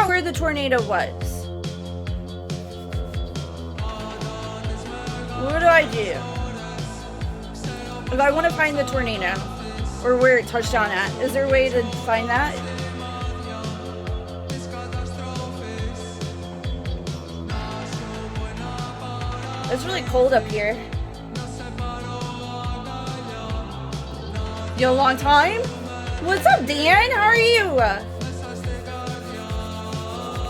out where the tornado was. What do I do? If I want to find the tornado, or where it touched down at, is there a way to find that? It's really cold up here. Yo, long time? What's up, Dan? How are you?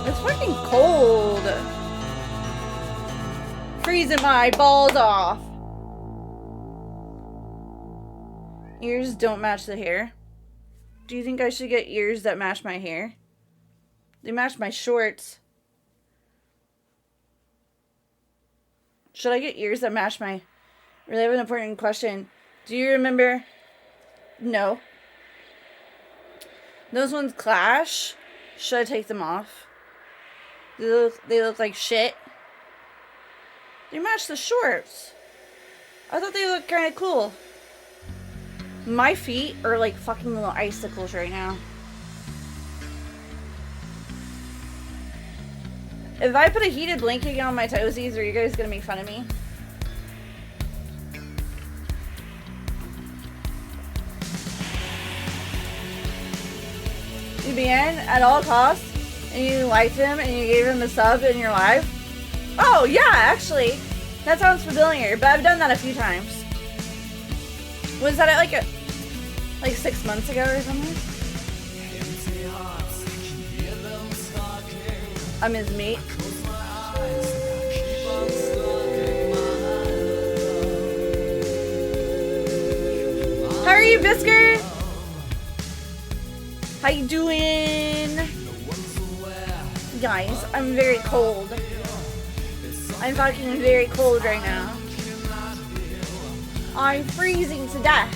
It's fucking cold. Freezing my balls off. Ears don't match the hair. Do you think I should get ears that match my hair? They match my shorts. Should I get ears that match my... Really have an important question. Do you remember... No. Those ones clash. Should I take them off? They look like shit. They match the shorts. I thought they looked kind of cool. My feet are like fucking little icicles right now. If I put a heated blanket on my toesies, are you guys gonna make fun of me? You began at all costs, and you liked him, and you gave him a sub in your live? Oh, yeah, actually. That sounds familiar, but I've done that a few times. Was that like 6 months ago or something? I'm his mate. How are you, Bisker? How you doing? Guys, I'm very cold. I'm fucking very cold right now. I'm freezing to death.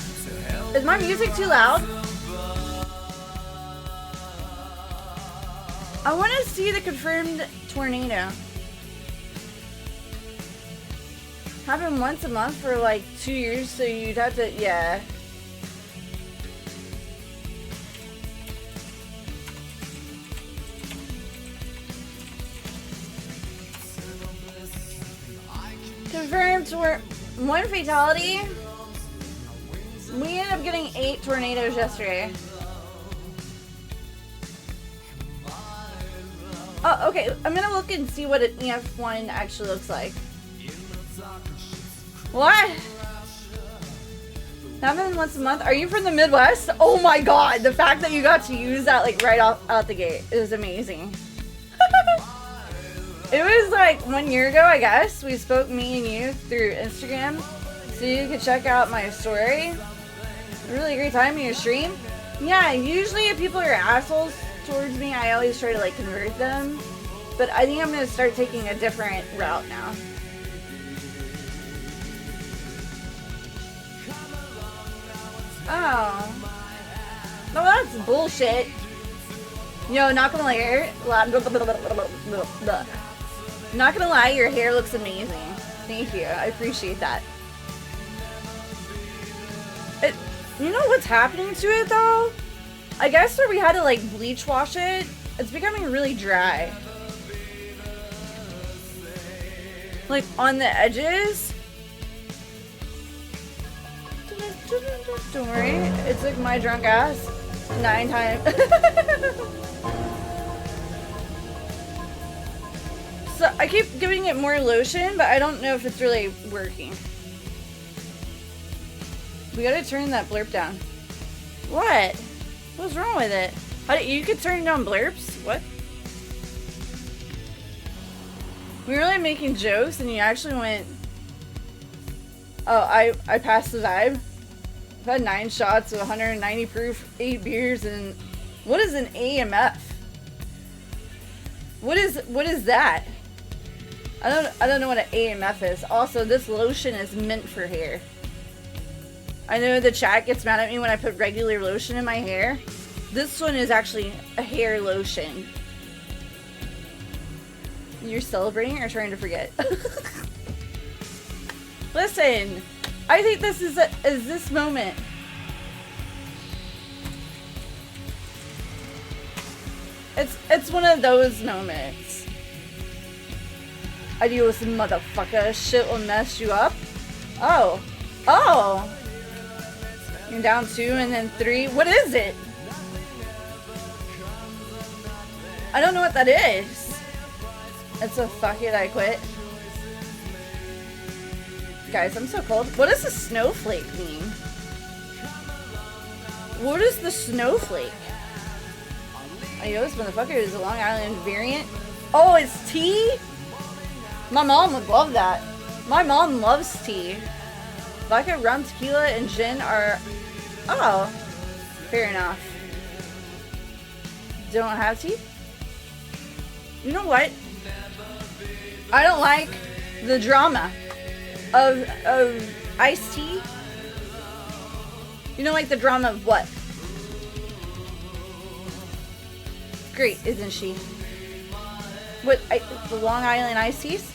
Is my music too loud? I want to see the confirmed tornado. Happen once a month for like 2 years, so you'd have to, yeah. Confirmed one fatality. We ended up getting 8 tornadoes yesterday. Oh, okay. I'm gonna look and see what an EF1 actually looks like. What? Happen once a month? Are you from the Midwest? Oh my god, the fact that you got to use that like right off out the gate is amazing. It was like 1 year ago, I guess. We spoke, me and you, through Instagram. So you could check out my story. A really great time in your stream. Yeah, usually if people are assholes towards me, I always try to like convert them. But I think I'm going to start taking a different route now. Oh. No, that's bullshit. Yo, not gonna lie, not gonna lie, your hair looks amazing. Thank you, I appreciate that. You know what's happening to it though? I guess where we had to like bleach wash it, it's becoming really dry. Like on the edges. Don't worry, it's like my drunk ass 9 times. So I keep giving it more lotion, but I don't know if it's really working. We gotta turn that blurb down. What? What's wrong with it? You could turn down blurbs? What? We were like making jokes and you actually went... Oh, I passed the vibe. I've had 9 shots of 190 proof, 8 beers, and... What is an AMF? What is that? I don't know what an AMF is. Also, this lotion is meant for hair. I know the chat gets mad at me when I put regular lotion in my hair. This one is actually a hair lotion. You're celebrating or trying to forget? Listen, I think this is this moment. It's one of those moments. Adios, motherfucker. Shit will mess you up. Oh. Oh. You're down 2 and then 3. What is it? I don't know what that is. It's a fuck it, I quit. Guys, I'm so cold. What does the snowflake mean? What is the snowflake? Adios, motherfucker is a Long Island variant. Oh, it's tea? My mom would love that. My mom loves tea. Vodka, rum, tequila, and gin are... Oh. Fair enough. Don't have tea? You know what? I don't like the drama of iced tea. You don't like the drama of what? Great, isn't she? What, the Long Island iced teas?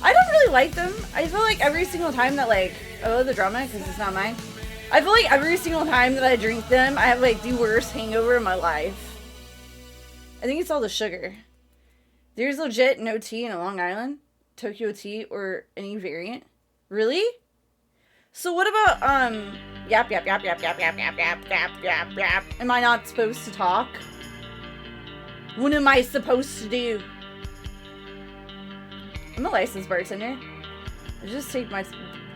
I don't really like them. I feel like every single time that, like, oh, the drama, because it's not mine. I feel like every single time that I drink them, I have, like, the worst hangover in my life. I think it's all the sugar. There's legit no tea in a Long Island, Tokyo tea, or any variant. Really? So what about, yap, yap, yap, yap, yap, yap, yap, yap, yap, yap, yap. Am I not supposed to talk? What am I supposed to do? I'm a licensed bartender. I just take my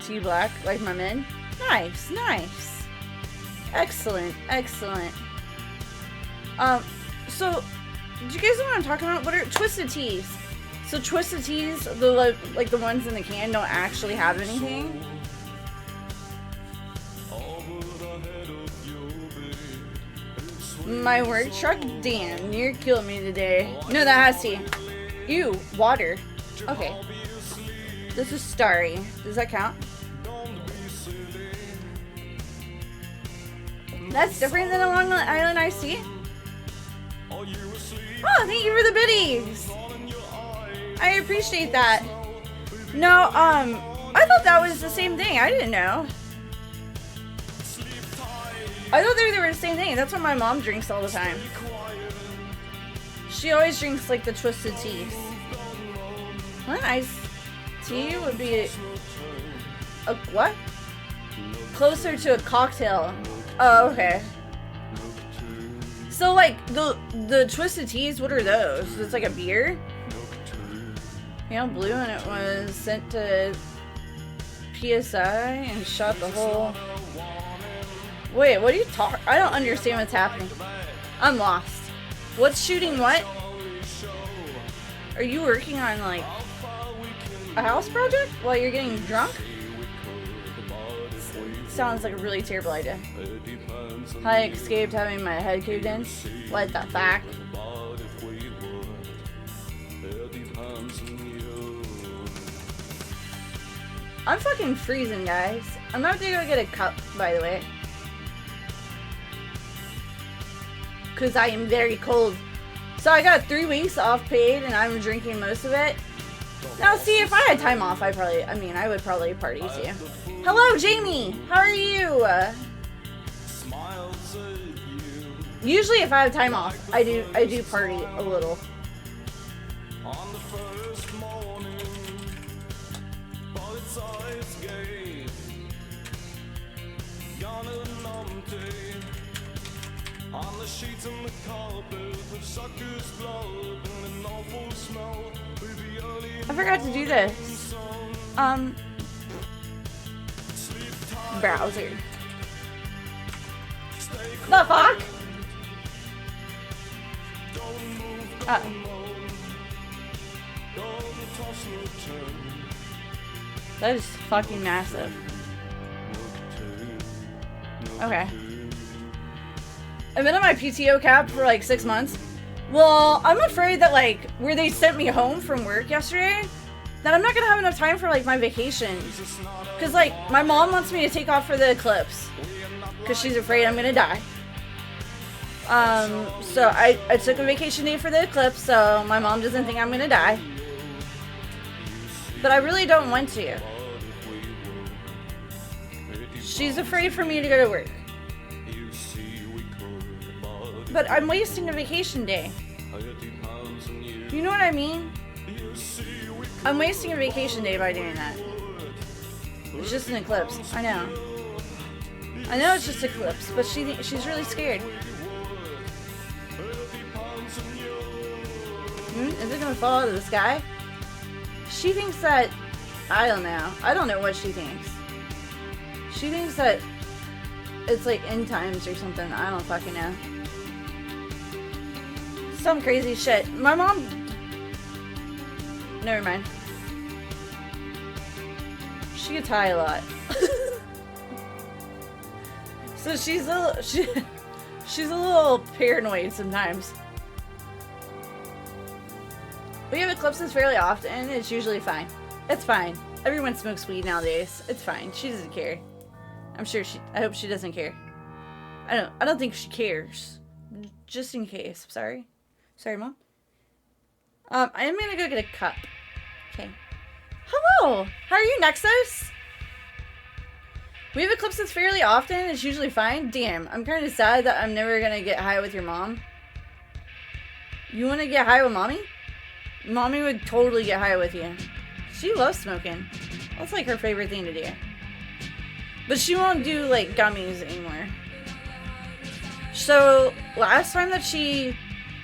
tea black like my men. Nice, nice. Excellent, excellent. So, do you guys know what I'm talking about? What are twisted teas? So twisted teas, like the ones in the can, don't actually have anything. My work truck? Damn, you're killing me today. No, that has tea. Ew, water. Okay. This is Starry. Does that count? That's different than a Long Island iced tea? Oh, thank you for the biddies! I appreciate that. No, I thought that was the same thing. I didn't know. I thought they were the same thing. That's what my mom drinks all the time. She always drinks, like, the twisted teas. What iced tea would be a what? Closer to a cocktail. Oh, okay. So, like, the twisted teas, what are those? It's like a beer? Pale blue, and it was sent to PSI and shot the whole... Wait, what are you talking? I don't understand what's happening. I'm lost. What's shooting what? Are you working on, like, a house project while you're getting drunk? Sounds like a really terrible idea. I escaped having my head caved in. What the fuck? I'm fucking freezing, guys. I'm about to go get a cup, by the way. Because I am very cold. So I got 3 weeks off paid and I'm drinking most of it. Now see, if I had time off, I would probably party too. Hello, Jamie! How are you? Usually if I have time off, I do party a little. I forgot to do this. Browser. The fuck? That is fucking massive. Okay. I've been on my PTO cap for like 6 months. Well, I'm afraid that, like, where they sent me home from work yesterday, that I'm not gonna have enough time for, like, my vacation. Cause, like, my mom wants me to take off for the eclipse. Cause she's afraid I'm gonna die. So I took a vacation day for the eclipse, so my mom doesn't think I'm gonna die. But I really don't want to. She's afraid for me to go to work. But I'm wasting a vacation day. You know what I mean? I'm wasting a vacation day by doing that. It's just an eclipse. I know. I know it's just an eclipse, but she's really scared. Is it gonna fall out of the sky? She thinks that... I don't know. I don't know what she thinks. She thinks that it's like end times or something. I don't fucking know. Some crazy shit. My mom... Never mind. She gets high a lot. So she's a little paranoid sometimes. We have eclipses fairly often. It's usually fine. It's fine. Everyone smokes weed nowadays. It's fine. She doesn't care. I'm sure I hope she doesn't care. I don't think she cares. Just in case. Sorry. Sorry, Mom. I am gonna go get a cup. Okay. Hello! How are you, Nexus? We have eclipses fairly often. It's usually fine. Damn, I'm kind of sad that I'm never gonna get high with your mom. You wanna get high with Mommy? Mommy would totally get high with you. She loves smoking. That's like her favorite thing to do. But she won't do like gummies anymore. So last time that she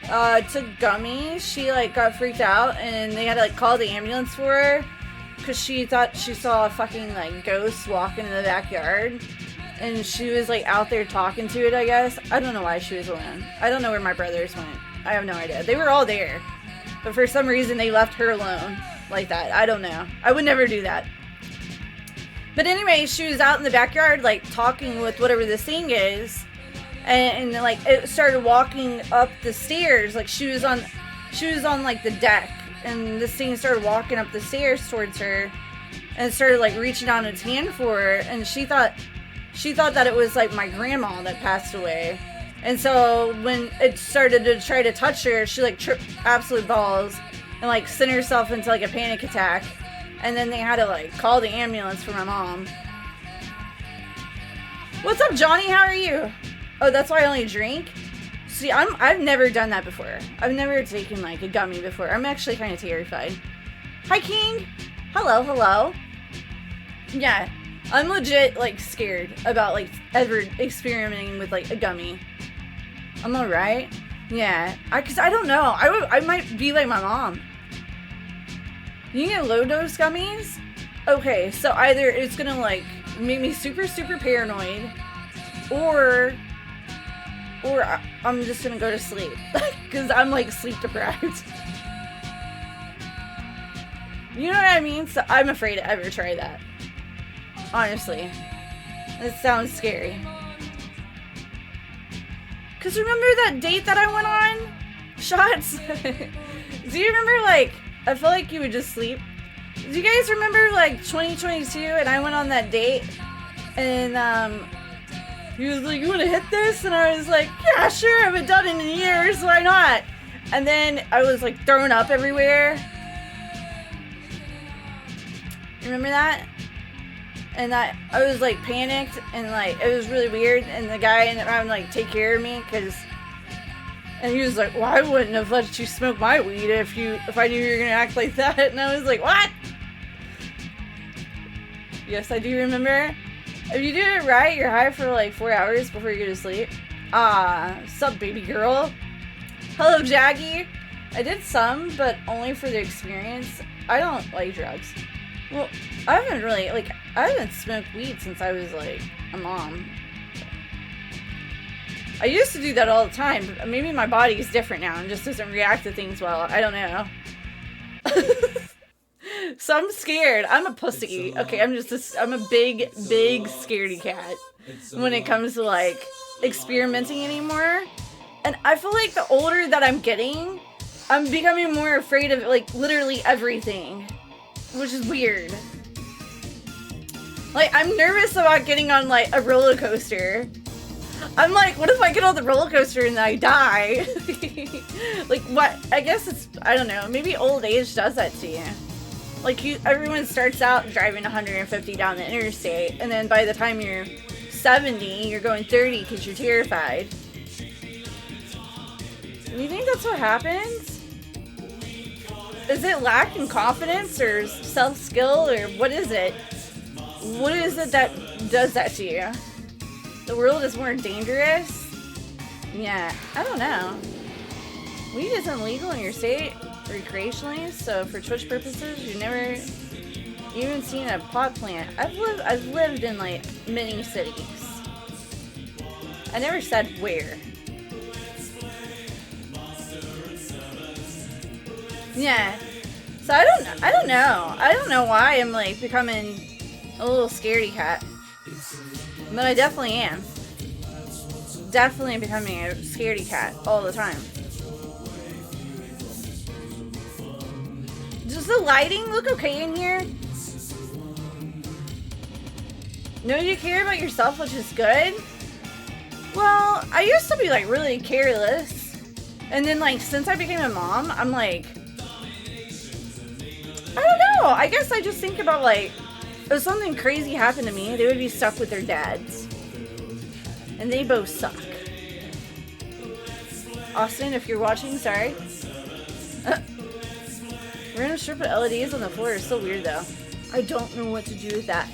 took gummies, she like got freaked out and they had to like call the ambulance for her because she thought she saw a fucking like ghost walking in the backyard, and she was like out there talking to it, I guess. I don't know why she was alone. I don't know where my brothers went. I have no idea. They were all there, but for some reason they left her alone like that. I don't know. I would never do that. But anyway, she was out in the backyard like talking with whatever this thing is. And like it started walking up the stairs. Like she was on like the deck, and this thing started walking up the stairs towards her, and it started like reaching out its hand for her. And she thought that it was like my grandma that passed away. And so when it started to try to touch her, she like tripped absolute balls and like sent herself into like a panic attack. And then they had to like call the ambulance for my mom. What's up, Johnny? How are you? Oh, that's why I only drink? See, I've never done that before. I've never taken, like, a gummy before. I'm actually kind of terrified. Hi, King! Hello, hello. Yeah, I'm legit, like, scared about, like, ever experimenting with, like, a gummy. I'm alright. Yeah, because I don't know. I might be like my mom. You can get low-dose gummies? Okay, so either it's gonna, like, make me super, super paranoid, or I'm just gonna go to sleep. Because I'm like sleep deprived. You know what I mean? So I'm afraid to ever try that. Honestly. It sounds scary. Because remember that date that I went on? Shots? Do you remember, like, I feel like you would just sleep. Do you guys remember, like, 2022 and I went on that date? And, he was like, you want to hit this? And I was like, yeah, sure, I haven't done it in years, why not? And then I was like throwing up everywhere. Remember that? And I was like panicked and like, it was really weird. And the guy ended up having to like take care of me and he was like, well, I wouldn't have let you smoke my weed if I knew you were going to act like that. And I was like, what? Yes, I do remember. If you do it right, you're high for like 4 hours before you go to sleep. Sup, baby girl? Hello, Jaggy. I did some, but only for the experience. I don't like drugs. Well, I haven't smoked weed since I was like a mom. I used to do that all the time, but maybe my body is different now and just doesn't react to things well. I don't know. So I'm scared. I'm a pussy. Okay, I'm a big scaredy cat when it comes to like experimenting anymore. And I feel like the older that I'm getting, I'm becoming more afraid of like literally everything, which is weird. Like I'm nervous about getting on like a roller coaster. I'm like, what if I get on the roller coaster and I die? Like what? I guess I don't know. Maybe old age does that to you. Like everyone starts out driving 150 down the interstate, and then by the time you're 70, you're going 30 because you're terrified. You think that's what happens? Is it lack in confidence or self-skill, or what is it? What is it that does that to you? The world is more dangerous? Yeah, I don't know. Weed isn't legal in your state recreationally, so for Twitch purposes, you've never even seen a pot plant. I've lived in like many cities. I never said where. Yeah. So I don't know. I don't know why I'm like becoming a little scaredy cat. But I definitely am. Definitely becoming a scaredy cat all the time. Does the lighting look okay in here? No, you care about yourself, which is good. Well, I used to be like really careless. And then like since I became a mom, I'm like, I don't know. I guess I just think about like, if something crazy happened to me, they would be stuck with their dads. And they both suck. Austin, if you're watching, sorry. Random strip of LEDs on the floor is so weird though. I don't know what to do with that.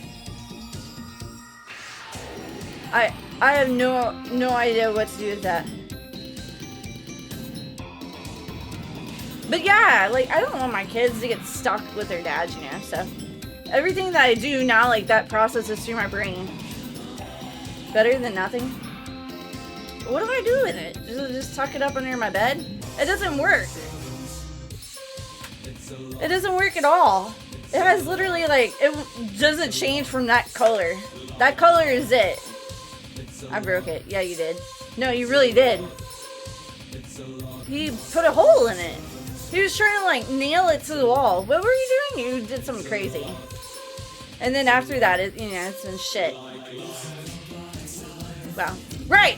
I have no idea what to do with that. But yeah, like I don't want my kids to get stuck with their dads, you know, so everything that I do now, like that processes through my brain. Better than nothing. What do I do with it? Just tuck it up under my bed? It doesn't work. It doesn't work at all. It has literally like, it doesn't change from that color. That color is it. I broke it. Yeah, you did. No, you really did. He put a hole in it. He was trying to like nail it to the wall. What were you doing? You did something crazy. And then after that, it's been shit. Wow. Right!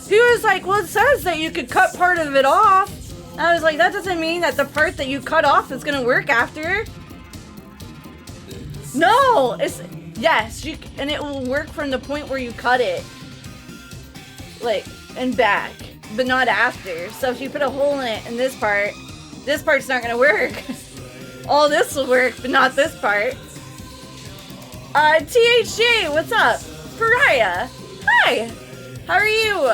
He was like, well, it says that you could cut part of it off. And I was like, that doesn't mean that the part that you cut off is gonna work after. No! It's, yes, and it will work from the point where you cut it. Like, and back. But not after. So if you put a hole in it in this part's not gonna work. All this will work, but not this part. THJ, what's up? Pariah, hi! How are you?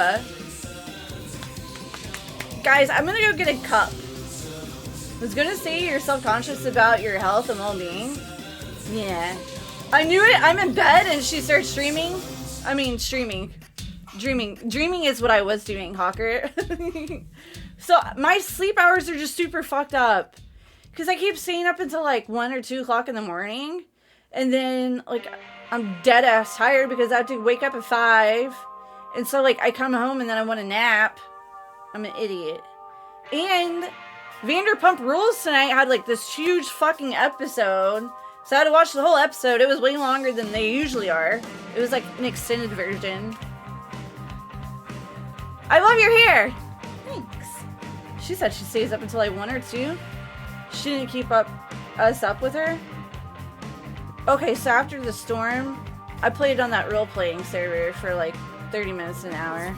Guys, I'm gonna go get a cup. I was gonna say you're self-conscious about your health and well-being. Yeah. I knew it! I'm in bed and she starts streaming. I mean, streaming. Dreaming is what I was doing, Hawker. So, my sleep hours are just super fucked up. Because I keep staying up until like 1 or 2 o'clock in the morning. And then, like, I'm dead ass tired because I have to wake up at 5. And so, like, I come home and then I want to nap. I'm an idiot. And Vanderpump Rules tonight had, like, this huge fucking episode. So I had to watch the whole episode. It was way longer than they usually are. It was, like, an extended version. I love your hair! Thanks. She said she stays up until, like, 1 or 2. She didn't keep us up with her. Okay, so after the storm, I played on that role-playing server for, like, 30 minutes an hour.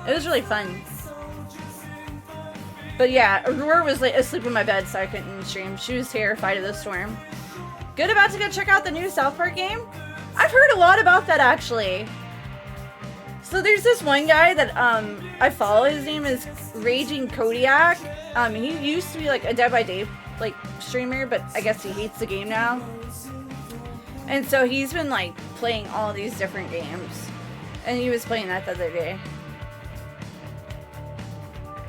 It was really fun. But yeah, Aurora was like asleep in my bed, so I couldn't stream. She was terrified of the storm. Good, about to go check out the new South Park game? I've heard a lot about that, actually. So there's this one guy that I follow. His name is Raging Kodiak. He used to be like a Dead by Day like streamer, but I guess he hates the game now. And so he's been like playing all these different games. And he was playing that the other day.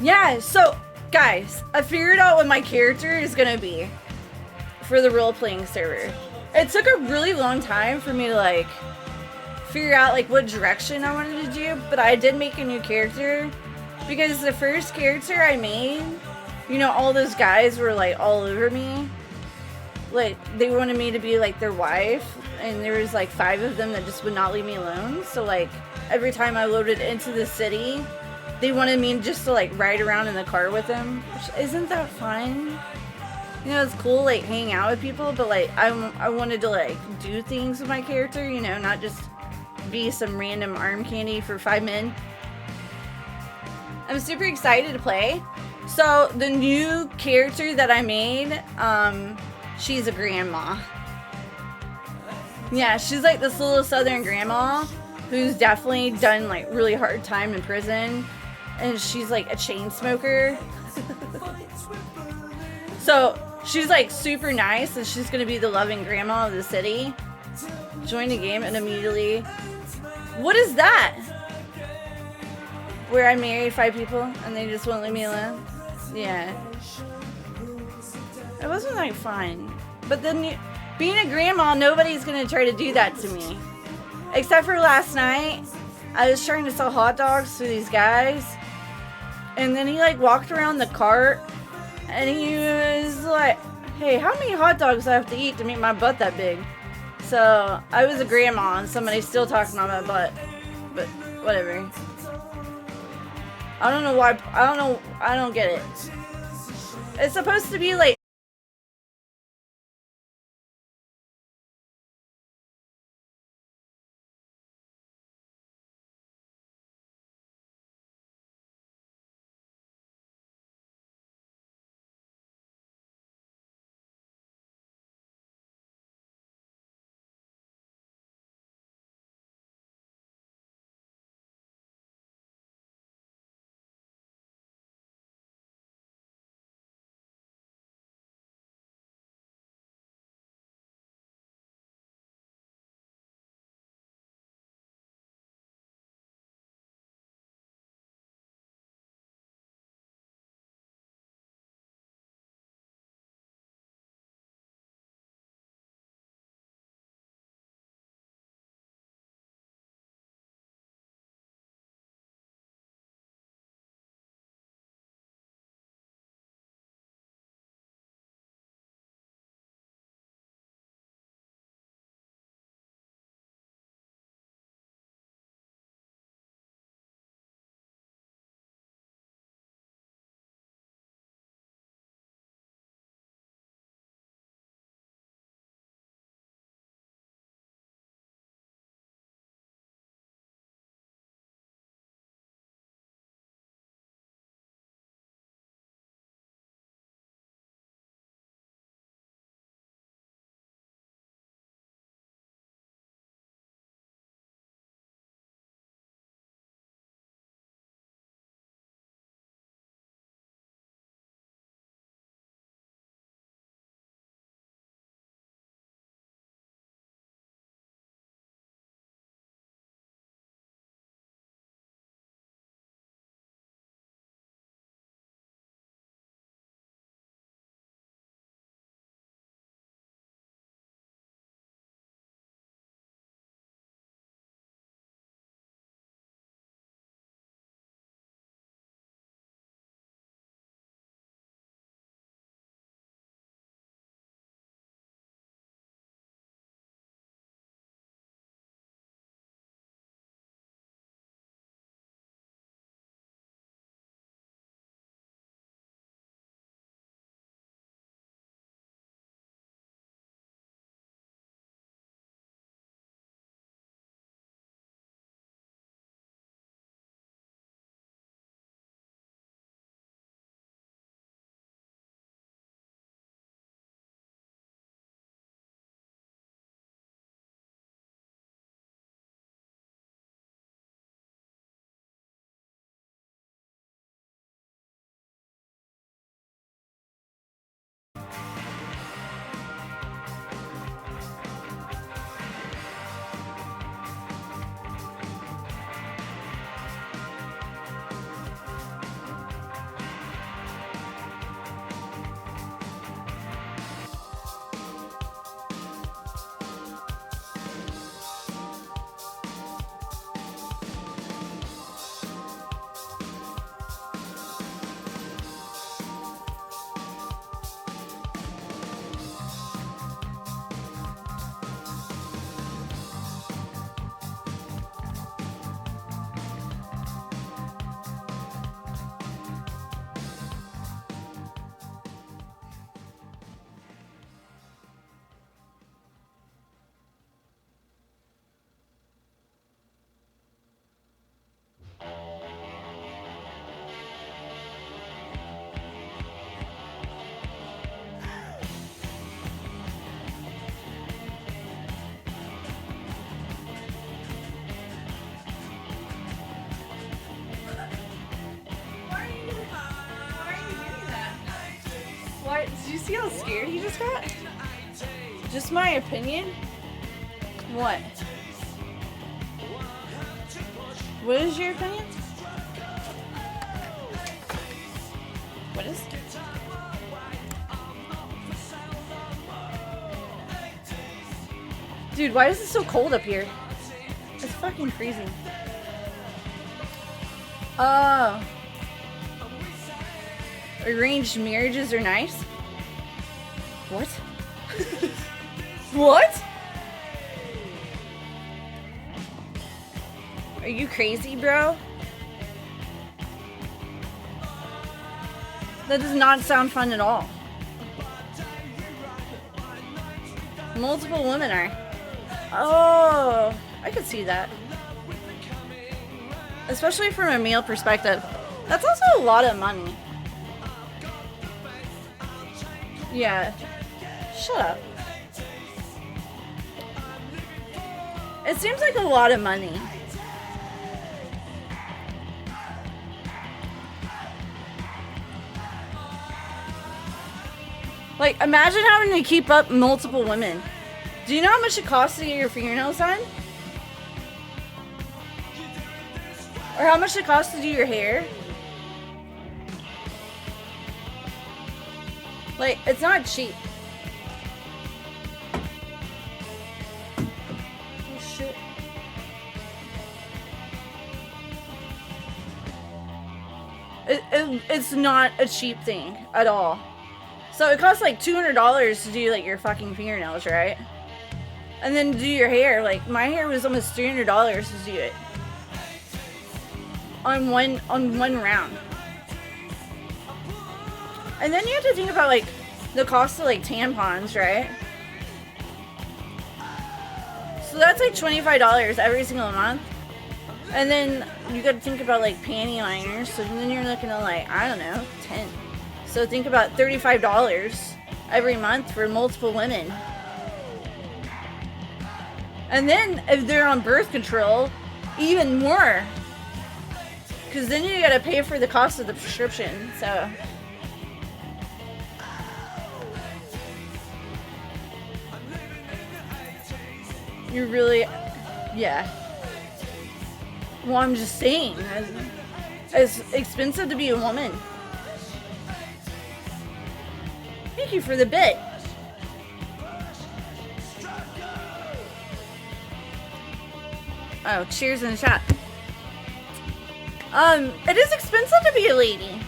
Yeah, so guys, I figured out what my character is gonna be for the role-playing server. It took a really long time for me to like figure out like what direction I wanted to do, but I did make a new character because the first character I made, you know, all those guys were like all over me. Like they wanted me to be like their wife, and there was like 5 of them that just would not leave me alone. So like every time I loaded into the city, they wanted me just to like ride around in the car with them. Which, isn't that fun? You know, it's cool like hanging out with people, but like I wanted to like do things with my character, you know, not just be some random arm candy for 5 men. I'm super excited to play. So the new character that I made, she's a grandma. Yeah, she's like this little southern grandma who's definitely done like really hard time in prison, and she's like a chain smoker. So she's like super nice, and she's gonna be the loving grandma of the city. Join the game and immediately. What is that? Where I married 5 people and they just won't leave me alone? Yeah. It wasn't like fun. But then being a grandma, nobody's gonna try to do that to me. Except for last night. I was trying to sell hot dogs to these guys. And then he like walked around the cart and he was like, hey, how many hot dogs do I have to eat to make my butt that big? So I was a grandma and somebody's still talking on my butt. But whatever. I don't know why. I don't get it. It's supposed to be like What? Did you see how scared he just got? Just my opinion? What? What is your opinion? What is? Dude, why is it so cold up here? It's fucking freezing. Arranged marriages are nice. What? What? Are you crazy, bro? That does not sound fun at all. Multiple women are. Oh, I could see that. Especially from a male perspective. That's also a lot of money. Yeah. Shut up. It seems like a lot of money. Like, imagine having to keep up multiple women. Do you know how much it costs to get your fingernails done? Or how much it costs to do your hair? Like, it's not cheap. Oh, shit. It's not a cheap thing at all. So it costs like $200 to do like your fucking fingernails, right? And then do your hair. Like, my hair was almost $300 to do it. On one round. And then you have to think about like the cost of like tampons, right? So that's like $25 every single month. And then you gotta think about like panty liners. So then you're looking at like, I don't know, 10. So think about $35 every month for multiple women. And then if they're on birth control, even more. Because then you gotta pay for the cost of the prescription, so. You're really, yeah. Well, I'm just saying, it's expensive to be a woman. Thank you for the bit. Oh, cheers in the chat. It is expensive to be a lady.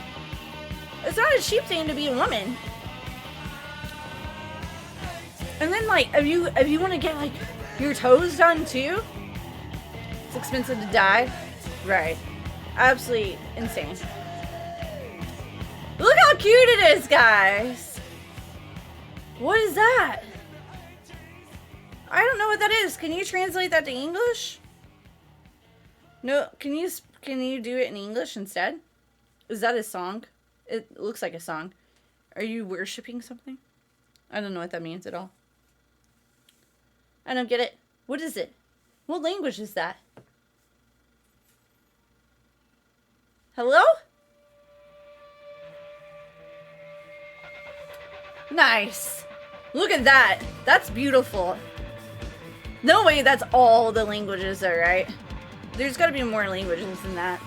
It's not a cheap thing to be a woman. And then, like, if you want to get like your toes done too, it's expensive to dye. Right. Absolutely insane. Look how cute it is, guys. What is that? I don't know what that is. Can you translate that to English? No, can you do it in English instead? Is that a song? It looks like a song. Are you worshiping something? I don't know what that means at all. I don't get it. What is it? What language is that? Hello? Nice. Look at that. That's beautiful. No way that's all the languages are, right? There's got to be more languages than that.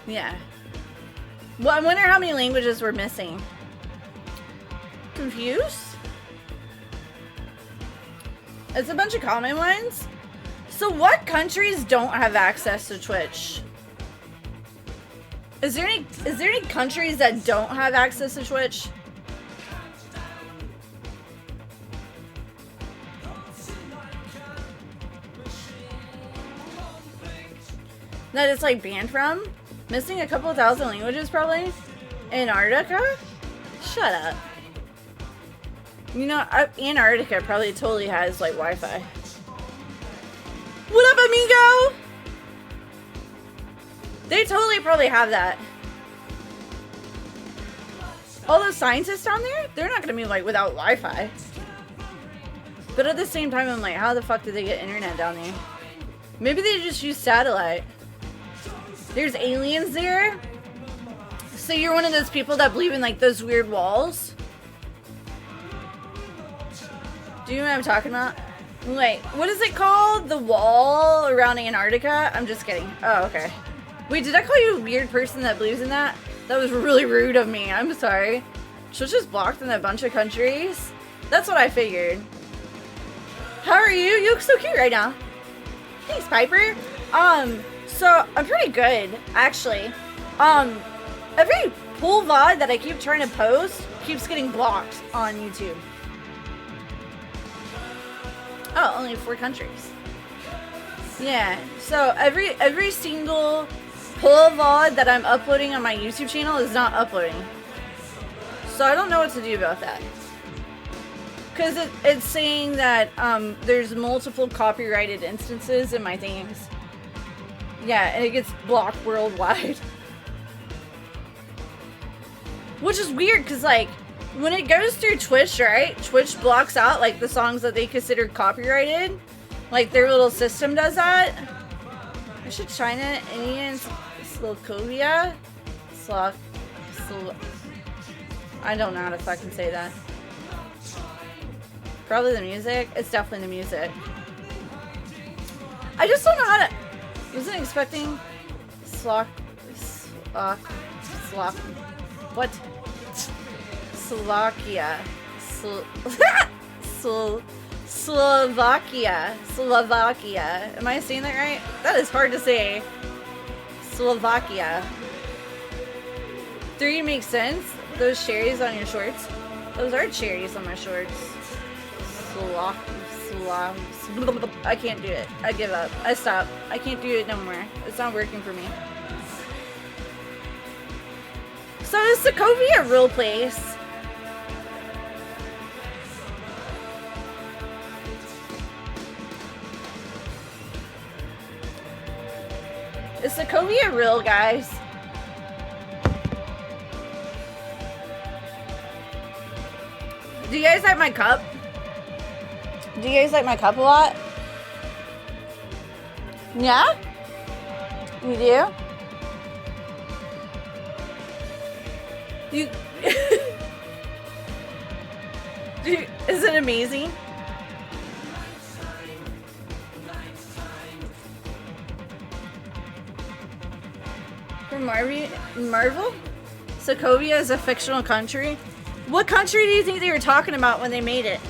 Yeah. Well, I wonder how many languages we're missing. Confused? It's a bunch of common ones. So what countries don't have access to Twitch? Is there any countries that don't have access to Twitch? That it's like banned from? Missing a couple thousand languages probably? Antarctica? Shut up. You know, Antarctica probably totally has like Wi-Fi. What up, amigo? They totally probably have that. All those scientists down there, they're not gonna be like without Wi-Fi. But at the same time, I'm like, how the fuck did they get internet down there? Maybe they just use satellite. There's aliens there. So you're one of those people that believe in like those weird walls? Do you know what I'm talking about? Wait, what is it called? The wall around Antarctica? I'm just kidding. Oh, okay. Wait, did I call you a weird person that believes in that? That was really rude of me. I'm sorry. Twitch is blocked in a bunch of countries. That's what I figured. How are you? You look so cute right now. Thanks, Piper. So I'm pretty good, actually. Every pool VOD that I keep trying to post keeps getting blocked on YouTube. Oh, only 4 countries. Yeah, so every single pull VOD that I'm uploading on my YouTube channel is not uploading. So I don't know what to do about that. Because it's saying that there's multiple copyrighted instances in my things. Yeah, and it gets blocked worldwide. Which is weird, because like, when it goes through Twitch, right? Twitch blocks out like the songs that they consider copyrighted. Like their little system does that. I should China, Indian, Slovakia, I don't know how to fucking say that. Probably the music. It's definitely the music. I just don't know how to. Wasn't expecting what? Slovakia. Slovakia. Am I saying that right? That is hard to say. Slovakia. 3 makes sense. Those cherries on your shorts. Those are cherries on my shorts. I can't do it. I give up. I stop. I can't do it no more. It's not working for me. So is Sokovia a real place? Is Sokovia real, guys? Do you guys like my cup? Do you guys like my cup a lot? Yeah? You do? You... Is it amazing? From Marvel? Sokovia is a fictional country? What country do you think they were talking about when they made it?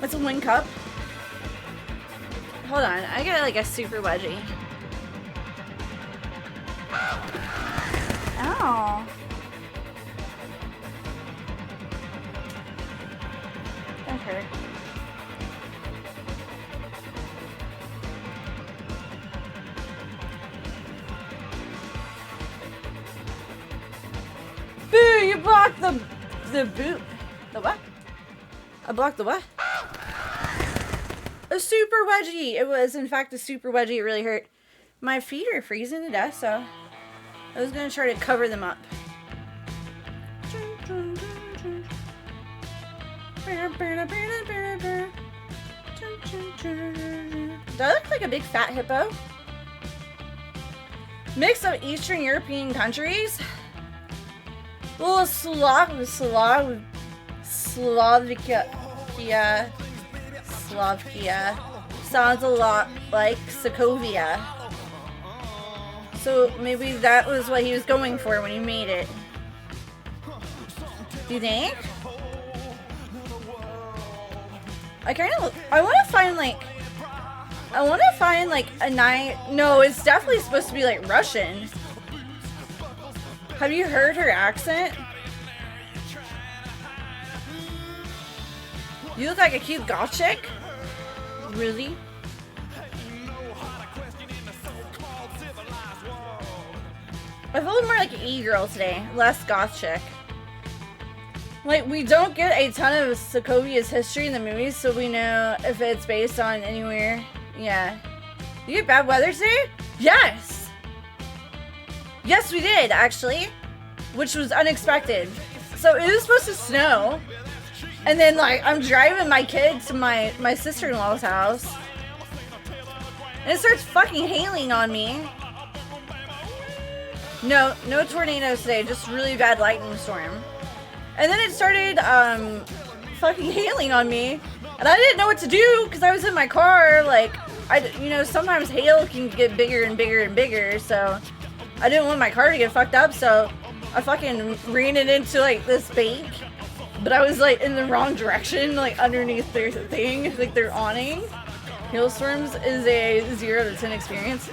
It's a win cup. Hold on, I got like a super wedgie. Ow. That hurt. Boo! You blocked the boot. The what? I blocked the what? A super wedgie. It was, in fact, a super wedgie. It really hurt. My feet are freezing to death, so I was going to try to cover them up. Do I look like a big fat hippo? Mix of Eastern European countries? Well, Slovakia. Sounds a lot like Sokovia. So maybe that was what he was going for when he made it. Do you think? I want to find like a Nite. No, it's definitely supposed to be like Russian. Have you heard her accent? You look like a cute goth chick? Really? I feel more like an e-girl today, less goth chick. Like, we don't get a ton of Sokovia's history in the movies, so we know if it's based on anywhere. Yeah. You get bad weather today? Yes! Yes, we did, actually. Which was unexpected. So it was supposed to snow. And then like I'm driving my kid to my sister-in-law's house, and it starts fucking hailing on me. No tornadoes today, just really bad lightning storm. And then it started fucking hailing on me, and I didn't know what to do because I was in my car. Like sometimes hail can get bigger and bigger and bigger, so I didn't want my car to get fucked up, so I fucking ran it into like this bank. But I was like in the wrong direction, like underneath their thing, like their awning. Hailstorms is a 0 to 10 experience.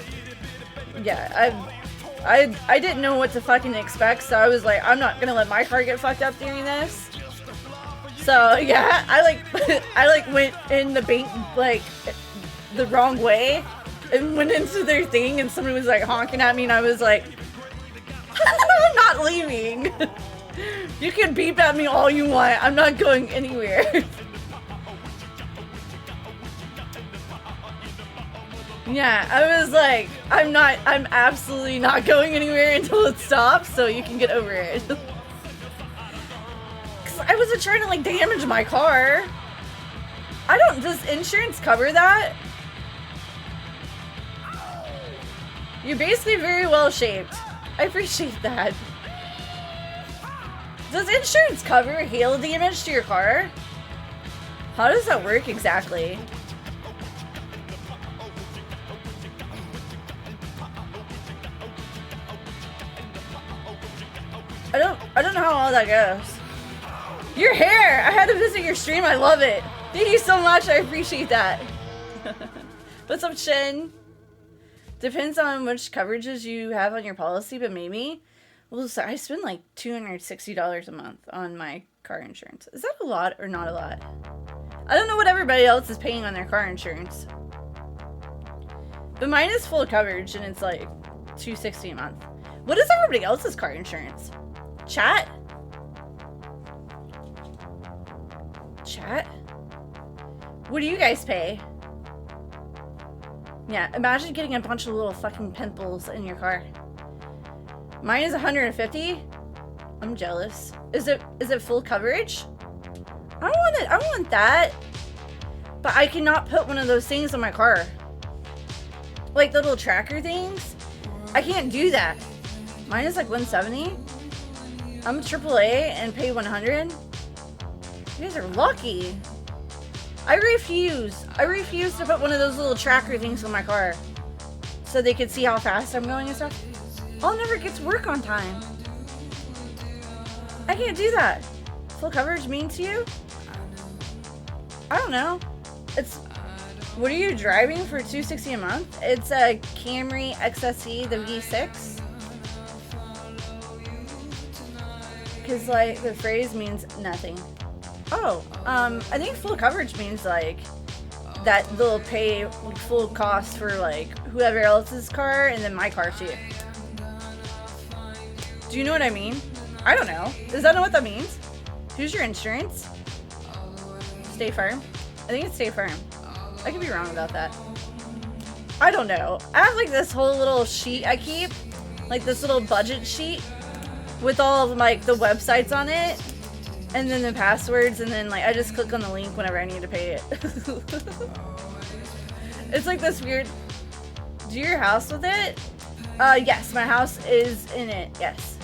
Yeah, I didn't know what to fucking expect, so I was like, I'm not gonna let my car get fucked up during this. So yeah, I like went in the bank like the wrong way and went into their thing, and somebody was like honking at me, and I was like, I'm not leaving. You can beep at me all you want. I'm not going anywhere. Yeah, I was like, I'm absolutely not going anywhere until it stops, so you can get over it. Cause I wasn't trying to like damage my car. Does insurance cover that? You're basically very well shaped. I appreciate that. Does insurance cover hail damage to your car? How does that work exactly? I don't know how all that goes. Your hair! I had to visit your stream, I love it. Thank you so much, I appreciate that. What's up, Shin? Depends on which coverages you have on your policy, but maybe. Well, so I spend like $260 a month on my car insurance. Is that a lot or not a lot? I don't know what everybody else is paying on their car insurance. But mine is full coverage and it's like $260 a month. What is everybody else's car insurance? Chat? Chat? What do you guys pay? Yeah, imagine getting a bunch of little fucking pimples in your car. Mine is 150. I'm jealous. Is it full coverage? I don't want that. But I cannot put one of those things on my car. Like the little tracker things. I can't do that. Mine is like 170. I'm AAA and pay 100. You guys are lucky. I refuse to put one of those little tracker things on my car so they could see how fast I'm going and stuff. I'll never get to work on time. I can't do that. Full coverage mean to you? I don't know. What are you driving for $260 a month? It's a Camry XSE, the V6. Because like the phrase means nothing. Oh, I think full coverage means like that they'll pay full cost for like whoever else's car and then my car too. Do you know what I mean? I don't know. Does that know what that means? Who's your insurance? State Farm? I think it's State Farm. I could be wrong about that. I don't know. I have like this whole little sheet I keep. Like this little budget sheet with all of like the websites on it. And then the passwords, and then like I just click on the link whenever I need to pay it. It's like this weird. Do your house with it? Yes, my house is in it. Yes.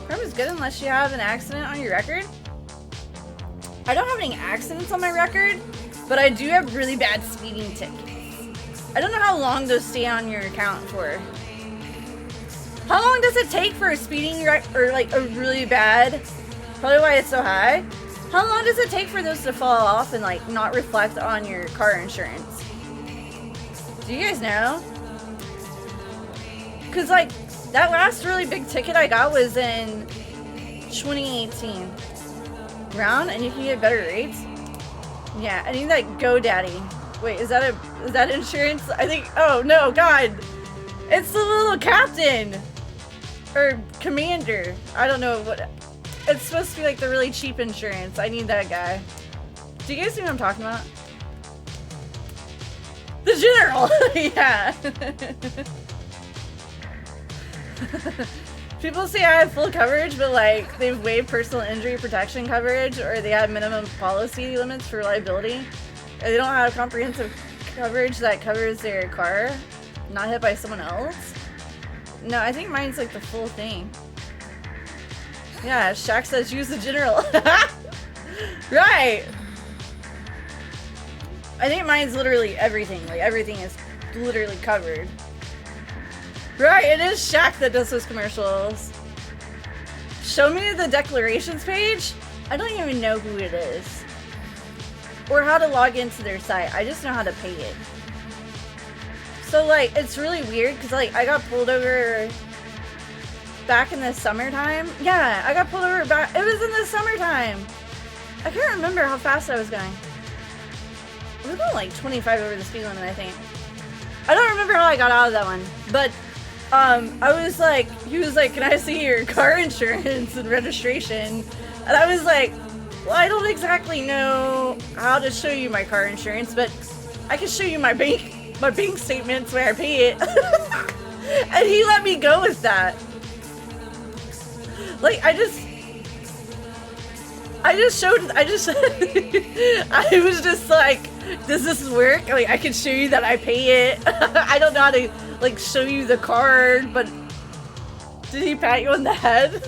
Crime is good unless you have an accident on your record. I don't have any accidents on my record, but I do have really bad speeding tickets. I don't know how long those stay on your account for. How long does it take for a speeding or like a really bad? Probably why it's so high. How long does it take for those to fall off and like not reflect on your car insurance? Do you guys know? Cause like that last really big ticket I got was in 2018. Round and you can get better rates. Yeah, I need that GoDaddy. Wait, is that insurance? I think. Oh no, God! It's the little captain or commander. I don't know what. It's supposed to be like the really cheap insurance. I need that guy. Do you guys see what I'm talking about? The general! Yeah. People say I have full coverage, but like they've waived personal injury protection coverage, or they have minimum policy limits for liability. Or they don't have comprehensive coverage that covers their car not hit by someone else. No, I think mine's like the full thing. Yeah, Shaq says use the general. Right. I think mine's literally everything. Like everything is literally covered. Right, it is Shaq that does those commercials. Show me the declarations page? I don't even know who it is. Or how to log into their site. I just know how to pay it. So like, it's really weird because like I got pulled over back in the summertime. Yeah, I got pulled over back. It was in the summertime. I can't remember how fast I was going. I was going like 25 over the speed limit, I think. I don't remember how I got out of that one, but I was like, he was like, can I see your car insurance and registration? And I was like, well, I don't exactly know how to show you my car insurance, but I can show you my bank statements where I pay it. And he let me go with that. Like, I was just like, does this work? Like, I can show you that I pay it. I don't know how to, like, show you the card, but did he pat you on the head?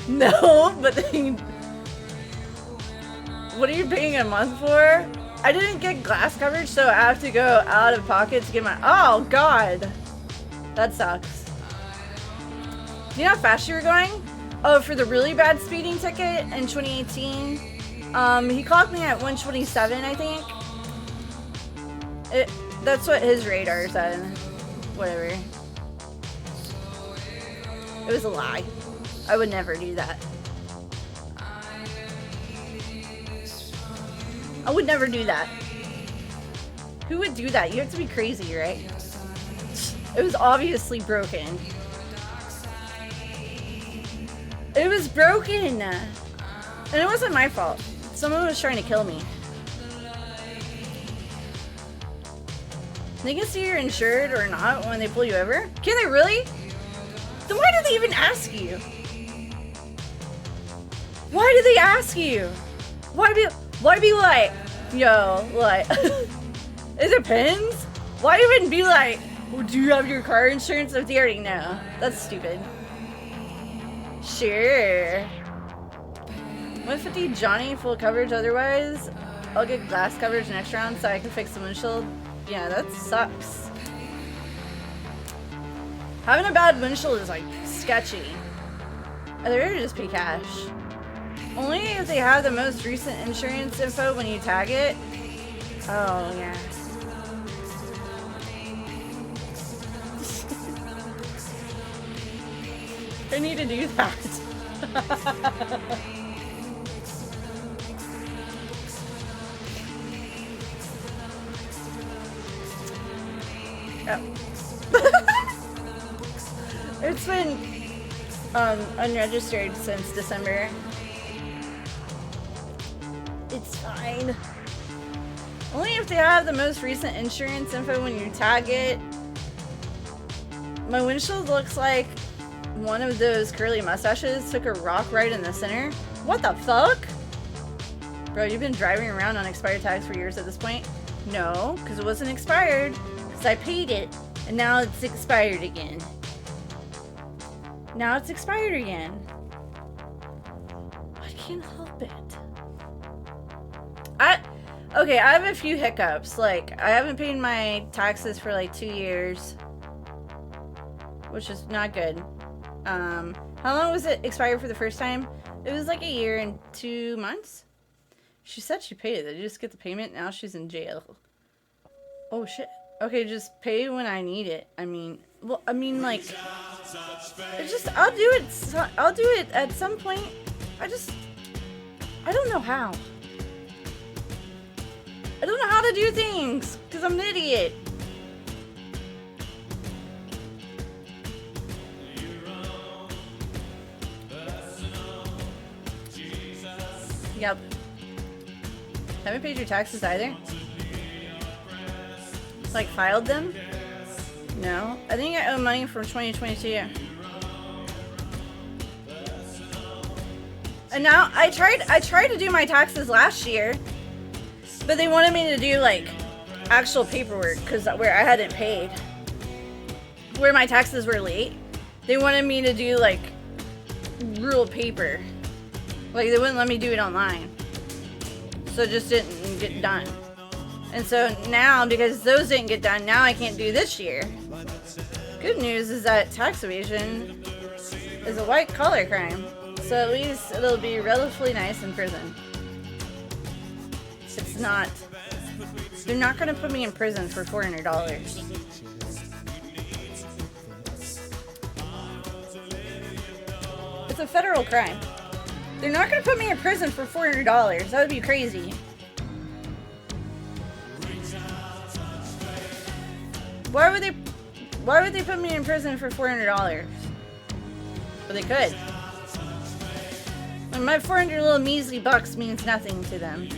No, but what are you paying a month for? I didn't get glass coverage, so I have to go out of pocket to get my, oh God. That sucks. Do you know how fast you were going? Oh, for the really bad speeding ticket in 2018, he clocked me at 127, I think. That's what his radar said. Whatever. It was a lie. I would never do that. I would never do that. Who would do that? You have to be crazy, right? It was obviously broken. It was broken! And it wasn't my fault. Someone was trying to kill me. They can see you're insured or not when they pull you over? Can they really? Then why do they even ask you? Why do they ask you? Why be like, yo, what? It depends. Why even be like, well, do you have your car insurance if they already know? That's stupid. Sure. 150 Johnny, full coverage otherwise. I'll get glass coverage next round so I can fix the windshield. Yeah, that sucks. Having a bad windshield is like sketchy. I'd rather just pay cash. Only if they have the most recent insurance info when you tag it. Oh, yeah. I need to do that. Oh. It's been unregistered since December. It's fine. Only if they have the most recent insurance info when you tag it. My windshield looks like one of those curly mustaches took a rock right in the center. What the fuck? Bro, you've been driving around on expired tags for years at this point? No, because it wasn't expired. Because I paid it, and now it's expired again. Now it's expired again. I can't help it. Okay, I have a few hiccups. Like, I haven't paid my taxes for like 2 years. Which is not good. How long was it expired for the first time? It was like 1 year and 2 months. She said she paid it. Did you just get the payment? Now she's in jail. Oh shit. Okay, just pay when I need it. I mean, well, I mean like, it's just, I'll do it at some point. I don't know how. I don't know how to do things, because I'm an idiot. Yep. Haven't paid your taxes either? Like, filed them? No, I think I owe money from 2022. And now I tried to do my taxes last year, but they wanted me to do like actual paperwork because where I hadn't paid, where my taxes were late, they wanted me to do like real paper. Like they wouldn't let me do it online, so it just didn't get done. And so now, because those didn't get done, now I can't do this year. Good news is that tax evasion is a white collar crime, so at least it'll be relatively nice in prison. It's not. They're not going to put me in prison for $400. It's a federal crime. They're not going to put me in prison for $400. That would be crazy. Why would they put me in prison for $400? But they could. And my 400 little measly bucks means nothing to them.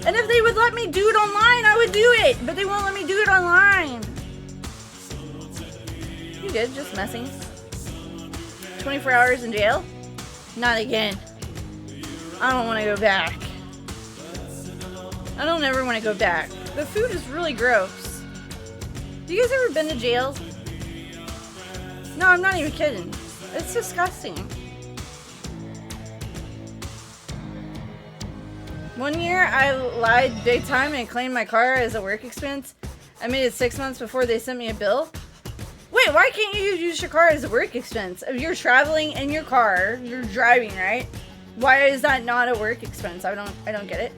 And if they would let me do it online, I would do it. But they won't let me do it online. You good? Just messing. 24 hours in jail? Not again. I don't want to go back. I don't ever want to go back. The food is really gross. You guys ever been to jail? No, I'm not even kidding. It's disgusting. One year, I lied big time and claimed my car as a work expense. I made it 6 months before they sent me a bill. Wait, why can't you use your car as a work expense? If you're traveling in your car, you're driving, right? Why is that not a work expense? I don't get it.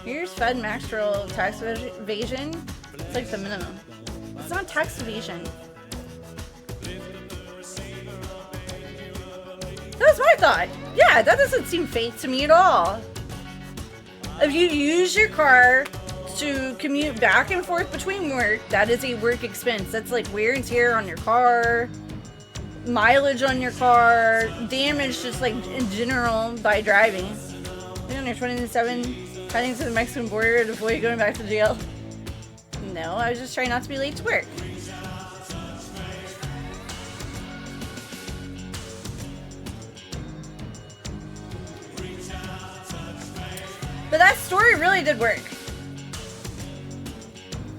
Here's Fed max roll tax evasion. It's like the minimum. It's not tax evasion. That's my thought. Yeah, that doesn't seem fake to me at all. If you use your car to commute back and forth between work, that is a work expense. That's like wear and tear on your car, mileage on your car, damage just like in general by driving. 327 heading to the Mexican border to avoid going back to jail. No, I was just trying not to be late to work. But that story really did work.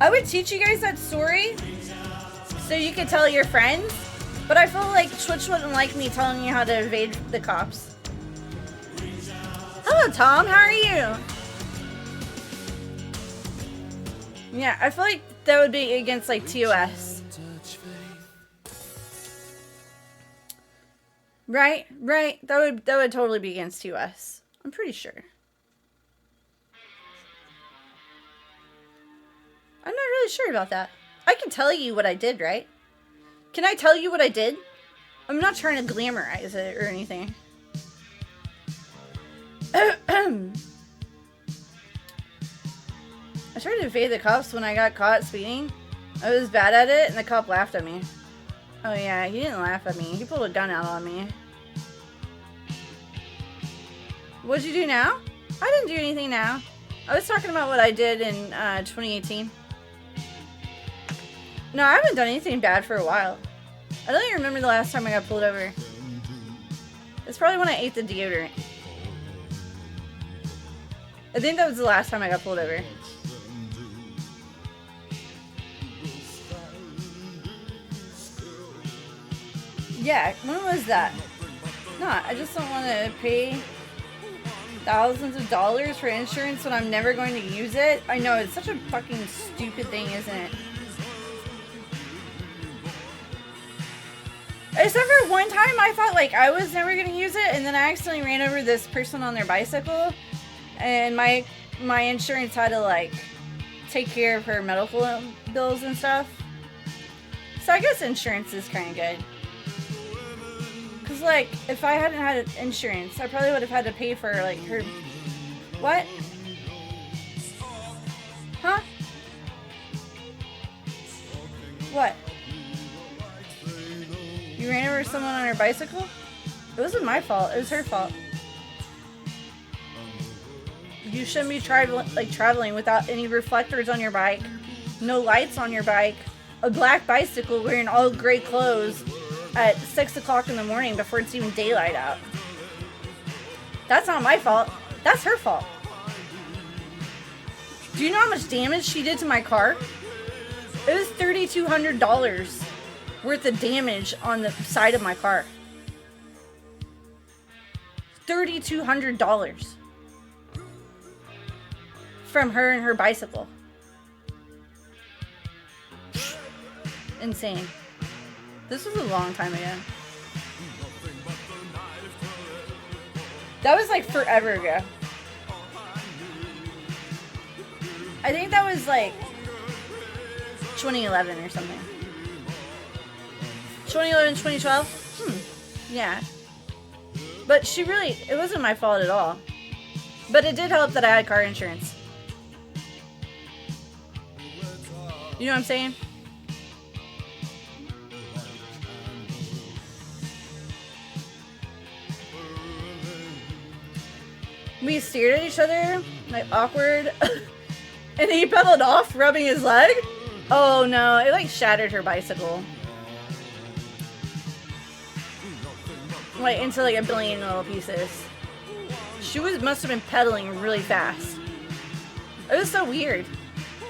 I would teach you guys that story so you could tell your friends, but I feel like Twitch wouldn't like me telling you how to evade the cops. Hello, Tom. How are you? Yeah, I feel like that would be against like TOS. Right? That would totally be against TOS. I'm pretty sure. I'm not really sure about that. I can tell you what I did, right? Can I tell you what I did? I'm not trying to glamorize it or anything. I tried to evade the cops when I got caught speeding. I was bad at it and the cop laughed at me. Oh yeah, he didn't laugh at me. He pulled a gun out on me. What'd you do now? I didn't do anything now. I was talking about what I did in 2018. No, I haven't done anything bad for a while. I don't even remember the last time I got pulled over. It's probably when I ate the deodorant. I think that was the last time I got pulled over. Yeah, when was that? No, I just don't want to pay thousands of dollars for insurance when I'm never going to use it. I know, it's such a fucking stupid thing, isn't it? Except for one time I thought like I was never going to use it, and then I accidentally ran over this person on their bicycle, and my insurance had to like take care of her medical bills and stuff. So I guess insurance is kind of good. Cause like if I hadn't had insurance, I probably would have had to pay for like her. What? Huh? What? You ran over someone on her bicycle? It wasn't my fault. It was her fault. You shouldn't be traveling without any reflectors on your bike, no lights on your bike, a black bicycle wearing all gray clothes at 6 o'clock in the morning before it's even daylight out. That's not my fault. That's her fault. Do you know how much damage she did to my car? It was $3,200 worth of damage on the side of my car. $3,200 from her and her bicycle. Insane. This was a long time ago. That was like forever ago. I think that was like 2011 or something. 2011, 2012? Yeah. But it wasn't my fault at all. But it did help that I had car insurance. You know what I'm saying? We stared at each other, like awkward. And he pedaled off, rubbing his leg. Oh no, it like shattered her bicycle. Like into like a billion little pieces. She must have been pedaling really fast. It was so weird.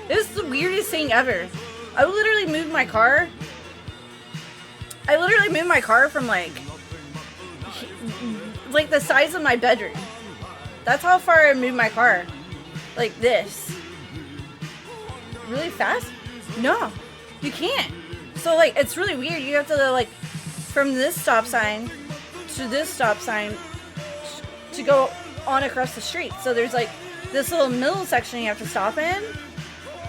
It was the weirdest thing ever. I literally moved my car. From like the size of my bedroom. That's how far I moved my car. Like this. Really fast? No, you can't. So like, it's really weird. You have to like, from this stop sign to this stop sign to go on across the street. So there's like this little middle section you have to stop in.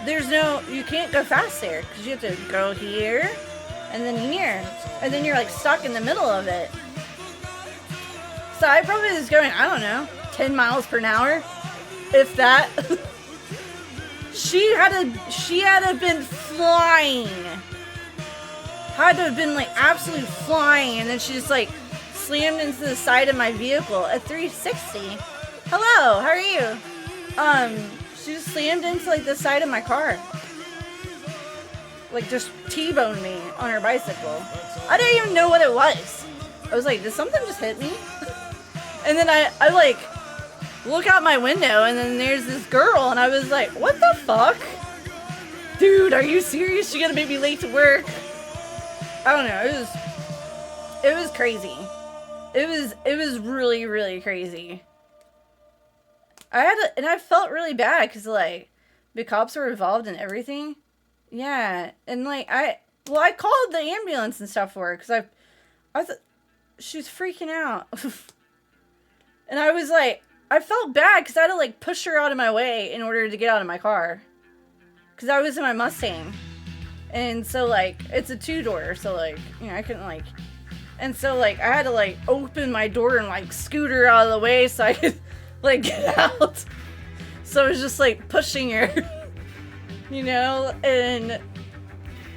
You can't go fast there because you have to go here and then here. And then you're like stuck in the middle of it. So I probably was going, I don't know, 10 miles per hour, if that. She had to have been flying. Had to have been like absolutely flying, and then she just like slammed into the side of my vehicle at 360. Hello, how are you? She just slammed into like the side of my car. Like just T-boned me on her bicycle. I didn't even know what it was. I was like, did something just hit me? And then I like look out my window, and then there's this girl, and I was like, what the fuck? Dude, are you serious? You're gonna make me late to work? I don't know, it was crazy. It was really, really crazy. I felt really bad, because like, the cops were involved in everything. Yeah, and like, I called the ambulance and stuff for her, because I thought, she was freaking out. And I was like, I felt bad because I had to like push her out of my way in order to get out of my car. Because I was in my Mustang. And so like, it's a 2-door. So like, you know, I couldn't like, and so like, I had to like open my door and like scoot her out of the way so I could like get out. So I was just like pushing her, you know, and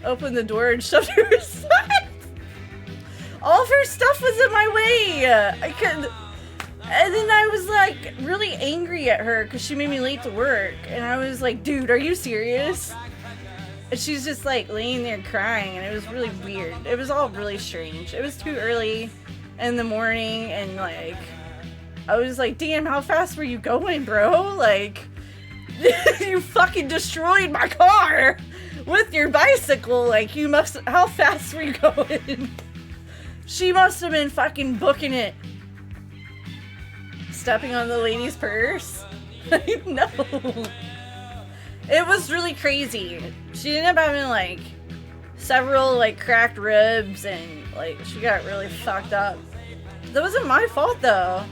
opened the door and shoved her aside. All of her stuff was in my way. I couldn't. And then I was like really angry at her because she made me late to work. And I was like, dude, are you serious? And she's just like laying there crying, and it was really weird. It was all really strange. It was too early in the morning, and like, I was like, damn, how fast were you going, bro? Like, you fucking destroyed my car with your bicycle. Like, how fast were you going? She must have been fucking booking it. Stepping on the lady's purse? No. It was really crazy. She ended up having like several like cracked ribs, and like she got really fucked up. That wasn't my fault though.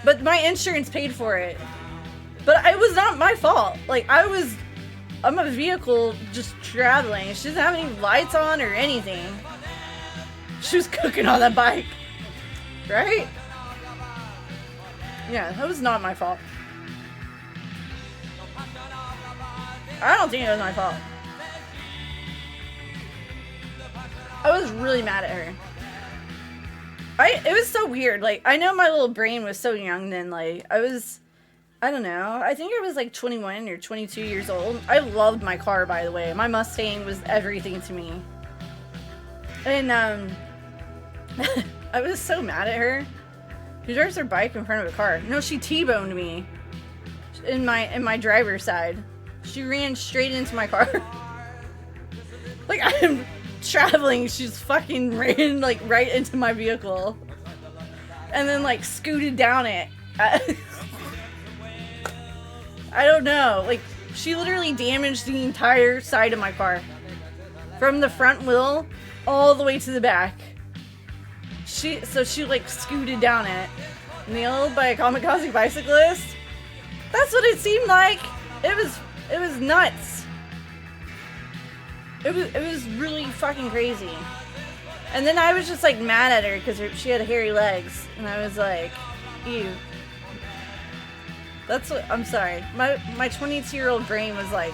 But my insurance paid for it. But it was not my fault. Like I'm a vehicle just traveling. She doesn't have any lights on or anything. She was cooking on that bike. Right? Yeah, that was not my fault. I don't think it was my fault. I was really mad at her. It was so weird. Like, I know my little brain was so young then. Like, I was I don't know. I think I was like 21 or 22 years old. I loved my car, by the way. My Mustang was everything to me. And I was so mad at her. She drives her bike in front of a car. No, she T-boned me in my driver's side. She ran straight into my car. Like, I'm traveling, she's fucking ran like right into my vehicle. And then like scooted down it. I don't know. Like, she literally damaged the entire side of my car. From the front wheel all the way to the back. She like scooted down it. Nailed by a kamikaze bicyclist. That's what it seemed like. It was nuts. It was really fucking crazy. And then I was just like mad at her because she had hairy legs. And I was like, ew. That's what, I'm sorry. My 22-year-old brain was like,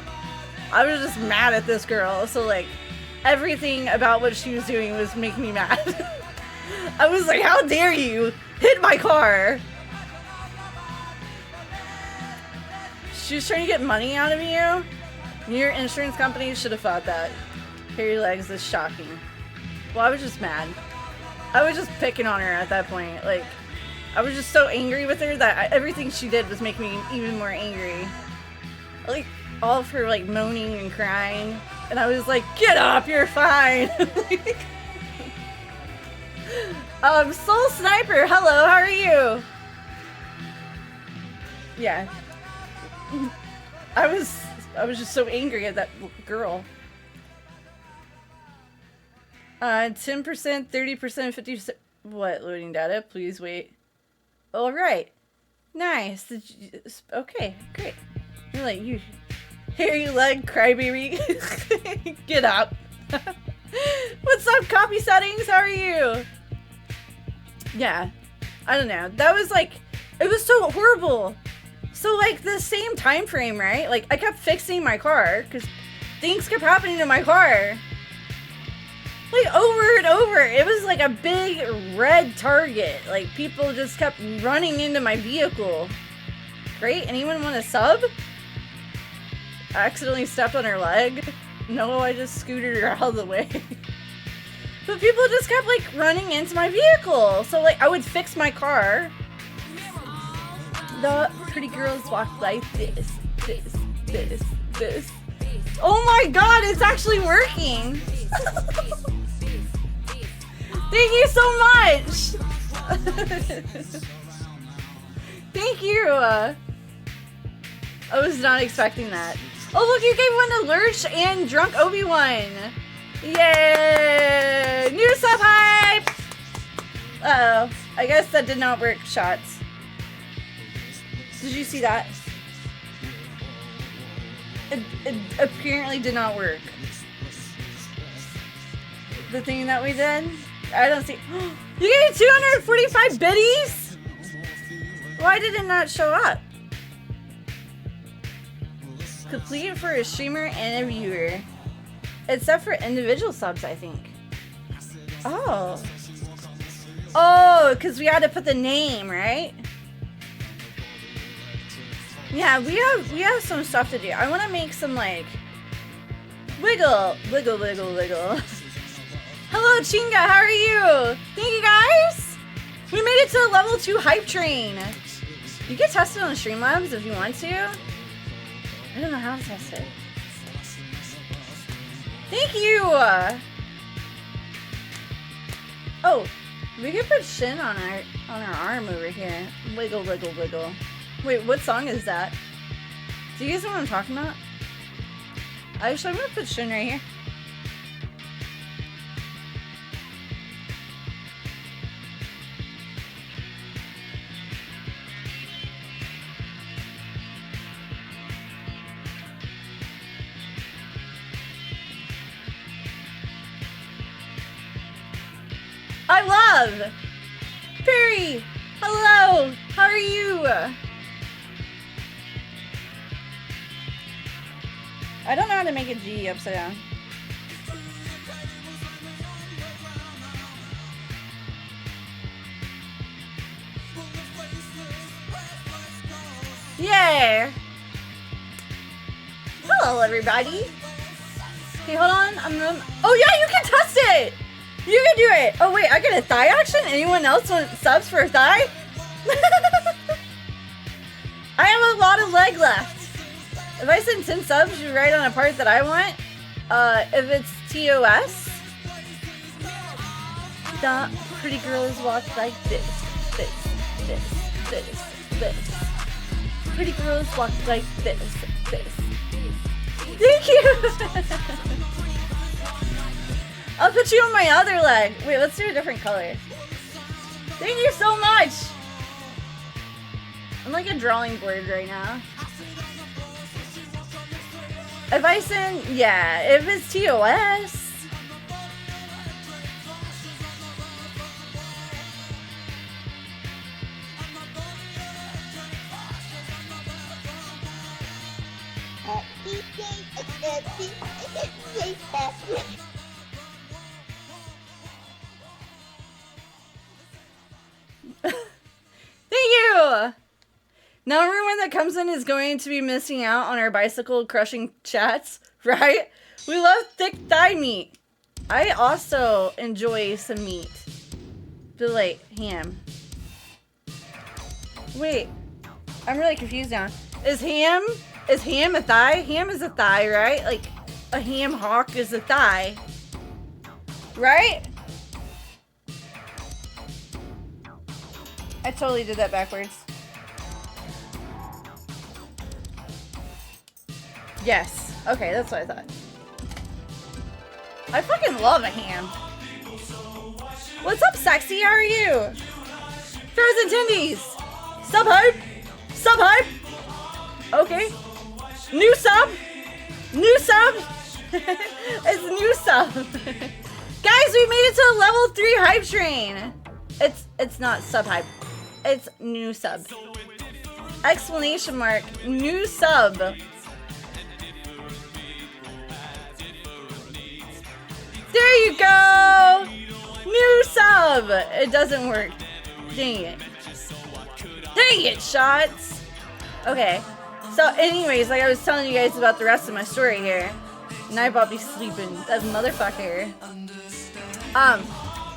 I was just mad at this girl. So like, everything about what she was doing was making me mad. I was like, how dare you hit my car? She was trying to get money out of you. Your insurance company should have thought that. Hairy legs is shocking. Well, I was just mad. I was just picking on her at that point. Like, I was just so angry with her that everything she did was making me even more angry. Like, all of her, like, moaning and crying. And I was like, get up, you're fine. Soul Sniper, hello, how are you? Yeah. I was just so angry at that girl. 10%, 30%, 50%. What? Loading data? Please wait. All right. Nice. Okay, great. You're like, you hairy leg crybaby. Get up. What's up, copy settings? How are you? Yeah. I don't know. That was like, it was so horrible. So like the same time frame, right? Like I kept fixing my car because things kept happening to my car. Like over and over. It was like a big red target. Like people just kept running into my vehicle. Great. Anyone want a sub? I accidentally stepped on her leg. No, I just scooted her out of the way. But people just kept like running into my vehicle. So like I would fix my car. The pretty girls walk like this. Oh my god, it's actually working. Thank you so much. Thank you. I was not expecting that. Oh look, you gave one to Lurch and Drunk Obi-Wan. Yay! New sub hype! Uh-oh. I guess that did not work, shots. Did you see that? It apparently did not work. The thing that we did? I don't see. You gave 245 biddies? Why did it not show up? Complete for a streamer and a viewer. Except for individual subs, I think. Oh. Oh, because we had to put the name, right? Yeah, we have some stuff to do. I want to make some, like, wiggle. Hello, Chinga, how are you? Thank you, guys. We made it to the level 2 hype train. You can test it on Streamlabs if you want to. I don't know how to test it. Thank you. Oh, we can put Shin on our arm over here. Wiggle. Wait, what song is that? Do you guys know what I'm talking about? Actually, I'm gonna put Shin right here. I love Perry. Hello. How are you? I don't know how to make a G upside down. Yay! Hello, everybody. Okay, hold on. Oh yeah, you can test it. You can do it. Oh wait, I get a thigh action. Anyone else want subs for a thigh? I have a lot of leg left. If I send 10 subs, you write on a part that I want. If it's TOS, the pretty girls walk like this. Pretty girls walk like this. Thank you! I'll put you on my other leg. Wait, let's do a different color. Thank you so much! I'm like a drawing board right now. If I send, yeah, if it's TOS. Thank you! Now everyone that comes in is going to be missing out on our bicycle crushing chats, right? We love thick thigh meat. I also enjoy some meat. But like, ham. Wait, I'm really confused now. Is ham a thigh? Ham is a thigh, right? Like, a ham hock is a thigh. Right? I totally did that backwards. Yes. Okay, that's what I thought. I fucking love a ham. What's up, sexy? How are you? Frozen Tendies. Sub hype. Sub hype. Okay. New sub. New sub. It's new sub. Guys, we made it to a level 3 hype train. It's not sub hype. It's new sub. Explanation mark. New sub. There you go! New sub! It doesn't work. Dang it. Dang it, shots! Okay. So anyways, like I was telling you guys about the rest of my story here. Nite be sleeping. That motherfucker.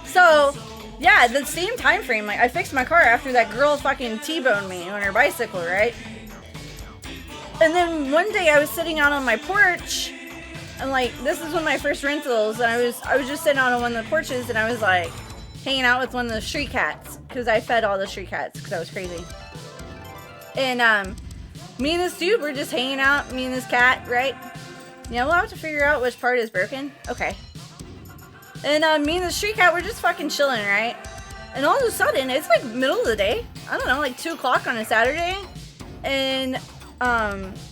So yeah, the same time frame, like I fixed my car after that girl fucking T-boned me on her bicycle, right? And then one day I was sitting out on my porch. And like, this is one of my first rentals, and I was just sitting out on one of the porches, and I was like, hanging out with one of the street cats, because I fed all the street cats, because I was crazy. And me and this dude were just hanging out, me and this cat, right? Yeah, we'll have to figure out which part is broken. Okay. And me and the street cat were just fucking chilling, right? And all of a sudden, it's like middle of the day, I don't know, like 2 o'clock on a Saturday, and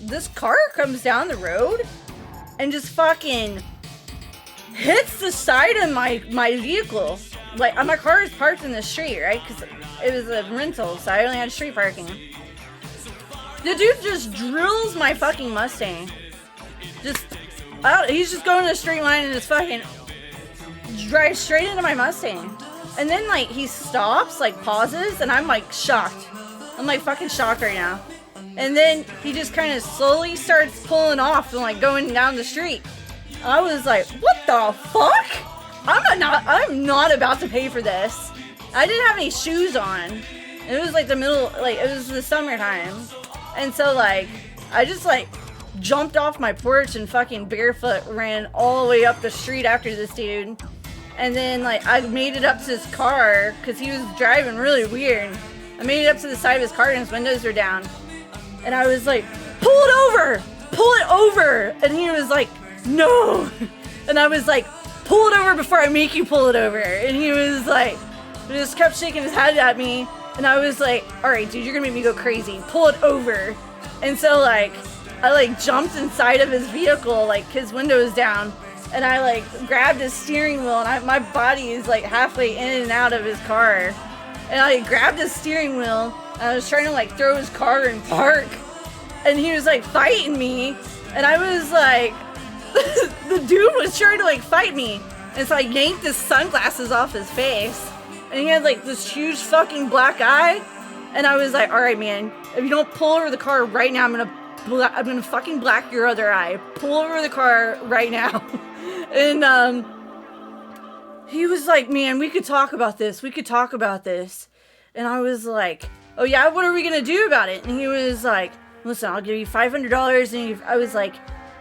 this car comes down the road, and just fucking hits the side of my vehicle. Like, my car is parked in the street, right? Because it was a rental, so I only had street parking. The dude just drills my fucking Mustang. He's just going in a straight line and just fucking drives straight into my Mustang. And then, like, he stops, like, pauses, and I'm, like, shocked. I'm, like, fucking shocked right now. And then he just kind of slowly starts pulling off and like going down the street. I was like, what the fuck? I'm not about to pay for this. I didn't have any shoes on. It was like it was the summertime. And so like, I just like jumped off my porch and fucking barefoot ran all the way up the street after this dude. And then like, I made it up to his car because he was driving really weird. I made it up to the side of his car and his windows were down. And I was like, pull it over. And he was like, no. And I was like, pull it over before I make you pull it over. And he was like, he just kept shaking his head at me. And I was like, all right, dude, you're gonna make me go crazy. Pull it over. And so like, I like jumped inside of his vehicle, like his window was down. And I like grabbed his steering wheel and my body is like halfway in and out of his car. And I grabbed his steering wheel. I was trying to like throw his car in park, and he was like fighting me, and I was like, the dude was trying to like fight me, and so I yanked his sunglasses off his face, and he had like this huge fucking black eye, and I was like, all right, man, If you don't pull over the car right now, I'm gonna fucking black your other eye. Pull over the car right now. And he was like, man, we could talk about this. We could talk about this. And I was like, oh yeah, what are we gonna do about it? And he was like, listen, I'll give you $500. And I was like,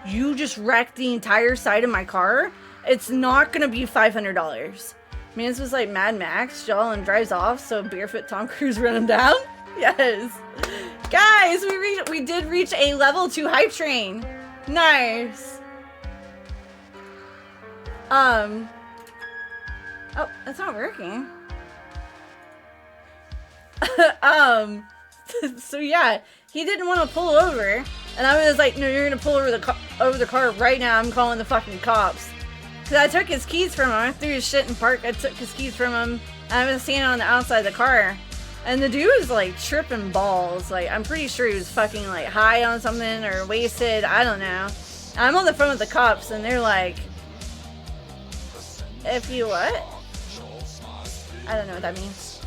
you just wrecked the entire side of my car. It's not gonna be $500. Man, this was like Mad Max. Jalen drives off, so barefoot Tom Cruise run him down. Yes. Guys, we did reach a level 2 hype train. Nice. Oh, that's not working. So yeah, he didn't want to pull over, and I was like, no, you're gonna pull over the car right now. I'm calling the fucking cops. Cause I took his keys from him. I threw his shit in park. I took his keys from him, and I was standing on the outside of the car. And the dude was like tripping balls. Like, I'm pretty sure he was fucking like high on something or wasted. I don't know. I'm on the phone with the cops, and they're like, if you what? I don't know what that means.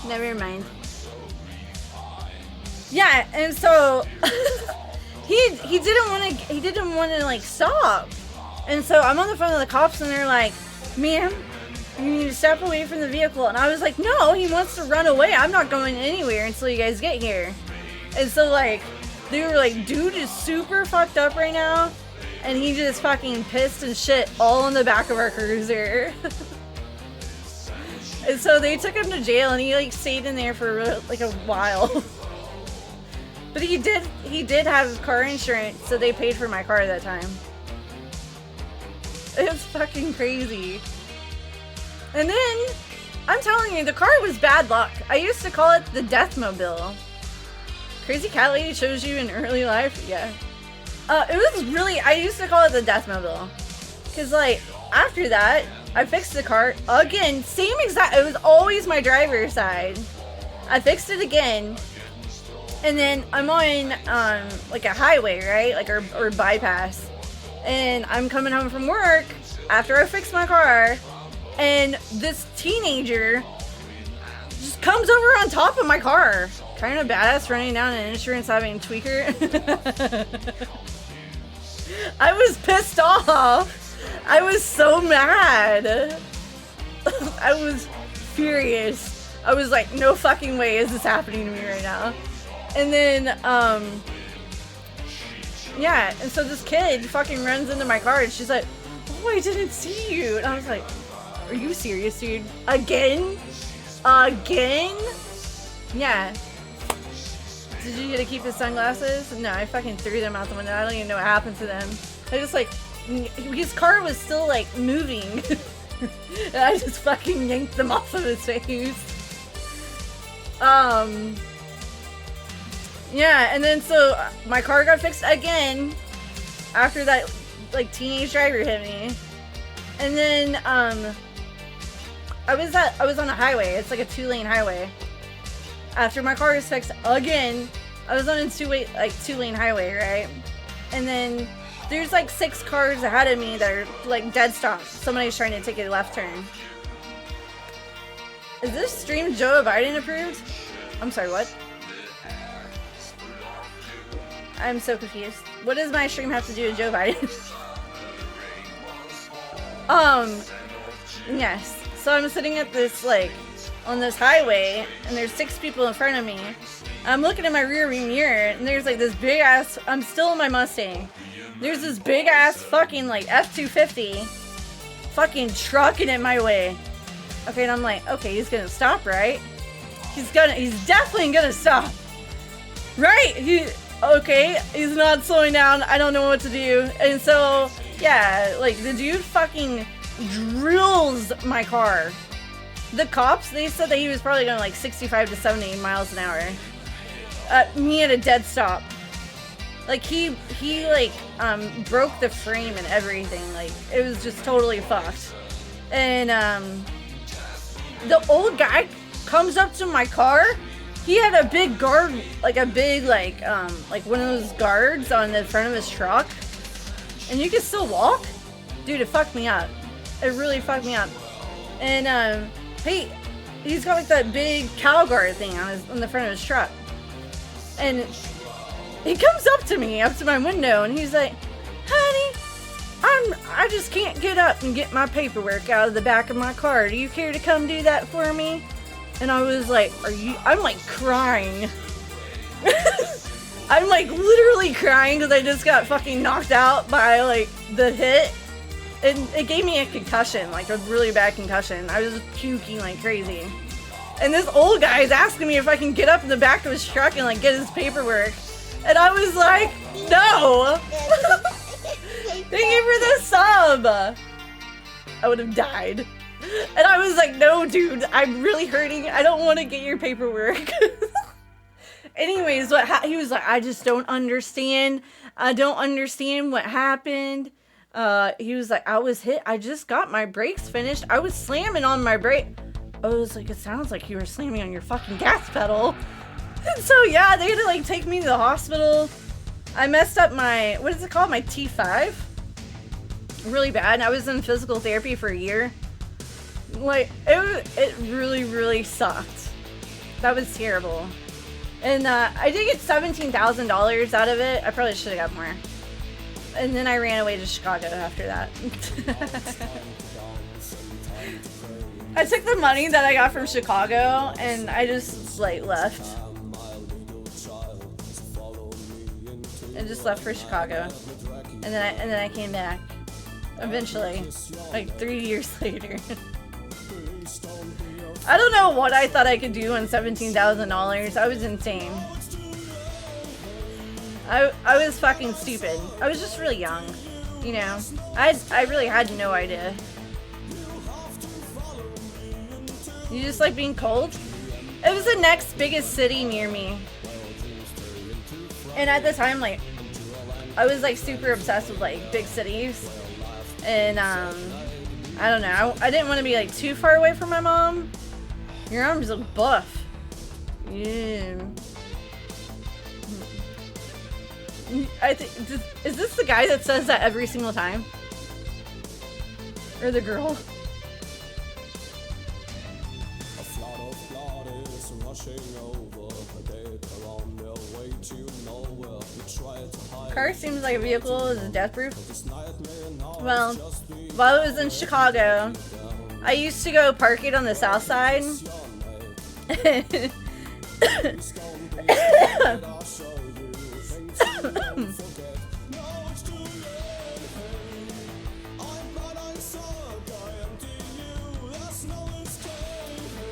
Never mind. Yeah, and so he didn't want to like stop. And so I'm on the phone with the cops, and they're like, ma'am, you need to step away from the vehicle. And I was like, no, he wants to run away. I'm not going anywhere until you guys get here. And so like, they were like, dude is super fucked up right now, and he just fucking pissed and shit all in the back of our cruiser. And so they took him to jail, and he like stayed in there for like a while. But he did have car insurance, so they paid for my car at that time. It was fucking crazy. And then, I'm telling you, the car was bad luck. I used to call it the Deathmobile. Crazy Cat Lady shows you in early life? Yeah. It was really, I used to call it the Deathmobile. Cause like, after that, I fixed the car again, same exact, it was always my driver's side. I fixed it again. And then I'm on, like a highway, right? Like, or bypass. And I'm coming home from work after I fixed my car, and this teenager just comes over on top of my car. Kind of badass, running down an insurance having tweaker. I was pissed off. I was so mad. I was furious. I was like, no fucking way is this happening to me right now. And then, yeah, and so this kid fucking runs into my car, and she's like, oh, I didn't see you. And I was like, are you serious, dude? Again? Again? Yeah. Did you get to keep his sunglasses? No, I fucking threw them out the window. I don't even know what happened to them. I just like, his car was still like moving. And I just fucking yanked them off of his face. Yeah, and then so my car got fixed again after that like teenage driver hit me. And then I was on a highway. It's like a 2-lane highway. After my car was fixed again, I was on a 2-lane highway, right? And then there's like 6 cars ahead of me that are like dead stop. Somebody's trying to take a left turn. Is this stream Joe Biden approved? I'm sorry, what? I'm so confused. What does my stream have to do with Joe Biden? Yes. So I'm sitting at this, like, on this highway, and there's 6 people in front of me. I'm looking at my rear view mirror, and there's, like, this big-ass, I'm still in my Mustang. There's this big-ass fucking, like, F-250 fucking trucking in my way. Okay, and I'm like, okay, he's gonna stop, right? He's definitely gonna stop. Right? Okay, he's not slowing down. I don't know what to do. And so, yeah, like, the dude fucking drills my car. The cops, they said that he was probably going like 65 to 70 miles an hour. Me at a dead stop. Like, he like, broke the frame and everything. Like, it was just totally fucked. And, the old guy comes up to my car. He had a big guard, like a big, like one of those guards on the front of his truck. And you can still walk? Dude, it fucked me up. It really fucked me up. And he's got like that big cow guard thing on the front of his truck. And he comes up to me, up to my window, and he's like, "Honey, I just can't get up and get my paperwork out of the back of my car. Do you care to come do that for me?" And I was like, I'm like crying. I'm like literally crying because I just got fucking knocked out by like the hit. And it gave me a concussion, like a really bad concussion. I was puking like crazy. And this old guy is asking me if I can get up in the back of his truck and like get his paperwork. And I was like, no! Thank you for the sub! I would have died. And I was like, no dude, I'm really hurting. I don't want to get your paperwork. Anyways, he was like, I just don't understand. I don't understand what happened. He was like, I was hit. I just got my brakes finished. I was slamming on my brake. I was like, it sounds like you were slamming on your fucking gas pedal. And so, yeah, they had to, like, take me to the hospital. I messed up my, what is it called? My T5. Really bad. And I was in physical therapy for a year. Like, it really, really sucked. That was terrible. And, I did get $17,000 out of it. I probably should have got more. And then I ran away to Chicago after that. I took the money that I got from Chicago and I just like left. And just left for Chicago. And then I came back. Eventually. Like 3 years later. I don't know what I thought I could do on $17,000. I was insane. I was fucking stupid. I was just really young, you know. I really had no idea. You just like being cold? It was the next biggest city near me. And at the time, like, I was like super obsessed with like big cities. And I don't know. I didn't want to be like too far away from my mom. Your arms look buff. Yeah. I think, is this the guy that says that every single time? Or the girl? Car seems like a vehicle is death proof. Well, while I was in Chicago, I used to go park it on the south side.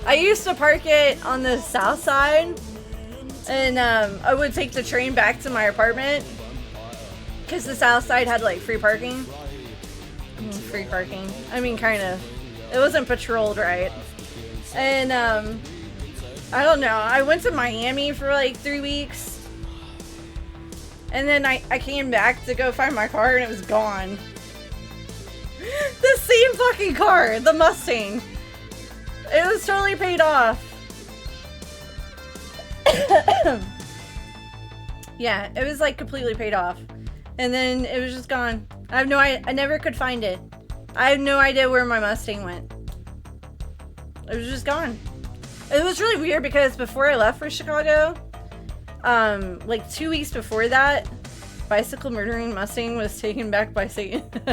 I used to park it on the south side, and I would take the train back to my apartment because the south side had like free parking. Free parking. I mean, kind of. It wasn't patrolled right. And I don't know. I went to Miami for like 3 weeks. And then I came back to go find my car and it was gone. The same fucking car, the Mustang. It was totally paid off. Yeah, it was like completely paid off. And then it was just gone. I never could find it. I have no idea where my Mustang went. It was just gone. It was really weird because before I left for Chicago, like 2 weeks before that, bicycle murdering Mustang was taken back by Satan. So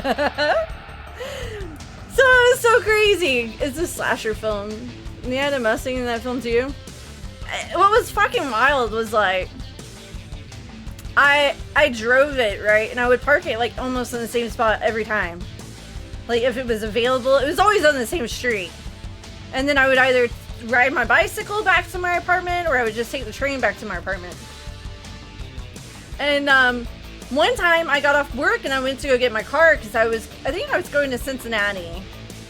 it was so crazy. It's a slasher film. And they had a Mustang in that film too. What was fucking wild was like, I drove it, right? And I would park it like almost in the same spot every time. Like if it was available, it was always on the same street. And then I would either ride my bicycle back to my apartment or I would just take the train back to my apartment. And one time I got off work and I went to go get my car because I think I was going to Cincinnati.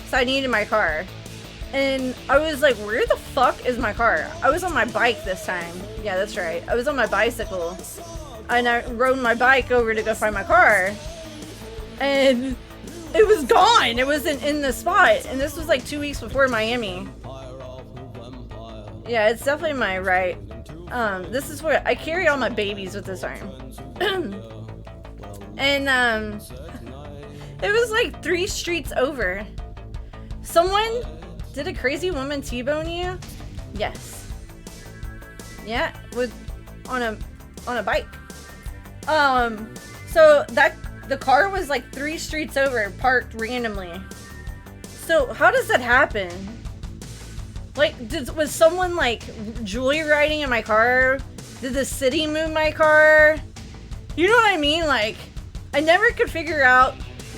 So I needed my car. And I was like, where the fuck is my car? I was on my bike this time. Yeah, that's right. I was on my bicycle. And I rode my bike over to go find my car. And it was gone. It wasn't in the spot. And this was like 2 weeks before Miami. Yeah, it's definitely my right. This is where I carry all my babies with this arm. And it was like 3 streets over. Did a crazy woman T-bone you? Yes. Yeah, on a bike. So the car was like 3 streets over, parked randomly. So how does that happen? Like, was someone like joyriding in my car? Did the city move my car? You know what I mean? Like, I never could figure out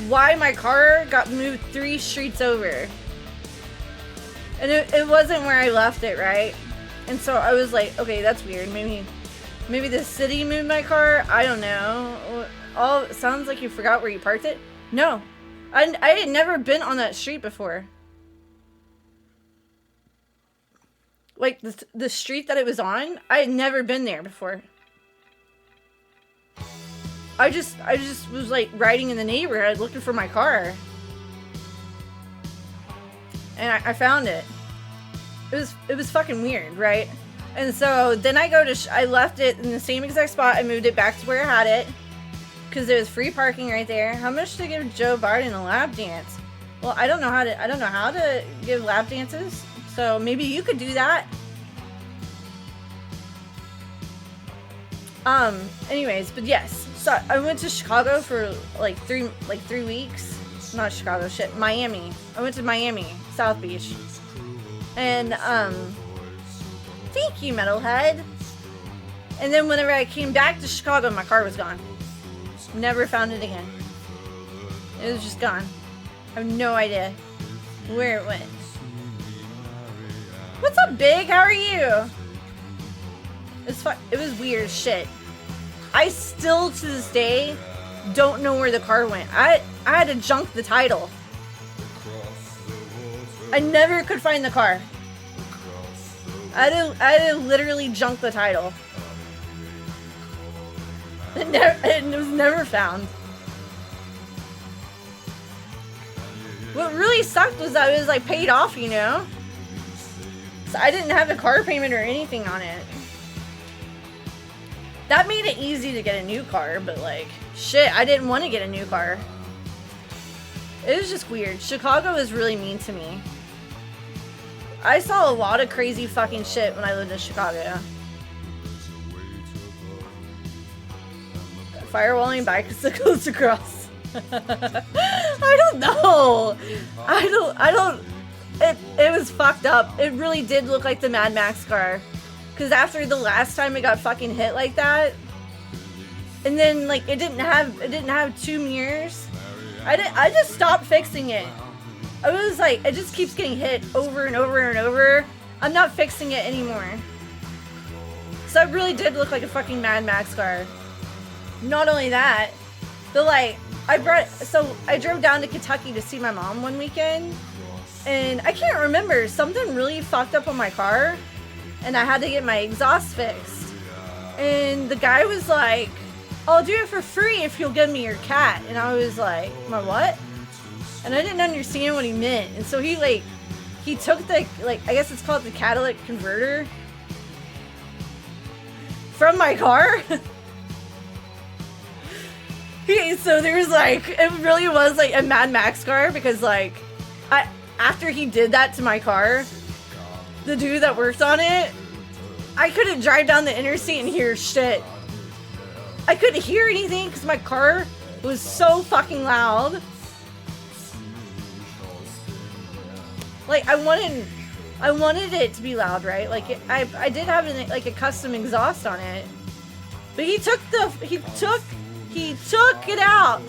why my car got moved 3 streets over. And it wasn't where I left it, right? And so I was like, okay, that's weird. Maybe the city moved my car. I don't know. It sounds like you forgot where you parked it. No, I had never been on that street before. Like the street that it was on, I had never been there before. I just was like riding in the neighborhood looking for my car. And I found it. It was fucking weird, right? And so then I left it in the same exact spot. I moved it back to where I had it because there was free parking right there. How much to give Joe Biden a lap dance? Well, I don't know how to give lap dances. So maybe you could do that. Anyways, but yes. So I went to Chicago for like three weeks. Not Chicago, shit. Miami. I went to Miami, South Beach. And thank you, Metalhead. And then whenever I came back to Chicago, my car was gone. Never found it again. It was just gone. I have no idea where it went. What's up, Big? How are you? It was weird as shit. I still, to this day, don't know where the car went. I had to junk the title. I never could find the car. I had to literally junk the title. It was never found. What really sucked was I was like paid off, you know? So I didn't have a car payment or anything on it. That made it easy to get a new car, but like, shit, I didn't want to get a new car. It was just weird. Chicago is really mean to me. I saw a lot of crazy fucking shit when I lived in Chicago. Firewalling bicycles across. I don't know. I don't. It was fucked up. It really did look like the Mad Max car. Because after the last time it got fucking hit like that, and then like it didn't have 2 mirrors. I just stopped fixing it. I was like, it just keeps getting hit over and over and over. I'm not fixing it anymore. So it really did look like a fucking Mad Max car. Not only that, but like I drove down to Kentucky to see my mom one weekend, and I can't remember, something really fucked up on my car, and I had to get my exhaust fixed. And the guy was like, I'll do it for free if you'll give me your cat. And I was like, my what? And I didn't understand what he meant. And so he took the, like, I guess it's called the catalytic converter from my car. So there was like, it really was like a Mad Max car, because like, after he did that to my car, the dude that worked on it, I couldn't drive down the interstate and hear shit. I couldn't hear anything because my car was so fucking loud. Like, I wanted it to be loud, right? Like, I did have like a custom exhaust on it, but he took it out.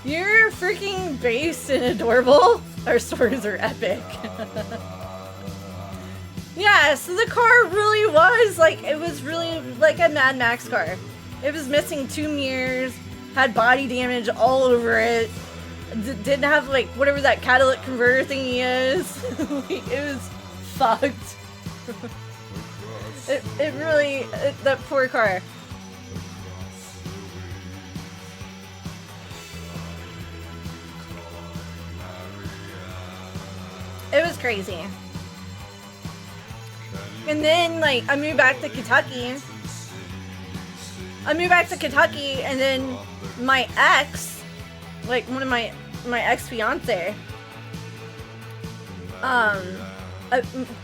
You're freaking based and adorable. Our stories are epic. Yeah, so the car really was like, it was really like a Mad Max car. It was missing 2 mirrors, had body damage all over it. Didn't have like whatever that catalytic converter thingy is. It was fucked. It really, that poor car. It was crazy. And then like I moved back to Kentucky. And then my ex like one of my ex-fiance.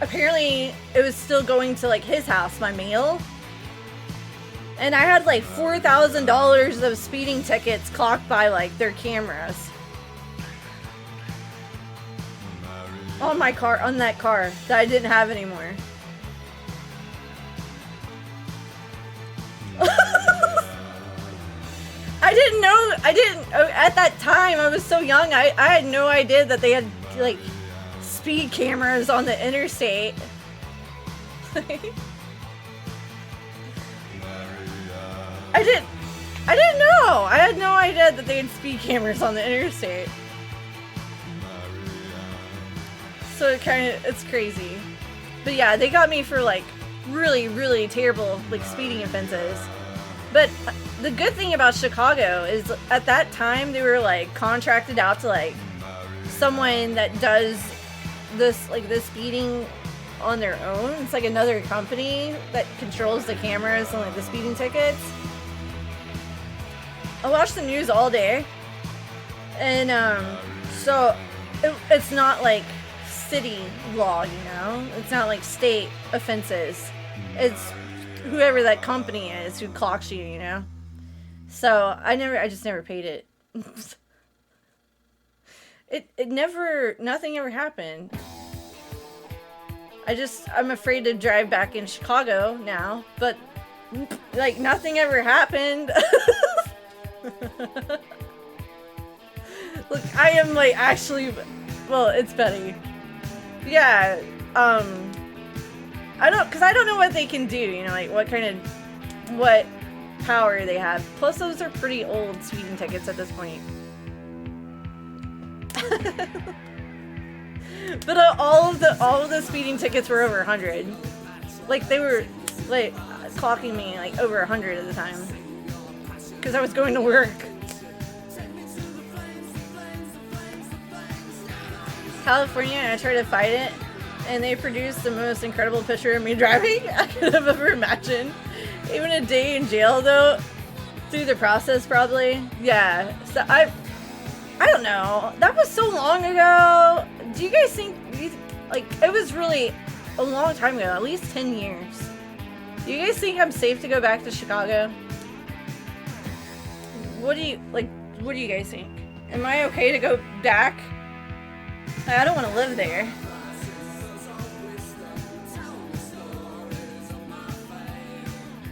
Apparently it was still going to like his house, my mail. And I had like $4,000 of speeding tickets clocked by like their cameras. On my car, on that car that I didn't have anymore. At that time, I was so young, I had no idea that they had like speed cameras on the interstate. I didn't know. I had no idea that they had speed cameras on the interstate. So it's crazy. But yeah, they got me for like really, really terrible like speeding offenses. But the good thing about Chicago is at that time they were like contracted out to like someone that does this like the speeding on their own. It's like another company that controls the cameras and like the speeding tickets. I watch the news all day, and so it's not like city law, you know? It's not like state offenses. It's whoever that company is who clocks you, you know? So I just never paid it. Nothing ever happened. I'm afraid to drive back in Chicago now, but like nothing ever happened. Look, I am like actually, well, it's Betty. Yeah, I don't know what they can do, you know, like what power they have. Plus those are pretty old speeding tickets at this point. But all of the speeding tickets were over 100. Like they were like clocking me like over 100 at the time. Because I was going to work. California, and I tried to fight it, and they produced the most incredible picture of me driving I could have ever imagined. Even a day in jail, though, through the process, probably. Yeah. So I don't know. That was so long ago. Do you guys think like it was really a long time ago? At least 10 years. Do you guys think I'm safe to go back to Chicago? What do you guys think? Am I okay to go back? I don't want to live there.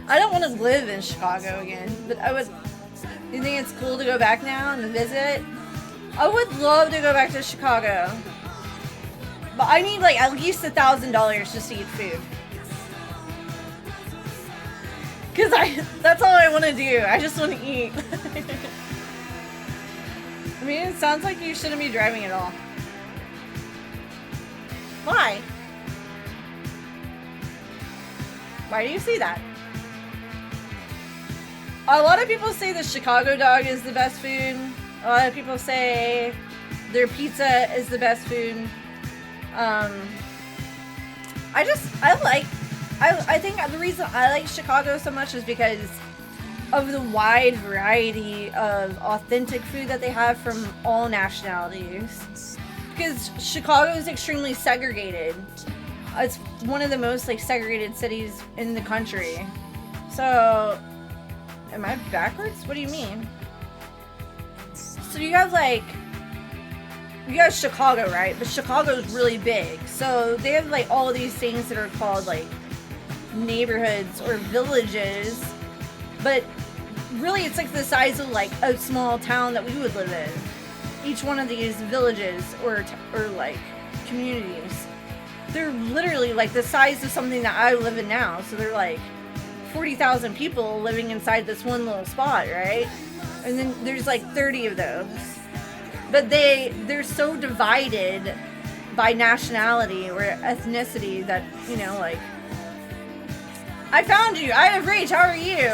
I don't want to live in Chicago again, but I would. You think it's cool to go back now and visit? I would love to go back to Chicago, but I need like at least $1,000 just to eat food. Cause that's all I want to do. I just want to eat. I mean, it sounds like you shouldn't be driving at all. Why? Why do you say that? A lot of people say the Chicago dog is the best food. A lot of people say their pizza is the best food. I think the reason I like Chicago so much is because of the wide variety of authentic food that they have from all nationalities. Because Chicago is extremely segregated. It's one of the most like segregated cities in the country. So, am I backwards? What do you mean? So you have Chicago, right? But Chicago's really big. So they have like all of these things that are called like neighborhoods or villages. But really it's like the size of like a small town that we would live in. Each one of these villages or like communities, they're literally like the size of something that I live in now. So they're like 40,000 people living inside this one little spot, right? And then there's like 30 of those. But they're so divided by nationality or ethnicity that, you know, like, I found you. I have Rach. How are you?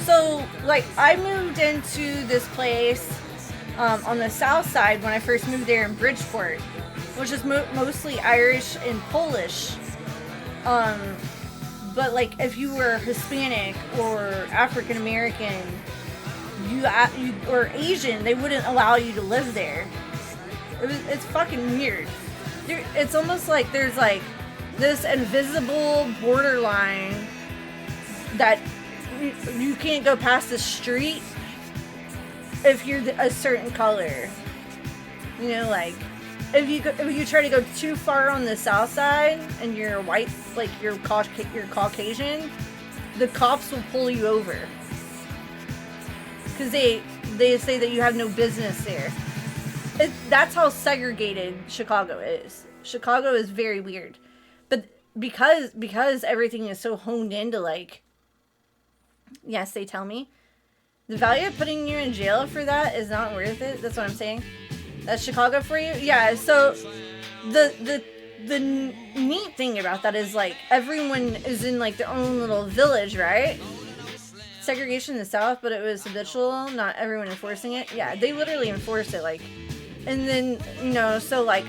So, like, I moved into this place on the south side when I first moved there in Bridgeport, which is mostly Irish and Polish. But like if you were Hispanic or African American, you or Asian, they wouldn't allow you to live there. It's fucking weird. It's almost like there's like this invisible borderline that you can't go past the street if you're a certain color. You know, like if you try to go too far on the south side and you're white, like you're Caucasian, the cops will pull you over because they say that you have no business there. That's how segregated Chicago is. Chicago is very weird, but because everything is so honed into like, yes, they tell me the value of putting you in jail for that is not worth it. That's what I'm saying. That's Chicago for you. Yeah. So the neat thing about that is like everyone is in like their own little village, right? Segregation in the South, but it was habitual. Not everyone enforcing it. Yeah, they literally enforce it. Like, and then so like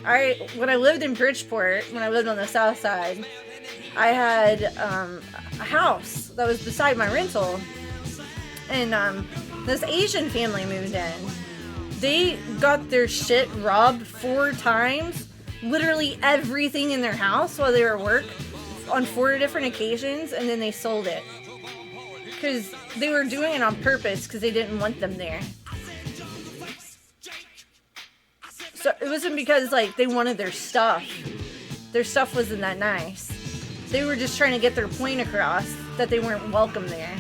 when I lived in Bridgeport, when I lived on the South Side, I had a house that was beside my rental, and this Asian family moved in. They got their shit robbed 4 times, literally everything in their house while they were at work on 4 different occasions, and then they sold it. Because they were doing it on purpose because they didn't want them there. So it wasn't because like they wanted their stuff. Their stuff wasn't that nice. They were just trying to get their point across that they weren't welcome there.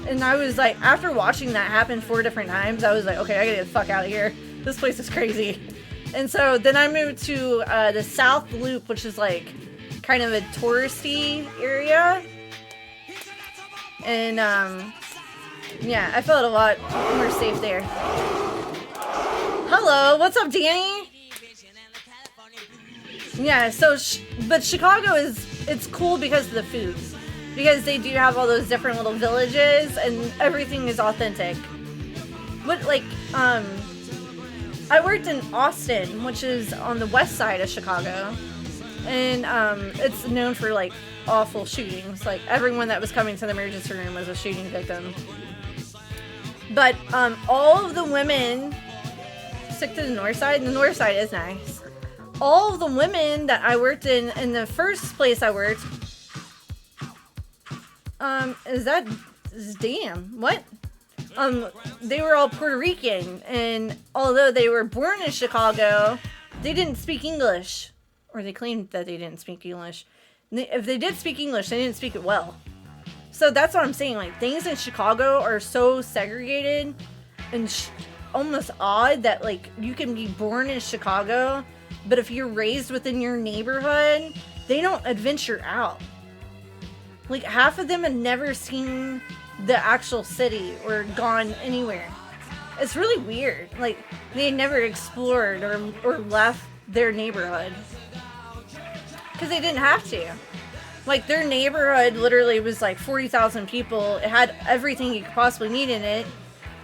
And I was like, after watching that happen 4 different times, I was like, okay, I gotta get the fuck out of here. This place is crazy. And so then I moved to the South Loop, which is like kind of a touristy area. And yeah, I felt a lot more safe there. Hello, what's up, Danny? Yeah, so but Chicago it's cool because of the food, because they do have all those different little villages and everything is authentic. But like I worked in Austin, which is on the west side of Chicago, and it's known for like awful shootings. Like everyone that was coming to the emergency room was a shooting victim. But all of the women, stick to the north side, and the north side is nice. All of the women that I worked in the first place I worked, what? They were all Puerto Rican, and although they were born in Chicago, they didn't speak English, or they claimed that they didn't speak English. If they did speak English, they didn't speak it well. So that's what I'm saying. Like, things in Chicago are so segregated and almost odd that, like, you can be born in Chicago, but if you're raised within your neighborhood, they don't adventure out. Like, half of them have never seen the actual city or gone anywhere. It's really weird. Like, they never explored or left their neighborhood. Because they didn't have to. Like, their neighborhood literally was like 40,000 people. It had everything you could possibly need in it,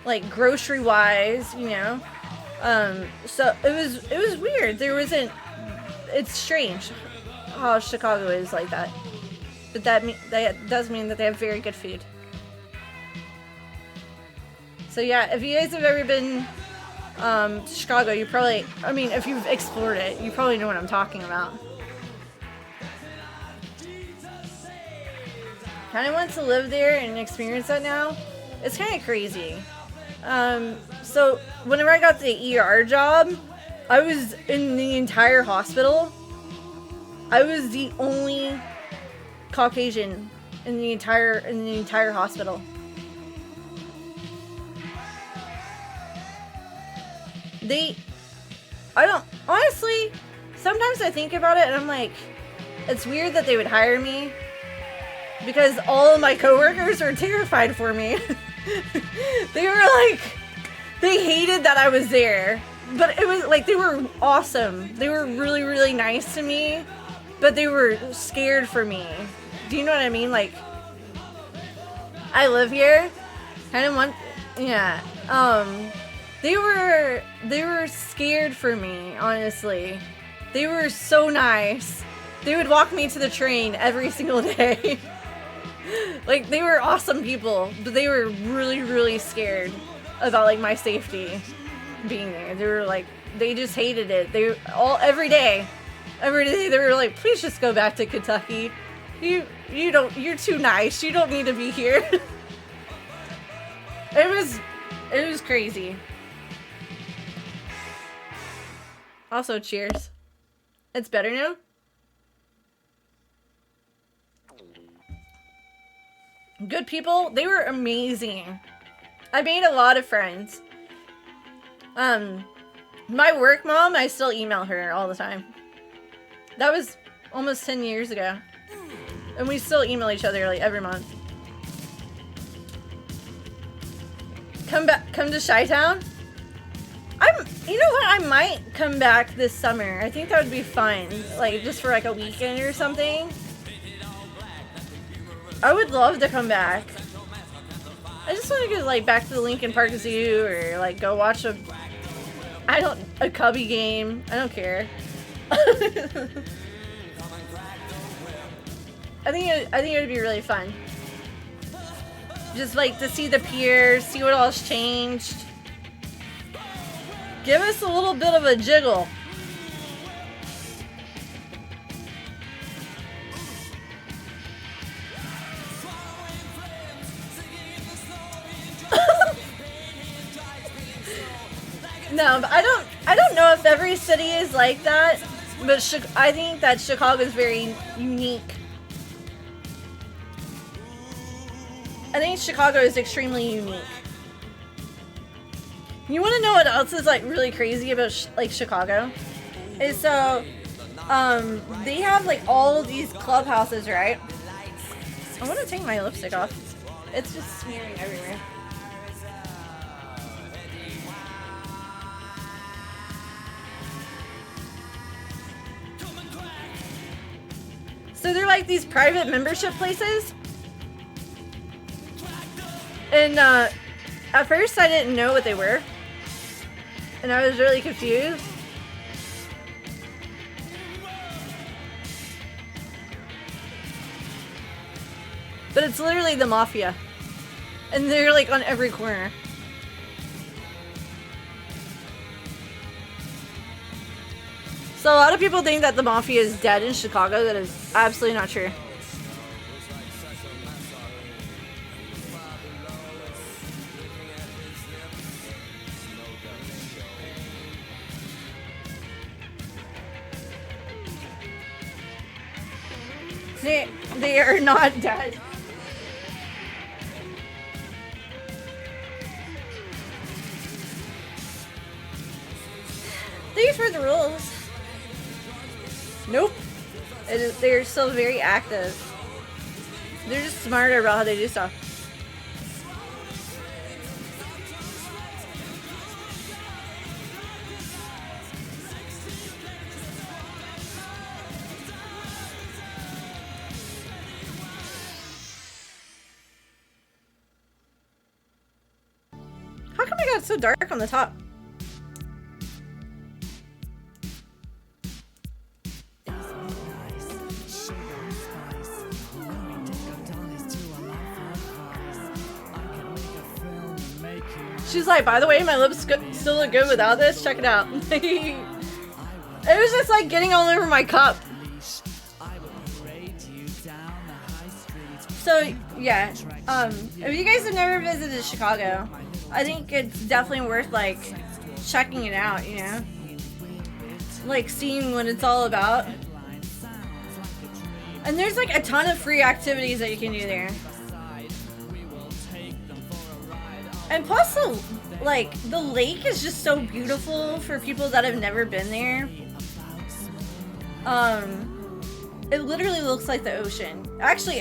like grocery wise, so it was weird. There wasn't. It's strange how Chicago is like that, but that does mean that they have very good food. So yeah, if you guys have ever been to Chicago, you probably, if you've explored it, you probably know what I'm talking about. Kind of want to live there and experience that now. It's kind of crazy. So whenever I got the ER job, I was in the entire hospital. I was the only Caucasian in the entire hospital. Honestly, sometimes I think about it and I'm like, it's weird that they would hire me, because all of my coworkers were terrified for me. They hated that I was there, but it was like, they were awesome. They were really, really nice to me, but they were scared for me. Do you know what I mean? Like, I live here, yeah. They were scared for me, honestly. They were so nice. They would walk me to the train every single day. Like, they were awesome people, but they were really, really scared about, like, my safety being there. They were like, they just hated it. Every day they were like, please just go back to Kentucky. You're too nice. You don't need to be here. It was crazy. Also, cheers. It's better now? Good people. They were amazing. I made a lot of friends. My work mom, I still email her all the time. That was almost 10 years ago. And we still email each other like every month. Come to Chi-Town? You know what? I might come back this summer. I think that would be fun. Like, just for like a weekend or something. I would love to come back. I just want to go like back to the Lincoln Park Zoo or like go watch a Cubby game. I don't care. I think it would be really fun. Just like to see the piers, see what all's changed. Give us a little bit of a jiggle. No, but I don't know if every city is like that, but I think that Chicago is very unique. I think Chicago is extremely unique. You want to know what else is like really crazy about like Chicago? Is so, they have like all these clubhouses, right? I want to take my lipstick off. It's just smearing everywhere. So they're like these private membership places. And at first I didn't know what they were. And I was really confused. But it's literally the mafia. And they're like on every corner. So a lot of people think that the mafia is dead in Chicago. That is absolutely not true. They are not dead. These were the rules. Nope. They're still very active. They're just smarter about how they do stuff. How come I got so dark on the top? She's like, by the way, my lips still look good without this. Check it out. It was just like getting all over my cup. So yeah, if you guys have never visited Chicago, I think it's definitely worth like checking it out, you know, like seeing what it's all about. And there's like a ton of free activities that you can do there. And plus the lake is just so beautiful for people that have never been there. It literally looks like the ocean. Actually,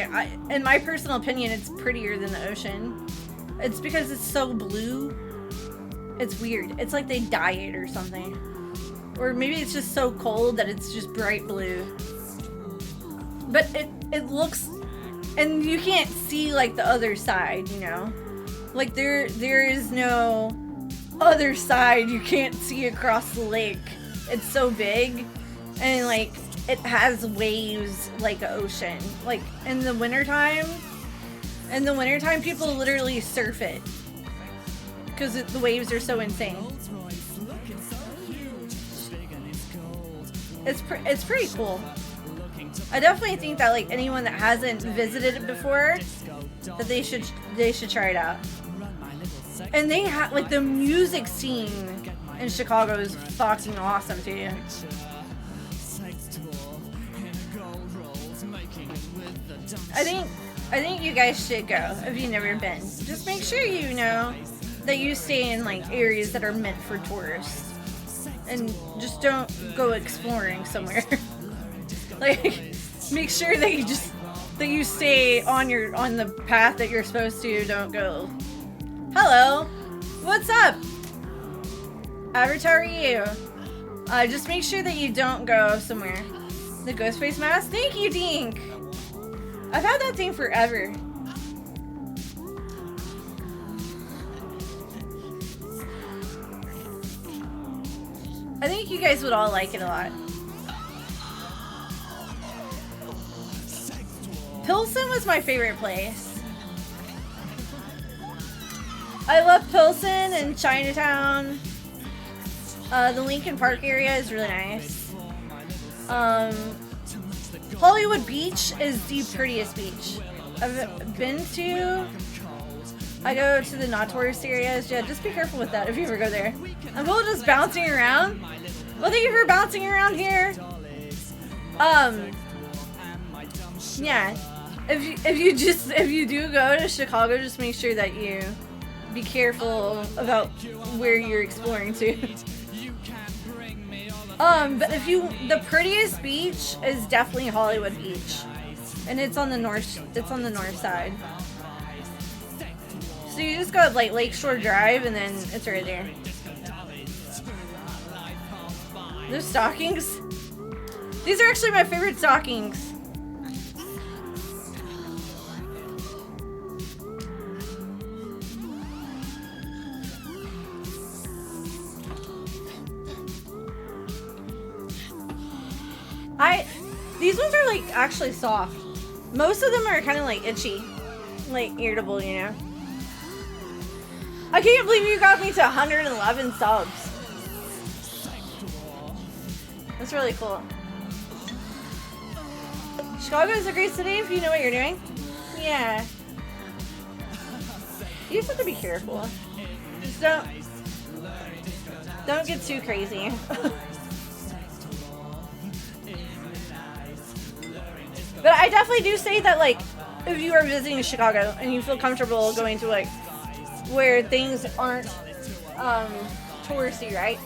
in my personal opinion, it's prettier than the ocean. It's because it's so blue. It's weird. It's like they dye it or something. Or maybe it's just so cold that it's just bright blue. But it looks, and you can't see like the other side, you know? Like there is no other side you can't see across the lake. It's so big, and like it has waves like the ocean. Like in the wintertime, In the wintertime, people literally surf it because the waves are so insane. It's pretty cool. I definitely think that like anyone that hasn't visited it before, that they should try it out. And they have like the music scene in Chicago is fucking awesome too. I think you guys should go if you've never been. Just make sure you know that you stay in like areas that are meant for tourists, and just don't go exploring somewhere. Like, make sure that you stay on the path that you're supposed to. Don't go. Hello, what's up? Avatar, you. Just make sure that you don't go somewhere. The ghost face mask. Thank you, Dink. I've had that thing forever. I think you guys would all like it a lot. Pilsen was my favorite place. I love Pilsen and Chinatown. The Lincoln Park area is really nice. Hollywood Beach is the prettiest beach I've been to. I go to the not tourist areas. Yeah, just be careful with that if you ever go there. I'm people just bouncing around. Well, thank you for bouncing around here. Yeah. If you do go to Chicago, just make sure that you be careful about where you're exploring to. But the prettiest beach is definitely Hollywood Beach, and it's on the north side. So you just go up like Lakeshore Drive, and then it's right there. Those stockings. These are actually my favorite stockings. These ones are like actually soft. Most of them are kind of like itchy, like irritable, you know. I can't believe you got me to 111 subs. That's really cool. Chicago is a great city if you know what you're doing. Yeah. You just have to be careful. Just don't get too crazy. But I definitely do say that, like, if you are visiting Chicago and you feel comfortable going to, like, where things aren't touristy, right?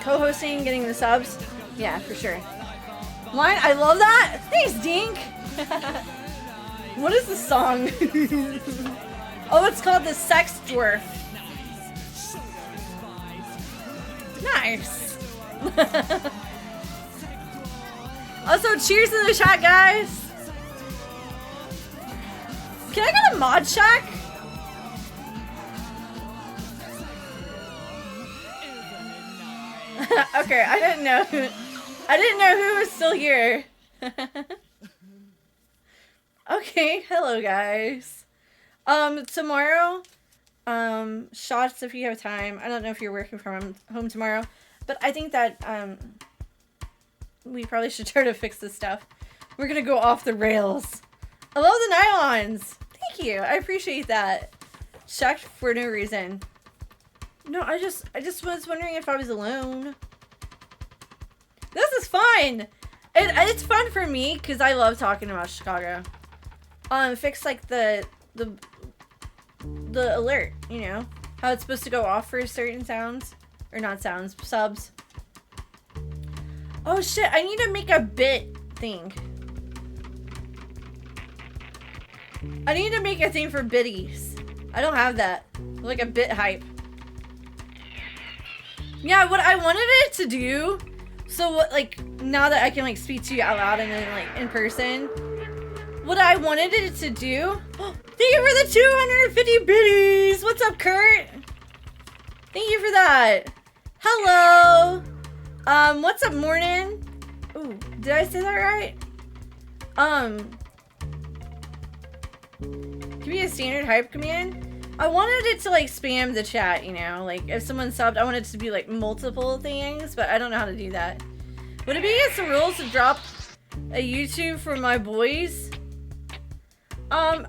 Co-hosting, getting the subs. Yeah, for sure. Line, I love that. Thanks, Dink. What is the song? Oh, it's called The Sex Dwarf. Nice. Also, cheers in the chat, guys. Can I get a mod shack? Okay, I didn't know who was still here. Okay, hello guys. Tomorrow, shots if you have time. I don't know if you're working from home tomorrow, but I think that we probably should try to fix this stuff. We're gonna go off the rails. I love the nylons. Thank you. I appreciate that. Checked for no reason. No, I just was wondering if I was alone. This is fun. It's fun for me because I love talking about Chicago. Fix like the alert, you know, how it's supposed to go off for certain sounds, or not sounds, subs. Oh shit, I need to make a bit thing. I need to make a thing for biddies. I don't have that. Like a bit hype. Yeah, what I wanted it to do, so what, like, now that I can like speak to you out loud and then like in person, what I wanted it to do, thank you for the 250 biddies! What's up, Kurt? Thank you for that. Hello! What's up, morning? Ooh, did I say that right? be a standard hype command. I wanted it to like spam the chat, you know, like if someone subbed, I wanted it to be like multiple things, but I don't know how to do that. Would it be against the rules to drop a YouTube for my boys?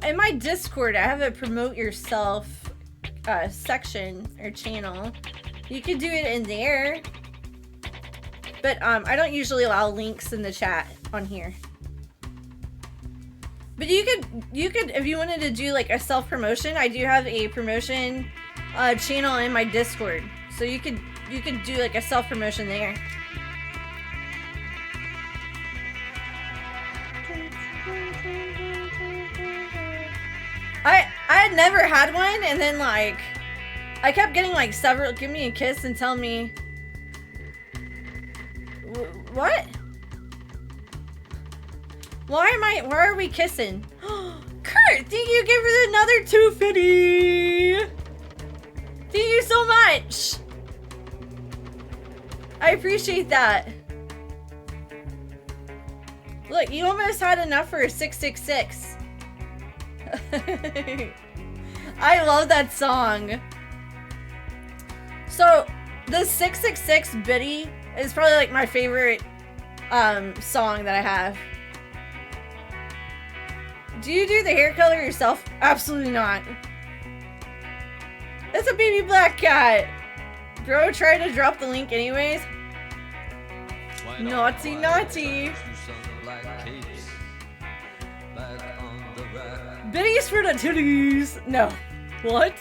In my Discord, I have a promote yourself section or channel. You could do it in there, but I don't usually allow links in the chat on here. But you could if you wanted to do like a self promotion. I do have a promotion channel in my Discord, so you could do like a self promotion there. I had never had one, and then like I kept getting like several give me a kiss and tell me what? Why are we kissing? Kurt, thank you, give her another 250. Thank you so much. I appreciate that. Look, you almost had enough for a 666. I love that song. So the 666 Biddy is probably like my favorite song that I have. Do you do the hair color yourself? Absolutely not. It's a baby black cat. Bro, try to drop the link anyways. Naughty, naughty. Biddies for the titties. No. What?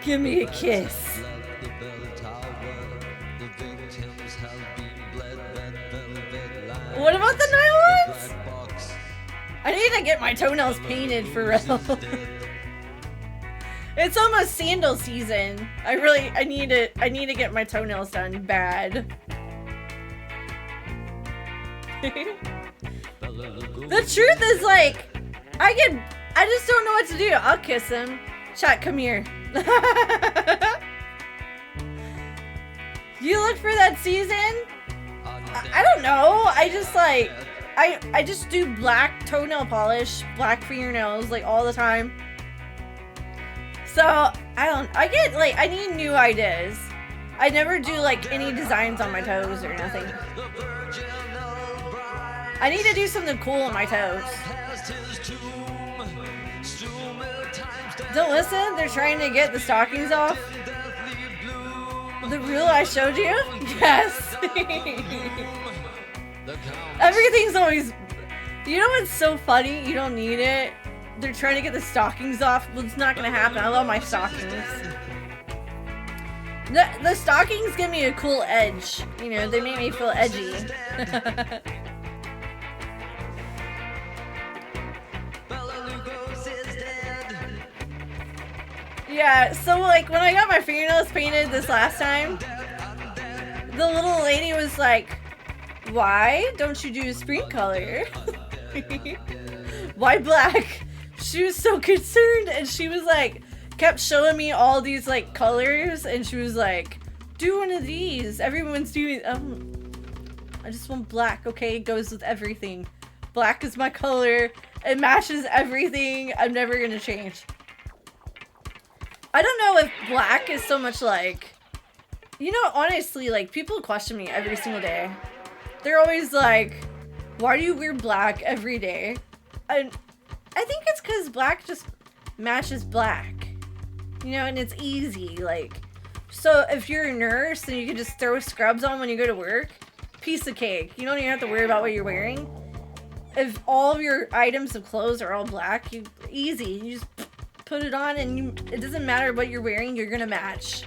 Give me a kiss. What about the nylons? I need to get my toenails painted for real. It's almost sandal season. I need to get my toenails done bad. The truth is like I just don't know what to do. I'll kiss him. Chat, come here. You look for that season? I don't know. I just like I just do black toenail polish, black fingernails like all the time. So I need new ideas. I never do like any designs on my toes or nothing. I need to do something cool on my toes. Don't listen, they're trying to get the stockings off. The rule I showed you? Yes. Everything's always... You know what's so funny? You don't need it. They're trying to get the stockings off. Well, it's not gonna happen. I love my stockings. The stockings give me a cool edge. You know, they make me feel edgy. Yeah, so like when I got my fingernails painted this last time, the little lady was like, why don't you do spring color? Why black? She was so concerned, and she was like, kept showing me all these like colors, and she was like, do one of these. Everyone's doing, I just want black, okay? It goes with everything. Black is my color. It matches everything. I'm never gonna change. I don't know if black is so much like, you know, honestly, like people question me every single day. They're always like, why do you wear black every day? And I think it's because black just matches black, you know, and it's easy. Like, so if you're a nurse and you can just throw scrubs on when you go to work, piece of cake. You don't even have to worry about what you're wearing. If all of your items of clothes are all black, easy. You just put it on and it doesn't matter what you're wearing, you're gonna match.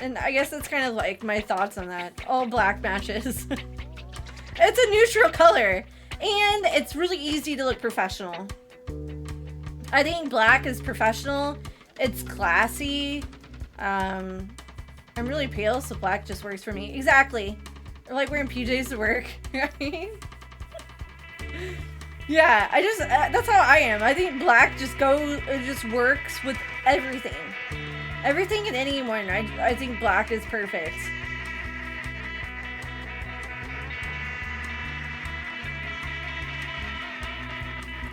And I guess that's kind of like my thoughts on that. All black matches. It's a neutral color and it's really easy to look professional. I think black is professional. It's classy. I'm really pale, so black just works for me. Exactly. Or like wearing PJs to work. Right? Yeah, I just, that's how I am. I think black just works with everything. Everything and anyone. I think black is perfect.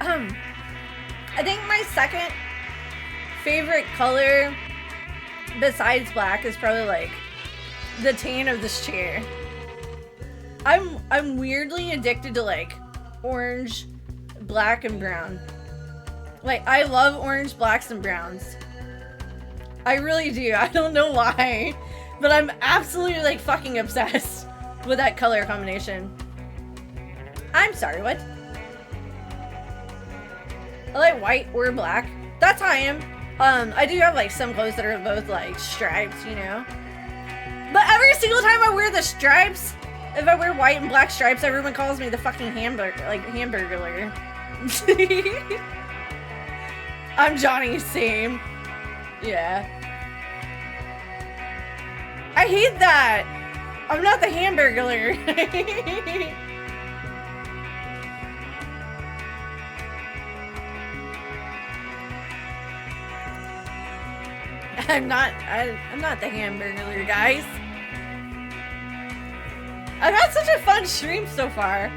I think my second favorite color besides black is probably like the tan of this chair. I'm weirdly addicted to like orange, black, and brown. Like, I love orange, blacks, and browns. I really do. I don't know why, but I'm absolutely like fucking obsessed with that color combination. I'm sorry, what? I like white or black. That's how I am. I do have like some clothes that are both like stripes, you know? But every single time I wear the stripes, if I wear white and black stripes, everyone calls me the fucking hamburger. I'm Johnny, same. Yeah. I hate that. I'm not the hamburger. I'm not the hamburger, guys. I've had such a fun stream so far.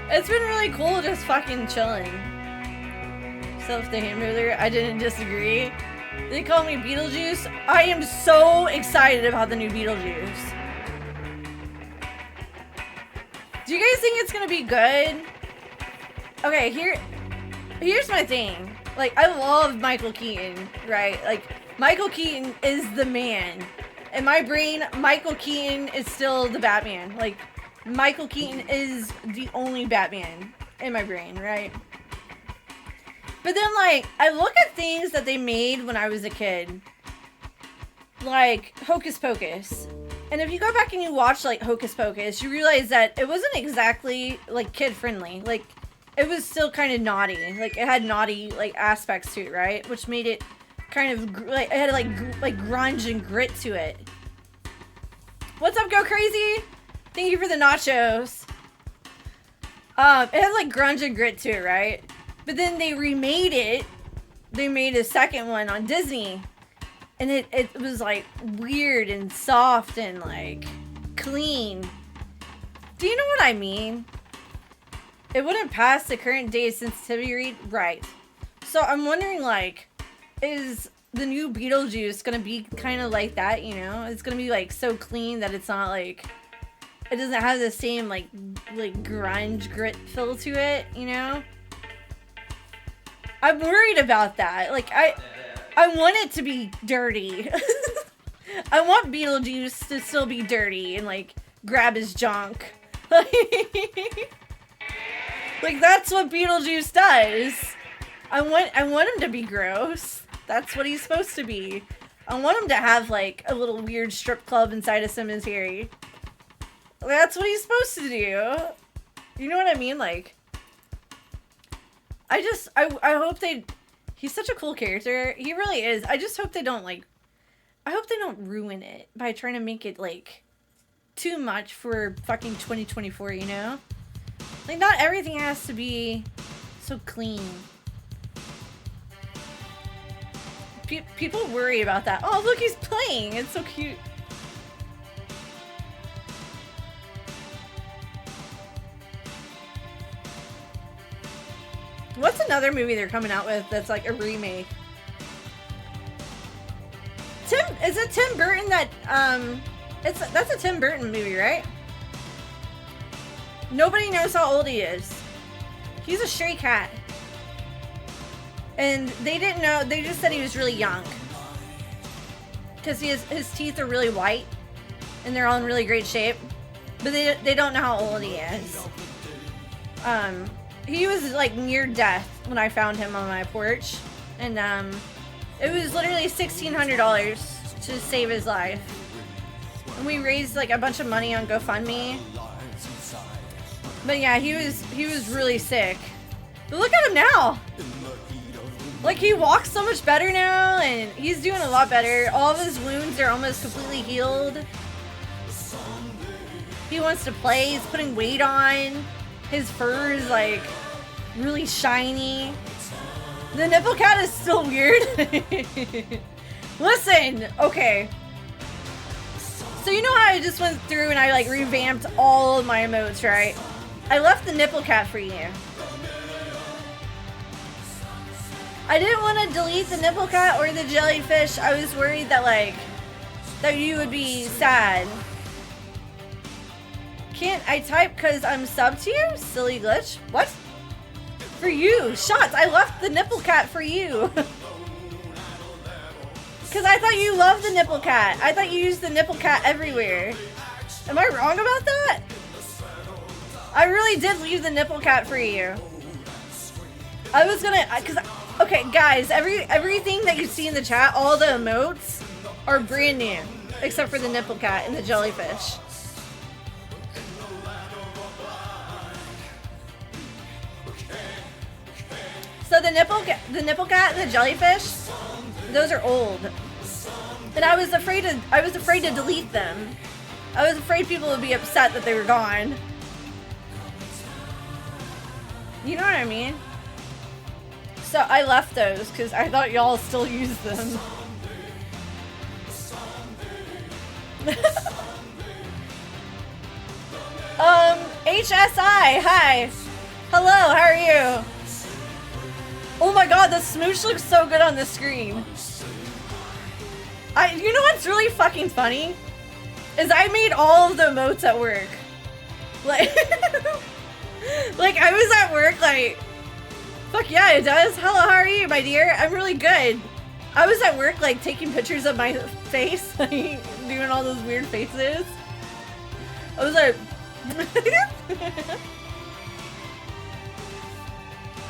It's been really cool just fucking chilling. Self the hamburger, I didn't disagree. They call me Beetlejuice. I am so excited about the new Beetlejuice. Do you guys think it's gonna be good? Okay, here's my thing. Like, I love Michael Keaton, right? Like, Michael Keaton is the man. In my brain, Michael Keaton is still the Batman. Like, Michael Keaton is the only Batman in my brain, right? But then, like, I look at things that they made when I was a kid. Like, Hocus Pocus. And if you go back and you watch, like, Hocus Pocus, you realize that it wasn't exactly, like, kid-friendly. Like, it was still kind of naughty. Like, it had naughty, like, aspects to it, right? Which made it kind of, like, it had, like grunge and grit to it. What's up, Go Crazy? Thank you for the nachos. It had, like, grunge and grit to it, right? But then they remade it. They made a second one on Disney. And it was, like, weird and soft and, like, clean. Do you know what I mean? It wouldn't pass the current day sensitivity read. Right. So I'm wondering, like, is the new Beetlejuice gonna be kind of like that, you know? It's gonna be, like, so clean that it's not, like, it doesn't have the same, like grunge grit feel to it, you know? I'm worried about that. Like, I want it to be dirty. I want Beetlejuice to still be dirty and, like, grab his junk. Like, that's what Beetlejuice does. I want him to be gross. That's what he's supposed to be. I want him to have, like, a little weird strip club inside a cemetery. That's what he's supposed to do. You know what I mean? Like, I hope he's such a cool character. He really is. I just hope they don't, like, I hope they don't ruin it by trying to make it, like, too much for fucking 2024, you know? Like, not everything has to be so clean. People worry about that. Oh, look, he's playing. It's so cute. What's another movie they're coming out with that's like a remake? Is it Tim Burton that, that's a Tim Burton movie, right? Nobody knows how old he is. He's a stray cat. And they didn't know, they just said he was really young. Because his teeth are really white. And they're all in really great shape. But they don't know how old he is. He was, like, near death when I found him on my porch. And, it was literally $1,600 to save his life. And we raised, like, a bunch of money on GoFundMe. But yeah, he was really sick. But look at him now! Like, he walks so much better now, and he's doing a lot better. All of his wounds are almost completely healed. He wants to play, he's putting weight on. His fur is, like, really shiny. The nipple cat is still weird. Listen, okay. So you know how I just went through and I, like, revamped all of my emotes, right? I left the nipple cat for you. I didn't want to delete the nipple cat or the jellyfish. I was worried that, like, that you would be sad. Can't I type because I'm sub to you? Silly glitch. What? For you. Shots. I left the nipple cat for you. Because I thought you loved the nipple cat. I thought you used the nipple cat everywhere. Am I wrong about that? I really did leave the nipple cat for you. I was gonna, because, okay, guys, everything that you see in the chat, all the emotes are brand new, except for the nipple cat and the jellyfish. So the nipple cat and the jellyfish, those are old, and I was afraid to delete them. I was afraid people would be upset that they were gone. You know what I mean? So I left those because I thought y'all still use them. HSI, hi. Hello, how are you? Oh my god, the smooch looks so good on the screen. You know what's really fucking funny? Is I made all of the emotes at work. Like, like I was at work like, fuck yeah, it does. Hello, how are you, my dear? I'm really good. I was at work like taking pictures of my face, like doing all those weird faces. I was like,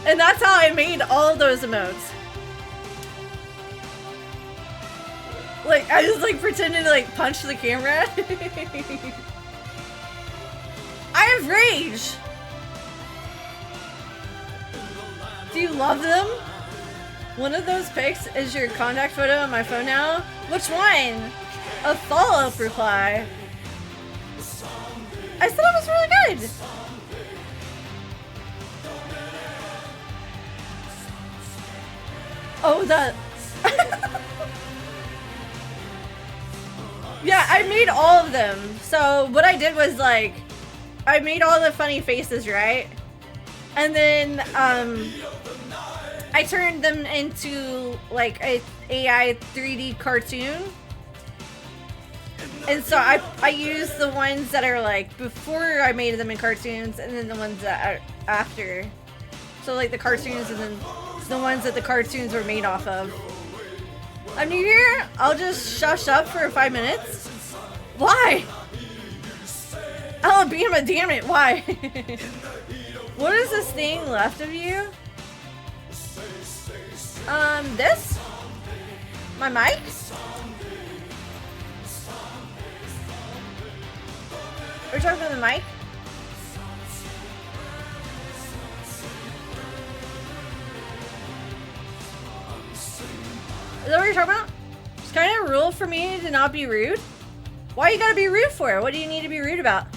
and that's how I made all of those emotes. Like, I was like pretending to like punch the camera. I have rage. Do you love them? One of those pics is your contact photo on my phone now. Which one? A follow-up reply. I said it was really good. Oh, that. Yeah, I made all of them. So what I did was like, I made all the funny faces, right? And then I turned them into like a AI 3D cartoon. And so I used the ones that are like before I made them in cartoons, and then the ones that are after. So like the cartoons and then the ones that the cartoons were made off of. I'm new here. I'll just shush up for 5 minutes. Why? Alabama, damn it, why? What is this thing left of you? This? My mic? Are you talking about the mic? Is that what you're talking about? It's kind of a rule for me to not be rude. Why you gotta be rude for? What do you need to be rude about?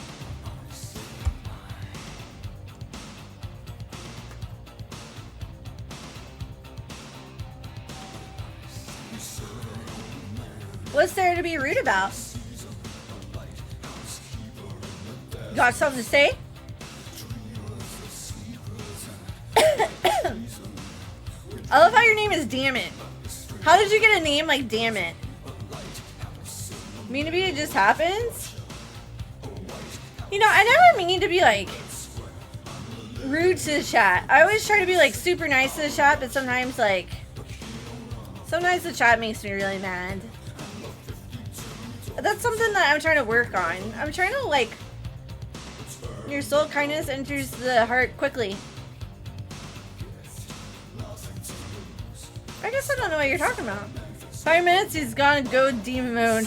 What's there to be rude about? Got something to say? I love how your name is Damn It. How did you get a name like Damn It? Maybe it just happens? You know, I never mean to be like rude to the chat. I always try to be like super nice to the chat, but sometimes like the chat makes me really mad. That's something that I'm trying to work on. I'm trying to like, your soul kindness enters the heart quickly. I guess I don't know what you're talking about. 5 minutes, he's gonna go demon mode.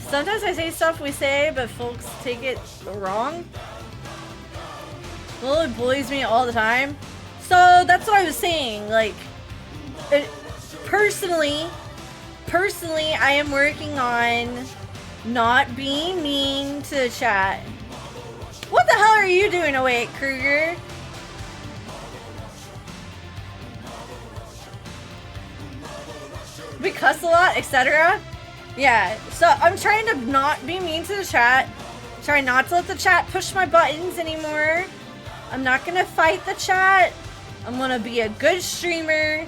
Sometimes I say stuff we say, but folks take it wrong. Lily bullies me all the time. So that's what I was saying. Like, personally, I am working on not being mean to the chat. What the hell are you doing awake, Kruger? We cuss a lot, etc. Yeah, so I'm trying to not be mean to the chat. Try not to let the chat push my buttons anymore. I'm not gonna fight the chat. I'm gonna be a good streamer.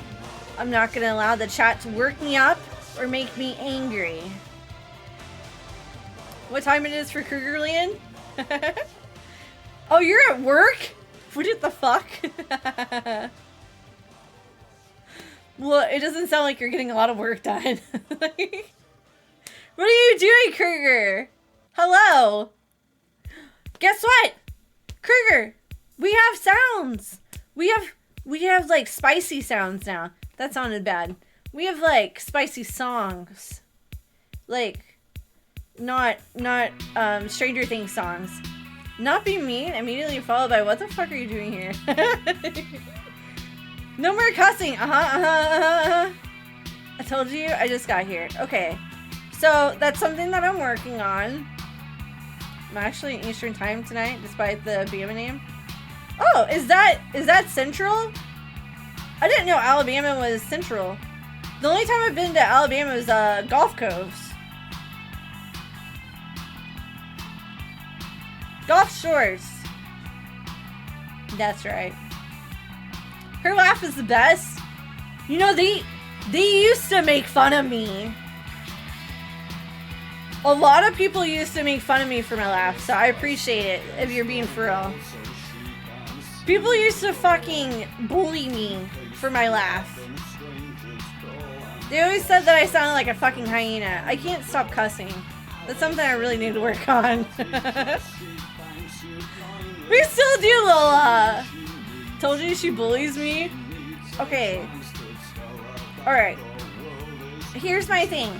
I'm not gonna allow the chat to work me up or make me angry. What time it is for Krugerland? Oh, you're at work? What the fuck? Well, it doesn't sound like you're getting a lot of work done. What are you doing, Kruger? Hello? Guess what? Kruger, we have sounds. We have like spicy sounds now. That sounded bad. We have like spicy songs. Like not Stranger Things songs. Not be mean, immediately followed by what the fuck are you doing here? No more cussing. I told you, I just got here. Okay. So that's something that I'm working on. I'm actually in Eastern time tonight, despite the Bama name. Oh, is that Central? I didn't know Alabama was Central. The only time I've been to Alabama is Gulf Coves. Gulf Shores. That's right. Her laugh is the best. You know, they used to make fun of me. A lot of people used to make fun of me for my laugh, so I appreciate it if you're being for real. People used to fucking bully me for my laugh. They always said that I sounded like a fucking hyena. I can't stop cussing. That's something I really need to work on. We still do, Lola! Told you she bullies me? Okay. Alright. Here's my thing.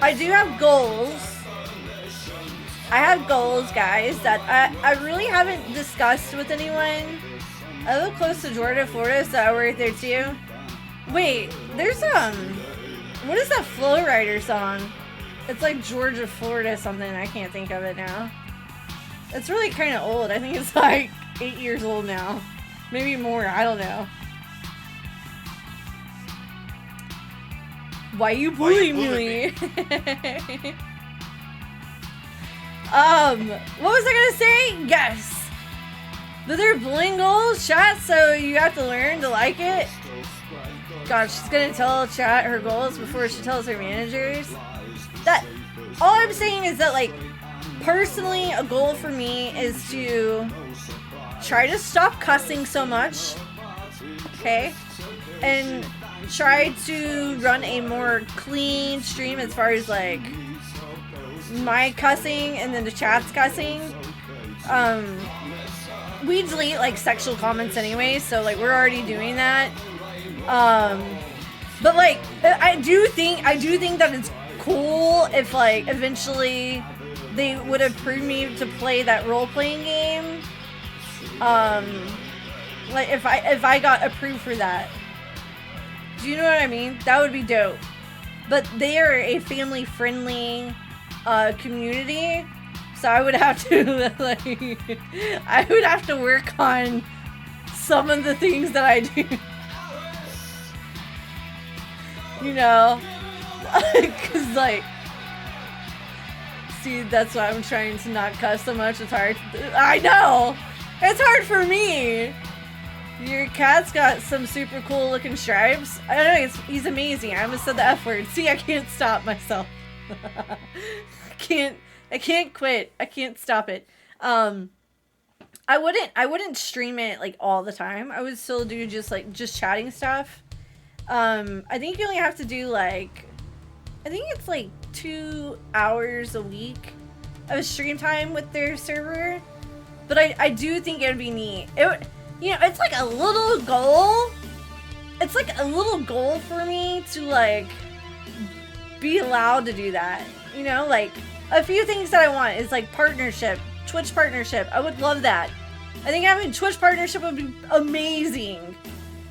I do have goals. I have goals, guys, that I really haven't discussed with anyone. I live close to Georgia, Florida, so I work there too. Wait, there's what is that Flow Rider song? It's like Georgia, Florida something. I can't think of it now. It's really kind of old. I think it's like 8 years old now. Maybe more. I don't know. Why you bullying me? What was I gonna say? Yes. But they're bullying goals, chat, so you have to learn to like it. God, she's gonna tell chat her goals before she tells her managers. That, all I'm saying is that, like, personally, a goal for me is to try to stop cussing so much, okay? And try to run a more clean stream as far as, like, my cussing and then the chat's cussing. We delete, like, sexual comments anyway, so, like, we're already doing that. But, like, I do think that it's cool if, like, eventually they would approve me to play that role-playing game. Like, if I got approved for that. Do you know what I mean? That would be dope. But they are a family-friendly community, so I would have to, like, I would have to work on some of the things that I do. You know? Because, like, see, that's why I'm trying to not cuss so much. It's hard. I know! It's hard for me! Your cat's got some super cool looking stripes. I don't know, he's amazing. I almost said the F word. See, I can't stop myself. I can't quit. I can't stop it. I wouldn't stream it, like, all the time. I would still do just chatting stuff. I think you only have to do, like, I think it's like 2 hours a week of stream time with their server. But I do think it would be neat. You know, it's like a little goal. It's like a little goal for me to, like, be allowed to do that. You know, like, a few things that I want is, like, partnership, Twitch partnership. I would love that. I think having Twitch partnership would be amazing.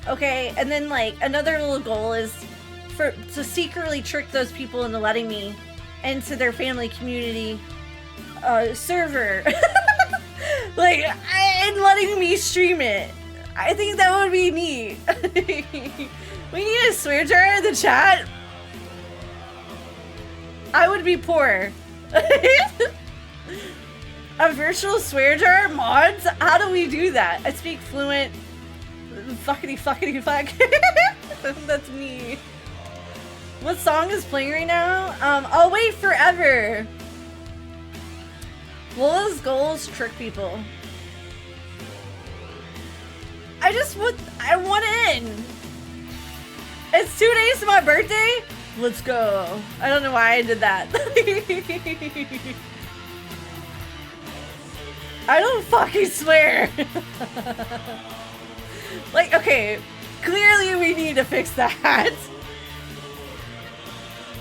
Okay, and then, like, another little goal is to secretly trick those people into letting me into their family community server. Like, and letting me stream it. I think that would be neat. We need a swear jar in the chat. I would be poor. A virtual swear jar? Mods? How do we do that? I speak fluent Fuckity fuckity fuck. That's me. What song is playing right now? I'll wait forever. Lola's goals trick people. I want in. It's 2 days to my birthday. Let's go. I don't know why I did that. I don't fucking swear. Like, okay, clearly we need to fix that.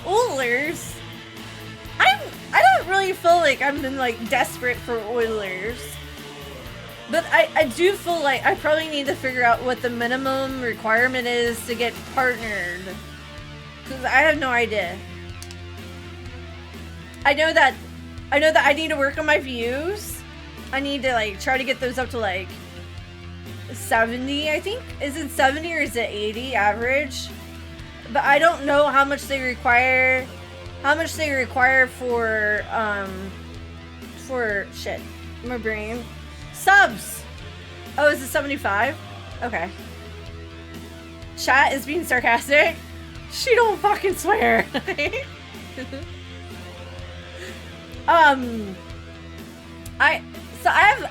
Oilers. I don't really feel like I've been like desperate for Oilers. But I do feel like I probably need to figure out what the minimum requirement is to get partnered. Because I have no idea. I know that I need to work on my views. I need to like try to get those up to like 70, I think. Is it 70 or is it 80 average? But I don't know how much they require. How much they require for shit. My brain. Subs! Oh, is it 75? Okay. Chat is being sarcastic. She don't fucking swear. I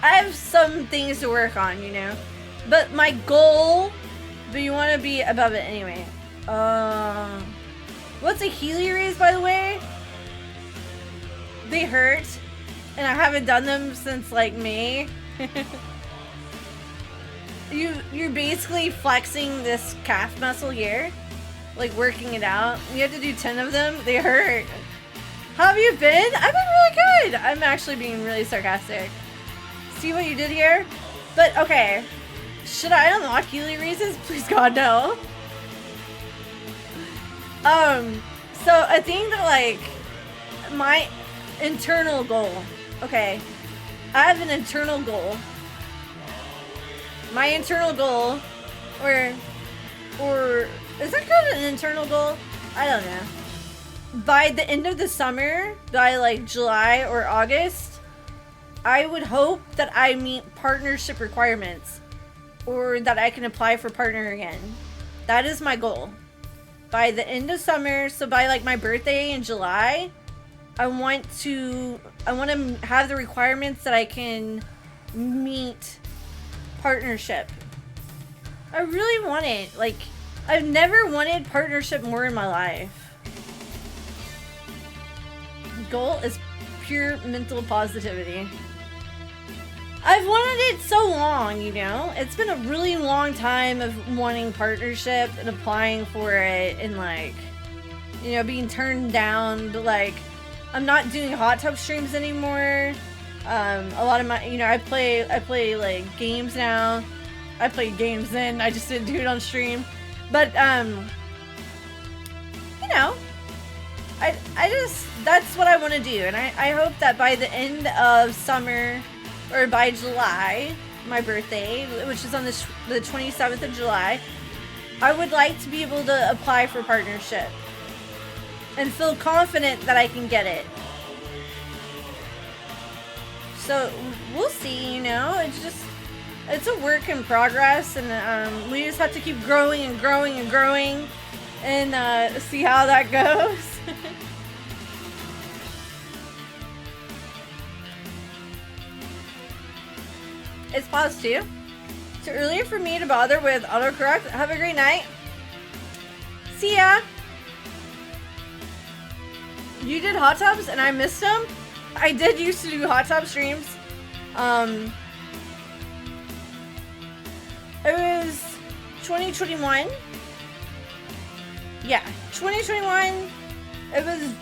have some things to work on, you know. But my goal, but you want to be above it anyway. What's a Healy raise, by the way? They hurt, and I haven't done them since like May. You're basically flexing this calf muscle here, like working it out. You have to do 10 of them. They hurt. How have you been? I've been really good. I'm actually being really sarcastic. See what you did here? But okay, should I unlock Healy raises? Please God, no. So I think that like my internal goal. Okay, I have an internal goal. My internal goal, or is that called an internal goal? I don't know. By the end of the summer, by like July or August, I would hope that I meet partnership requirements, or that I can apply for partner again. That is my goal. By the end of summer, so by like my birthday in July, I want to have the requirements that I can meet partnership. I really want it. Like, I've never wanted partnership more in my life. Goal is pure mental positivity. I've wanted it so long, you know? It's been a really long time of wanting partnership and applying for it and like, you know, being turned down, but like, I'm not doing hot tub streams anymore. A lot of my, you know, I play like games now. I play games then, I just didn't do it on stream. But, you know, I just, that's what I want to do. And I hope that by the end of summer, or by July, my birthday, which is on the 27th of July, I would like to be able to apply for partnership and feel confident that I can get it. So we'll see, you know, it's a work in progress, and we just have to keep growing and growing and growing and see how that goes. It's pause too. Too early for me to bother with autocorrect. Have a great night. See ya. You did hot tubs and I missed them? I did used to do hot tub streams. It was 2021. Yeah, 2021. It was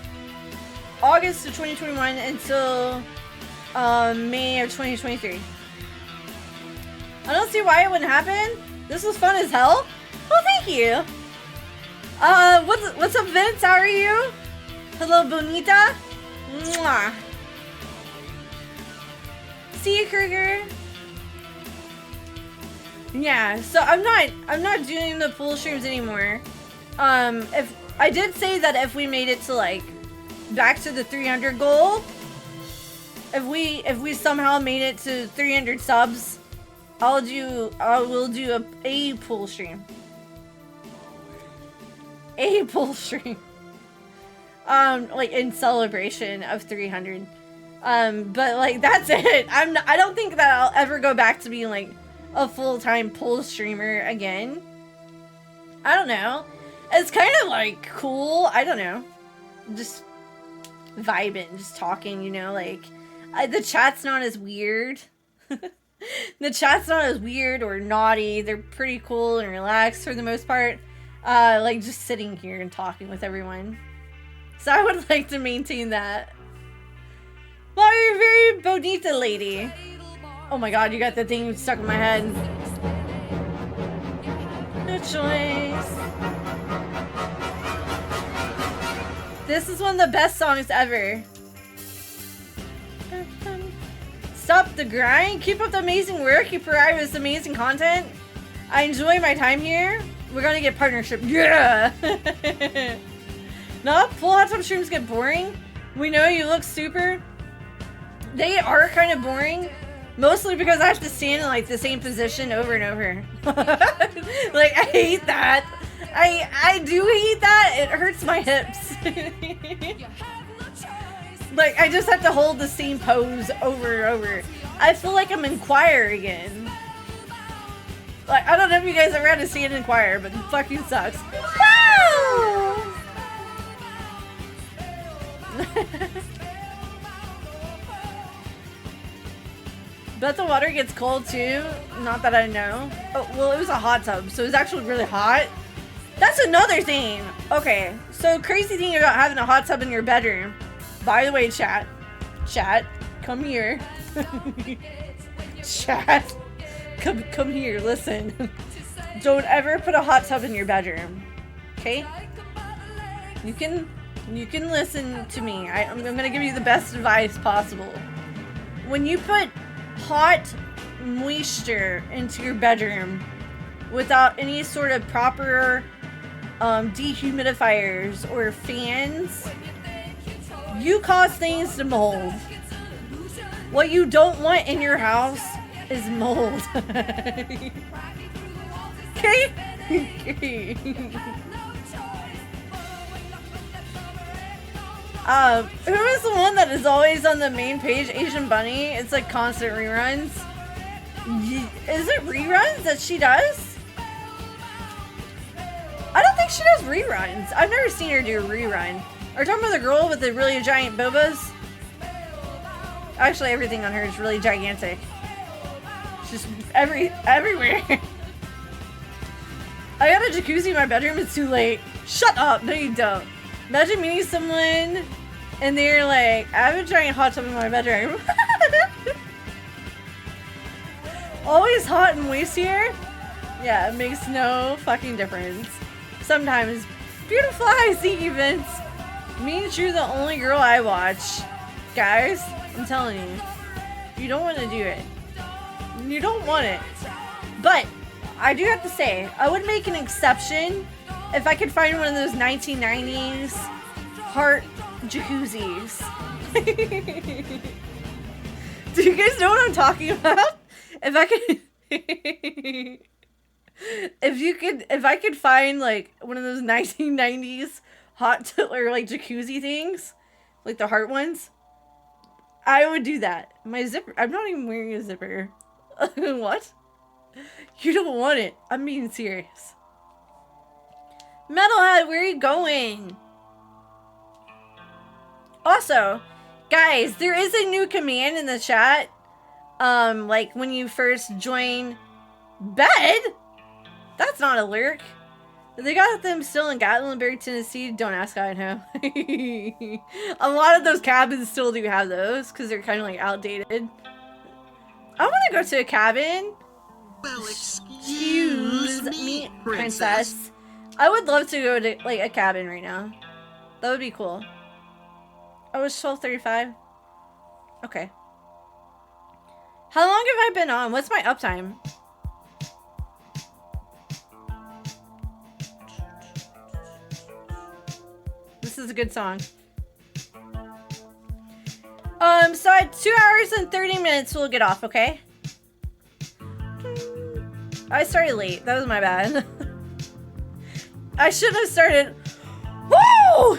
August of 2021 until May of 2023. I don't see why it wouldn't happen. This was fun as hell. Well, thank you. What's up, Vince? How are you? Hello, Bonita. Mwah. See you, Kruger. Yeah, so I'm not doing the full streams anymore. If I did say that if we made it to like back to the 300 goal, if we somehow made it to 300 subs, I will do a pool stream. A pool stream. Like in celebration of 300. But like that's it. I don't think that I'll ever go back to being like a full-time pool streamer again. I don't know. It's kind of like cool. I don't know. Just vibing, just talking, you know, like the chat's not as weird. The chat's not as weird or naughty. They're pretty cool and relaxed for the most part. Like just sitting here and talking with everyone. So I would like to maintain that. Well, you're very bonita, lady. Oh my god, you got the thing stuck in my head. No choice. This is one of the best songs ever. Stop the grind. Keep up the amazing work. You provide us amazing content. I enjoy my time here. We're gonna get partnership. Yeah! No, full hot tub streams get boring. We know you look super. They are kind of boring. Mostly because I have to stand in like the same position over and over. Like, I hate that. I do hate that. It hurts my hips. Like, I just have to hold the same pose over and over. I feel like I'm in choir again. Like, I don't know if you guys ever had to stand in choir, but it fucking sucks. Woo! Bet the water gets cold too. Not that I know. Oh, well, it was a hot tub, so it was actually really hot. That's another thing. Okay, so crazy thing about having a hot tub in your bedroom. By the way, chat, come here. Chat, come here. Listen. Don't ever put a hot tub in your bedroom. Okay? You can listen to me. I'm gonna give you the best advice possible. When you put hot moisture into your bedroom without any sort of proper dehumidifiers or fans, you cause things to mold. What you don't want in your house is mold. Okay? Who is the one that is always on the main page? Asian Bunny. It's like constant reruns. Is it reruns that she does? I don't think she does reruns. I've never seen her do a rerun. Are you talking about the girl with the really giant bobas? Actually, everything on her is really gigantic. It's just everywhere. I got a jacuzzi in my bedroom. It's too late. Shut up. No, you don't. Imagine meeting someone and they're like, I have a giant hot tub in my bedroom. Always hot and moist here? Yeah, it makes no fucking difference. Sometimes beautiful eyes events means you're the only girl I watch. Guys, I'm telling you, you don't want to do it. You don't want it. But I do have to say, I would make an exception if I could find one of those 1990s heart jacuzzis. Do you guys know what I'm talking about? If I could if I could find like one of those 1990s hot or like jacuzzi things, like the heart ones, I would do that. My zipper, I'm not even wearing a zipper. What? You don't want it. I'm being serious. Metalhead, where are you going? Also, guys, there is a new command in the chat. Like when you first join bed. That's not a lurk. They got them still in Gatlinburg, Tennessee. Don't ask, I know. A lot of those cabins still do have those because they're kind of like outdated. I want to go to a cabin. Well, excuse me, princess. I would love to go to like a cabin right now. That would be cool. Oh, it's 12:35. Okay. How long have I been on? What's my uptime? This is a good song. So at 2 hours and 30 minutes we'll get off, okay? I started late. That was my bad. I should have started. Woo!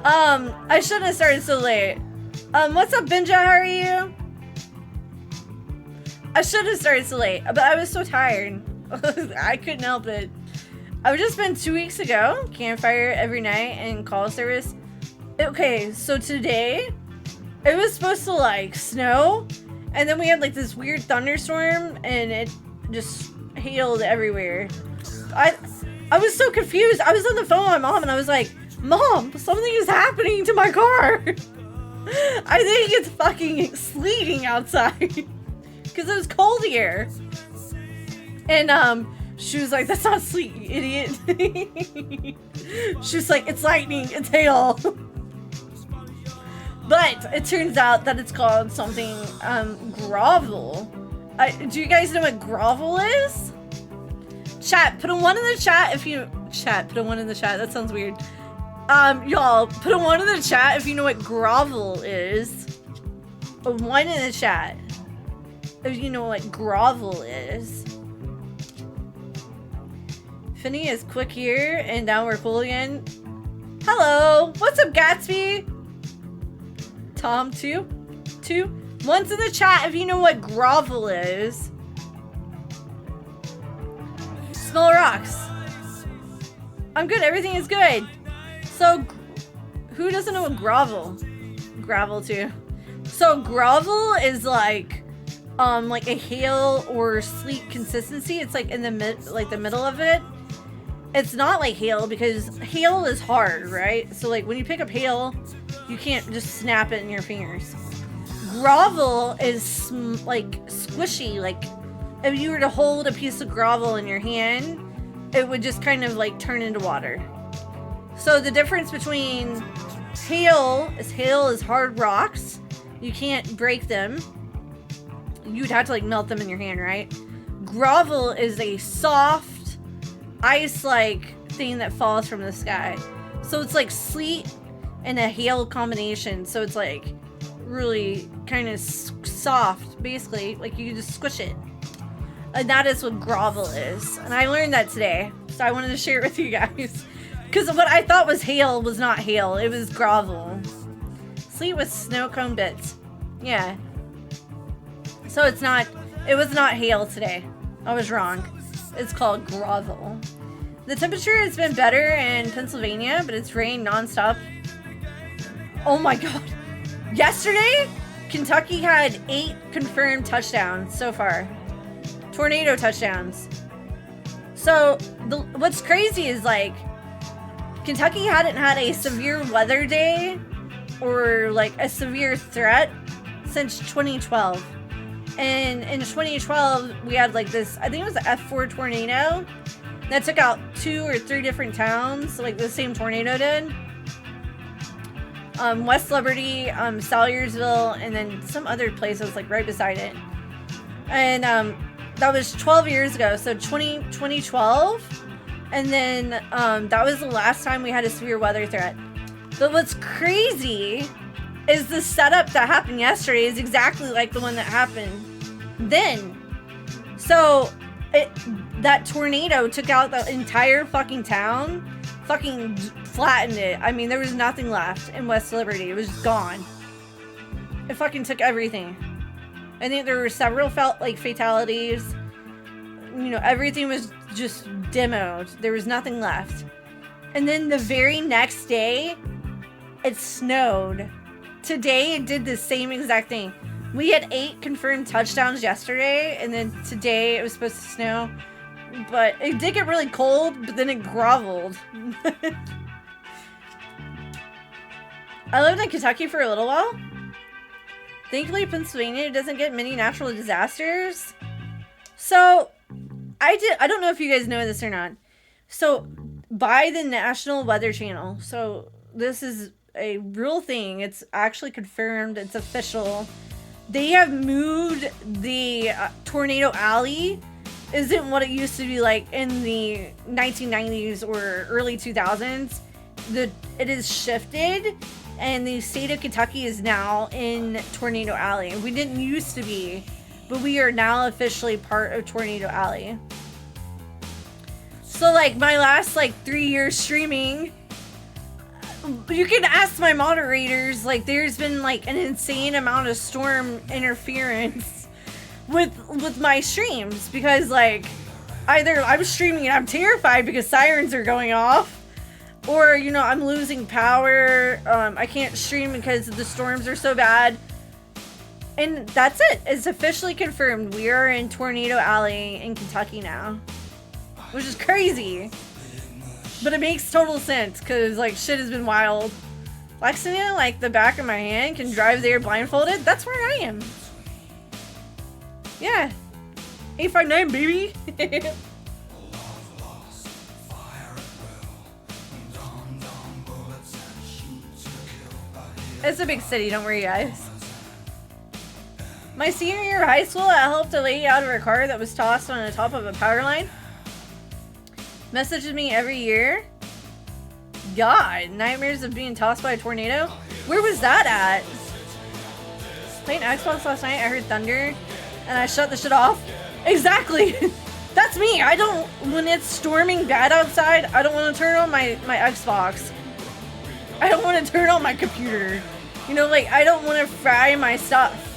I shouldn't have started so late. What's up, Benja? How are you? I should have started so late, but I was so tired. I couldn't help it. I've just been 2 weeks ago. Campfire every night and call service. Okay, so today it was supposed to like snow, and then we had like this weird thunderstorm, and it just hailed everywhere. I was so confused. I was on the phone with my mom, and I was like, "Mom, something is happening to my car. I think it's fucking sleeting outside because it was cold here." And she was like, "That's not sleet, you idiot." She was like, "It's lightning, it's hail." But it turns out that it's called something grovel. Do you guys know what grovel is? Chat, put a 1 in the chat if you put a 1 in the chat. That sounds weird. Y'all, put a 1 in the chat if you know what grovel is. A 1 in the chat if you know what grovel is. Finny is quick here, and now we're cool again. Hello, what's up, Gatsby? Tom, two. 1's in the chat if you know what grovel is. Small rocks. I'm good. Everything is good. So, who doesn't know what gravel too? So grovel is like a hail or sleet consistency. It's like in the middle of it. It's not like hail because hail is hard, right? So like when you pick up hail, you can't just snap it in your fingers. Grovel is like squishy. Like if you were to hold a piece of grovel in your hand, it would just kind of like turn into water. So the difference between hail is hard rocks. You can't break them. You'd have to like melt them in your hand, right? Grovel is a soft ice-like thing that falls from the sky. So it's like sleet and a hail combination. So it's like really kind of soft, basically. Like you can just squish it. And that is what grovel is. And I learned that today. So I wanted to share it with you guys. Because what I thought was hail was not hail. It was grovel. Sleet with snow cone bits. Yeah. So it was not hail today. I was wrong. It's called grovel. The temperature has been better in Pennsylvania, but it's rained nonstop. Oh my god. Yesterday, Kentucky had 8 confirmed touchdowns so far. Tornado touchdowns. So, what's crazy is like, Kentucky hadn't had a severe weather day or like a severe threat since 2012. And in 2012, we had like this, I think it was an F4 tornado that took out 2 or 3 different towns, like the same tornado did. West Liberty, Salyersville, and then some other place that was like right beside it. And that was 12 years ago, so 2012. And then that was the last time we had a severe weather threat. But what's crazy is the setup that happened yesterday is exactly like the one that happened then. So that tornado took out the entire fucking town, fucking flattened it. I mean, there was nothing left in West Liberty. It was gone. It fucking took everything. I think there were several fatalities. You know, everything was just demoed. There was nothing left. And then the very next day, it snowed. Today, it did the same exact thing. We had 8 confirmed touchdowns yesterday, and then today it was supposed to snow. But it did get really cold, but then it groveled. I lived in Kentucky for a little while. Thankfully, Pennsylvania doesn't get many natural disasters. So, I don't know if you guys know this or not. So, by the National Weather Channel, so this is a real thing. It's actually confirmed. It's official. They have moved the tornado alley. Isn't what it used to be like in the 1990s or early 2000s. It is shifted, and the state of Kentucky is now in Tornado Alley. We didn't used to be but we are now officially part of Tornado Alley. So like my last like 3 years streaming, you can ask my moderators, like there's been like an insane amount of storm interference with my streams, because like either I'm streaming and I'm terrified because sirens are going off, or you know, I'm losing power. I can't stream because the storms are so bad. And that's it. It's officially confirmed. We are in Tornado Alley in Kentucky now, which is crazy. But it makes total sense because like shit has been wild. Lexington, like the back of my hand, can drive there blindfolded. That's where I am. Yeah. 859, baby. It's a big city, don't worry guys. My senior year of high school, I helped a lady out of her car that was tossed on the top of a power line. Messages me every year. God, nightmares of being tossed by a tornado? Where was that at? Playing Xbox last night, I heard thunder, and I shut the shit off. Exactly! That's me! I don't, when it's storming bad outside, I don't want to turn on my Xbox. I don't want to turn on my computer. You know, like, I don't want to fry my stuff.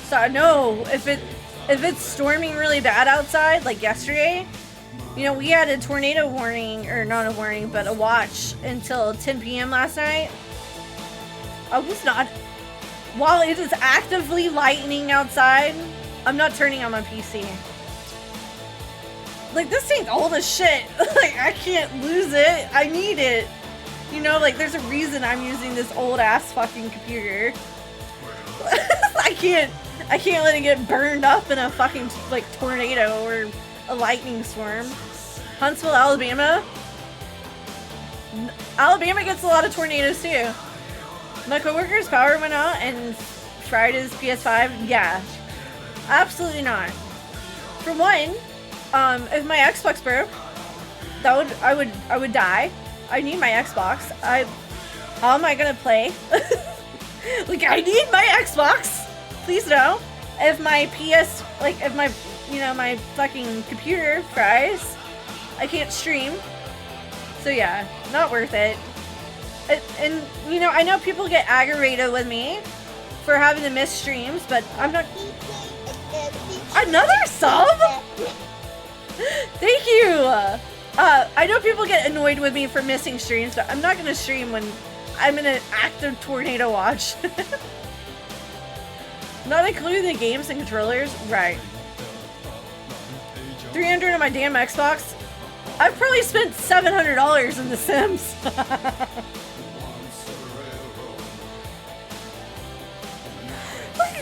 So, no, if it's storming really bad outside, like yesterday, you know, we had a tornado warning, or not a warning, but a watch until 10 p.m. last night. I was not, while it is actively lightning outside, I'm not turning on my PC. Like, this thing's old as shit. Like, I can't lose it. I need it. You know, like, there's a reason I'm using this old ass fucking computer. I can't let it get burned up in a fucking, like, tornado or a lightning storm. Huntsville, Alabama. Alabama gets a lot of tornadoes too. My coworker's power went out and fried his PS5. Yeah, absolutely not. For one, if my Xbox broke, I would die. I need my Xbox. How am I gonna play? Like, I need my Xbox. Please no. If my if my, you know, my fucking computer fries, I can't stream. So yeah, not worth it. And you know, I know people get aggravated with me for having to miss streams, but I'm not. Another sub? Thank you. I know people get annoyed with me for missing streams, but I'm not gonna stream when I'm in an active tornado watch. Not including the games and controllers? Right. 300 on my damn Xbox? I've probably spent $700 in The Sims.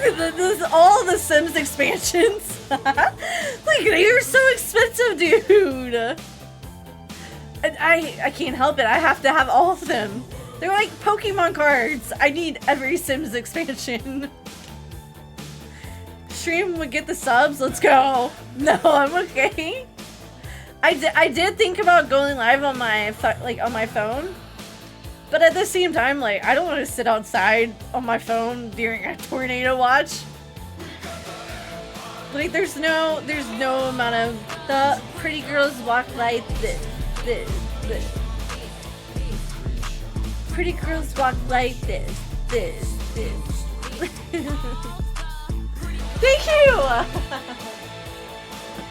Look at all the Sims expansions. Like, they're so expensive, dude. And I can't help it. I have to have all of them. They're like Pokemon cards. I need every Sims expansion. Stream would get the subs. Let's go. No, I'm okay. I did think about going live on my phone, but at the same time, like, I don't want to sit outside on my phone during a tornado watch. Like, there's no amount of the pretty girls walk like this. Pretty girls walk like this. Thank you!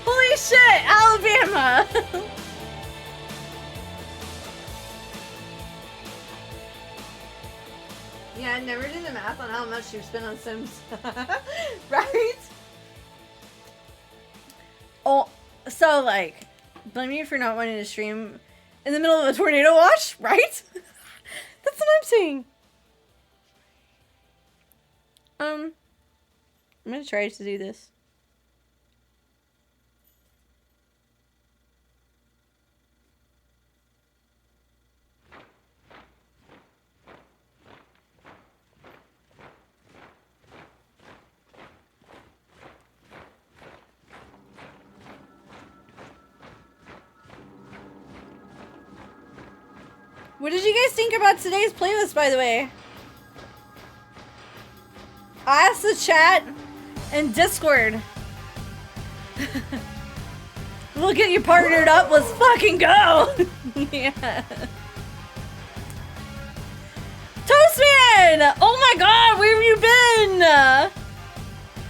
Holy shit, Alabama! Yeah, I never did the math on how much you spent on Sims. Right? Oh, so like, blame you for not wanting to stream in the middle of a tornado watch, right? That's what I'm saying. I'm gonna try to do this. What did you guys think about today's playlist, by the way? I asked the chat in Discord. We'll get you partnered up. Let's fucking go. Yeah. Toastman! Oh my god, where have you been?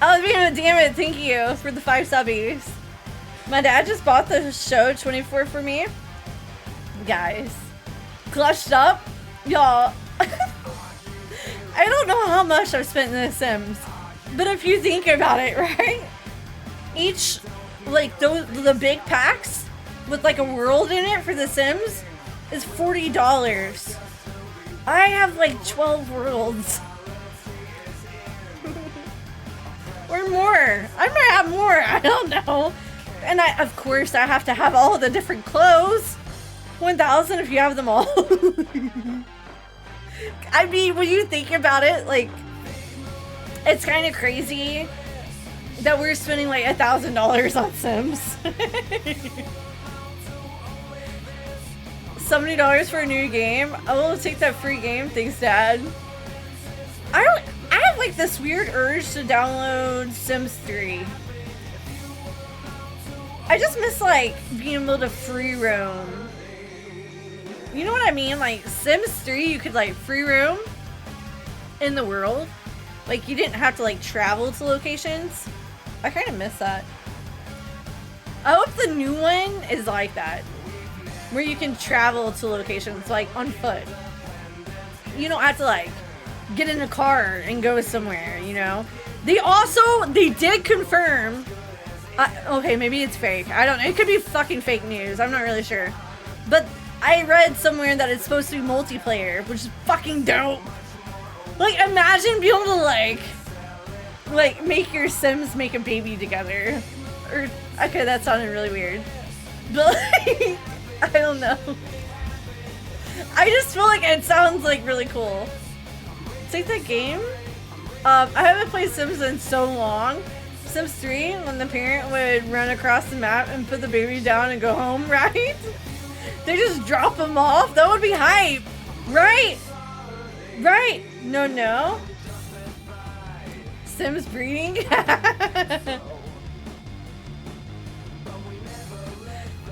Oh, damn it, thank you for the 5 subbies. My dad just bought the show 24 for me. Guys, clutched up. Y'all, I don't know how much I've spent in The Sims, but if you think about it, right? Each, like, the big packs with, like, a world in it for The Sims is $40. I have, like, 12 worlds. Or more. I might have more. I don't know. And of course, I have to have all the different clothes. 1,000 if you have them all. I mean, when you think about it, like, it's kind of crazy that we're spending like $1,000 on Sims. $70 for a new game. I will take that free game. Thanks, Dad. I have like this weird urge to download Sims 3. I just miss like being able to free roam. You know what I mean? Like Sims 3, you could like free roam in the world. Like you didn't have to like travel to locations. I kind of miss that. I hope the new one is like that, where you can travel to locations like on foot. You don't have to like get in a car and go somewhere, you know? They did confirm, okay, maybe it's fake. I don't know. It could be fucking fake news. I'm not really sure. But I read somewhere that it's supposed to be multiplayer, which is fucking dope. Like, imagine being able to, like, make your Sims make a baby together. Or, okay, that sounded really weird. But, like, I don't know. I just feel like it sounds, like, really cool. Take that game. I haven't played Sims in so long. Sims 3, when the parent would run across the map and put the baby down and go home, right? They just drop them off. That would be hype, right? Right? No. Sims breeding.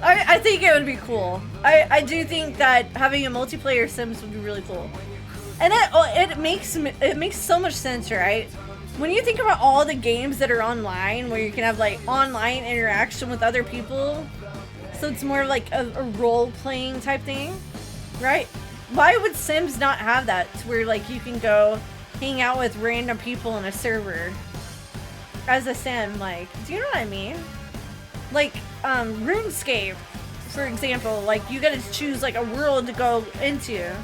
I think it would be cool. I do think that having a multiplayer Sims would be really cool. And it makes so much sense, right? When you think about all the games that are online, where you can have like online interaction with other people, so it's more like a role-playing type thing, right? Why would Sims not have that, to where like you can go hang out with random people in a server as a Sim? Like, do you know what I mean? Like, RuneScape, for example, like you gotta choose like a world to go into.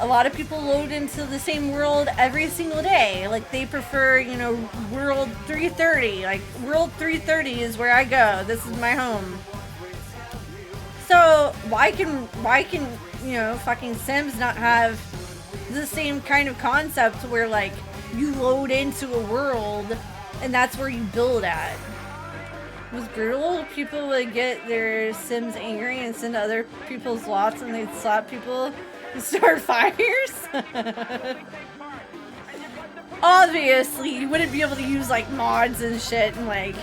A lot of people load into the same world every single day. Like they prefer, you know, world 330. Like world 330 is where I go. This is my home. So why can you know, fucking Sims not have the same kind of concept where like you load into a world and that's where you build at? It was brutal. People would get their Sims angry and send other people's lots and they'd slap people and start fires. Obviously, you wouldn't be able to use like mods and shit and like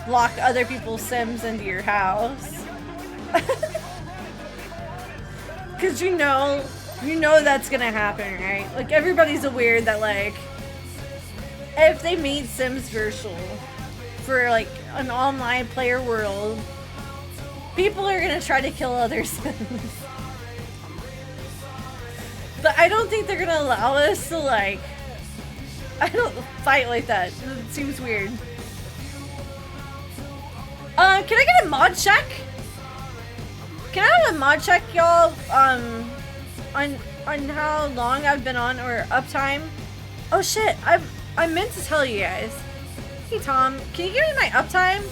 lock other people's Sims into your house. Cause you know that's gonna happen, right? Like everybody's aware that like if they made Sims virtual for like an online player world, people are gonna try to kill other Sims. But I don't think they're gonna allow us to like, I don't fight like that. It seems weird. Can I get a mod check? Can I have a mod check, y'all? On how long I've been on or uptime? Oh shit! I meant to tell you guys. Hey Tom, can you give me my uptime?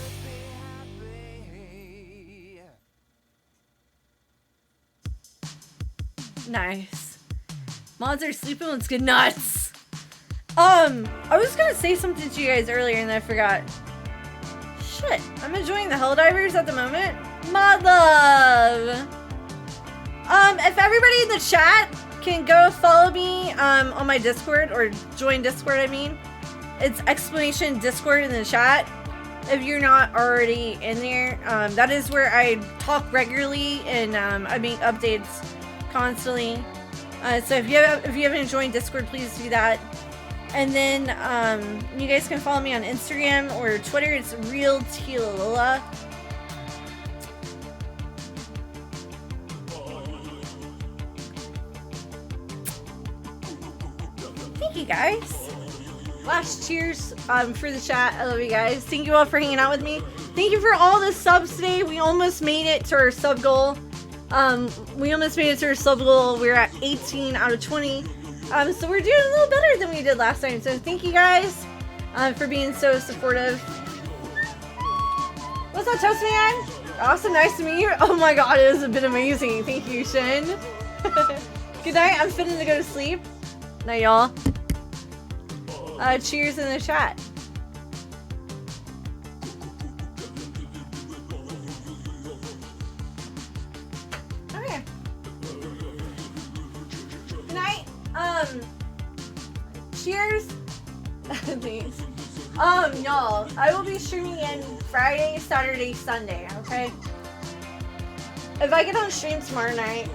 Nice. Mods are sleeping. Let's get nuts. I was gonna say something to you guys earlier and I forgot. Shit, I'm enjoying the Helldivers at the moment. Mod love. If everybody in the chat can go follow me on my Discord, or join Discord, I mean. it's exclamation Discord in the chat. If you're not already in there, that is where I talk regularly and I make updates constantly. So if you haven't joined Discord, please do that. And then you guys can follow me on Instagram or Twitter. It's Real Tequila. Thank you guys. Last cheers for the chat. I love you guys. Thank you all for hanging out with me. Thank you for all the subs today. We almost made it to our sub goal. We almost made it to our sub goal. We're at 18 out of 20. So we're doing a little better than we did last time. So thank you guys for being so supportive. What's up, Toast Man? Awesome, nice to meet you. Oh my god, it has been amazing. Thank you, Shin. Good night. I'm fitting to go to sleep. Night, y'all. Cheers in the chat. Okay. Good night. Cheers. Thanks. Y'all, I will be streaming in Friday, Saturday, Sunday, okay? If I get on stream tomorrow night,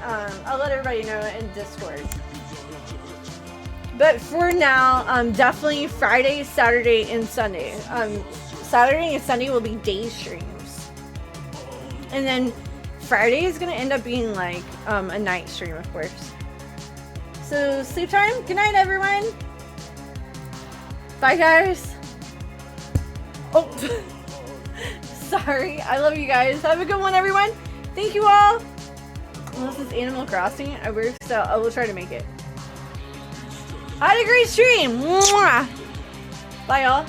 I'll let everybody know in Discord. But for now, definitely Friday, Saturday, and Sunday. Saturday and Sunday will be day streams. And then Friday is going to end up being like a night stream, of course. So, sleep time. Good night, everyone. Bye, guys. Oh, sorry. I love you guys. Have a good one, everyone. Thank you all. Unless it's Animal Crossing, I will try to make it. I had a great stream. Mwah. Bye, y'all.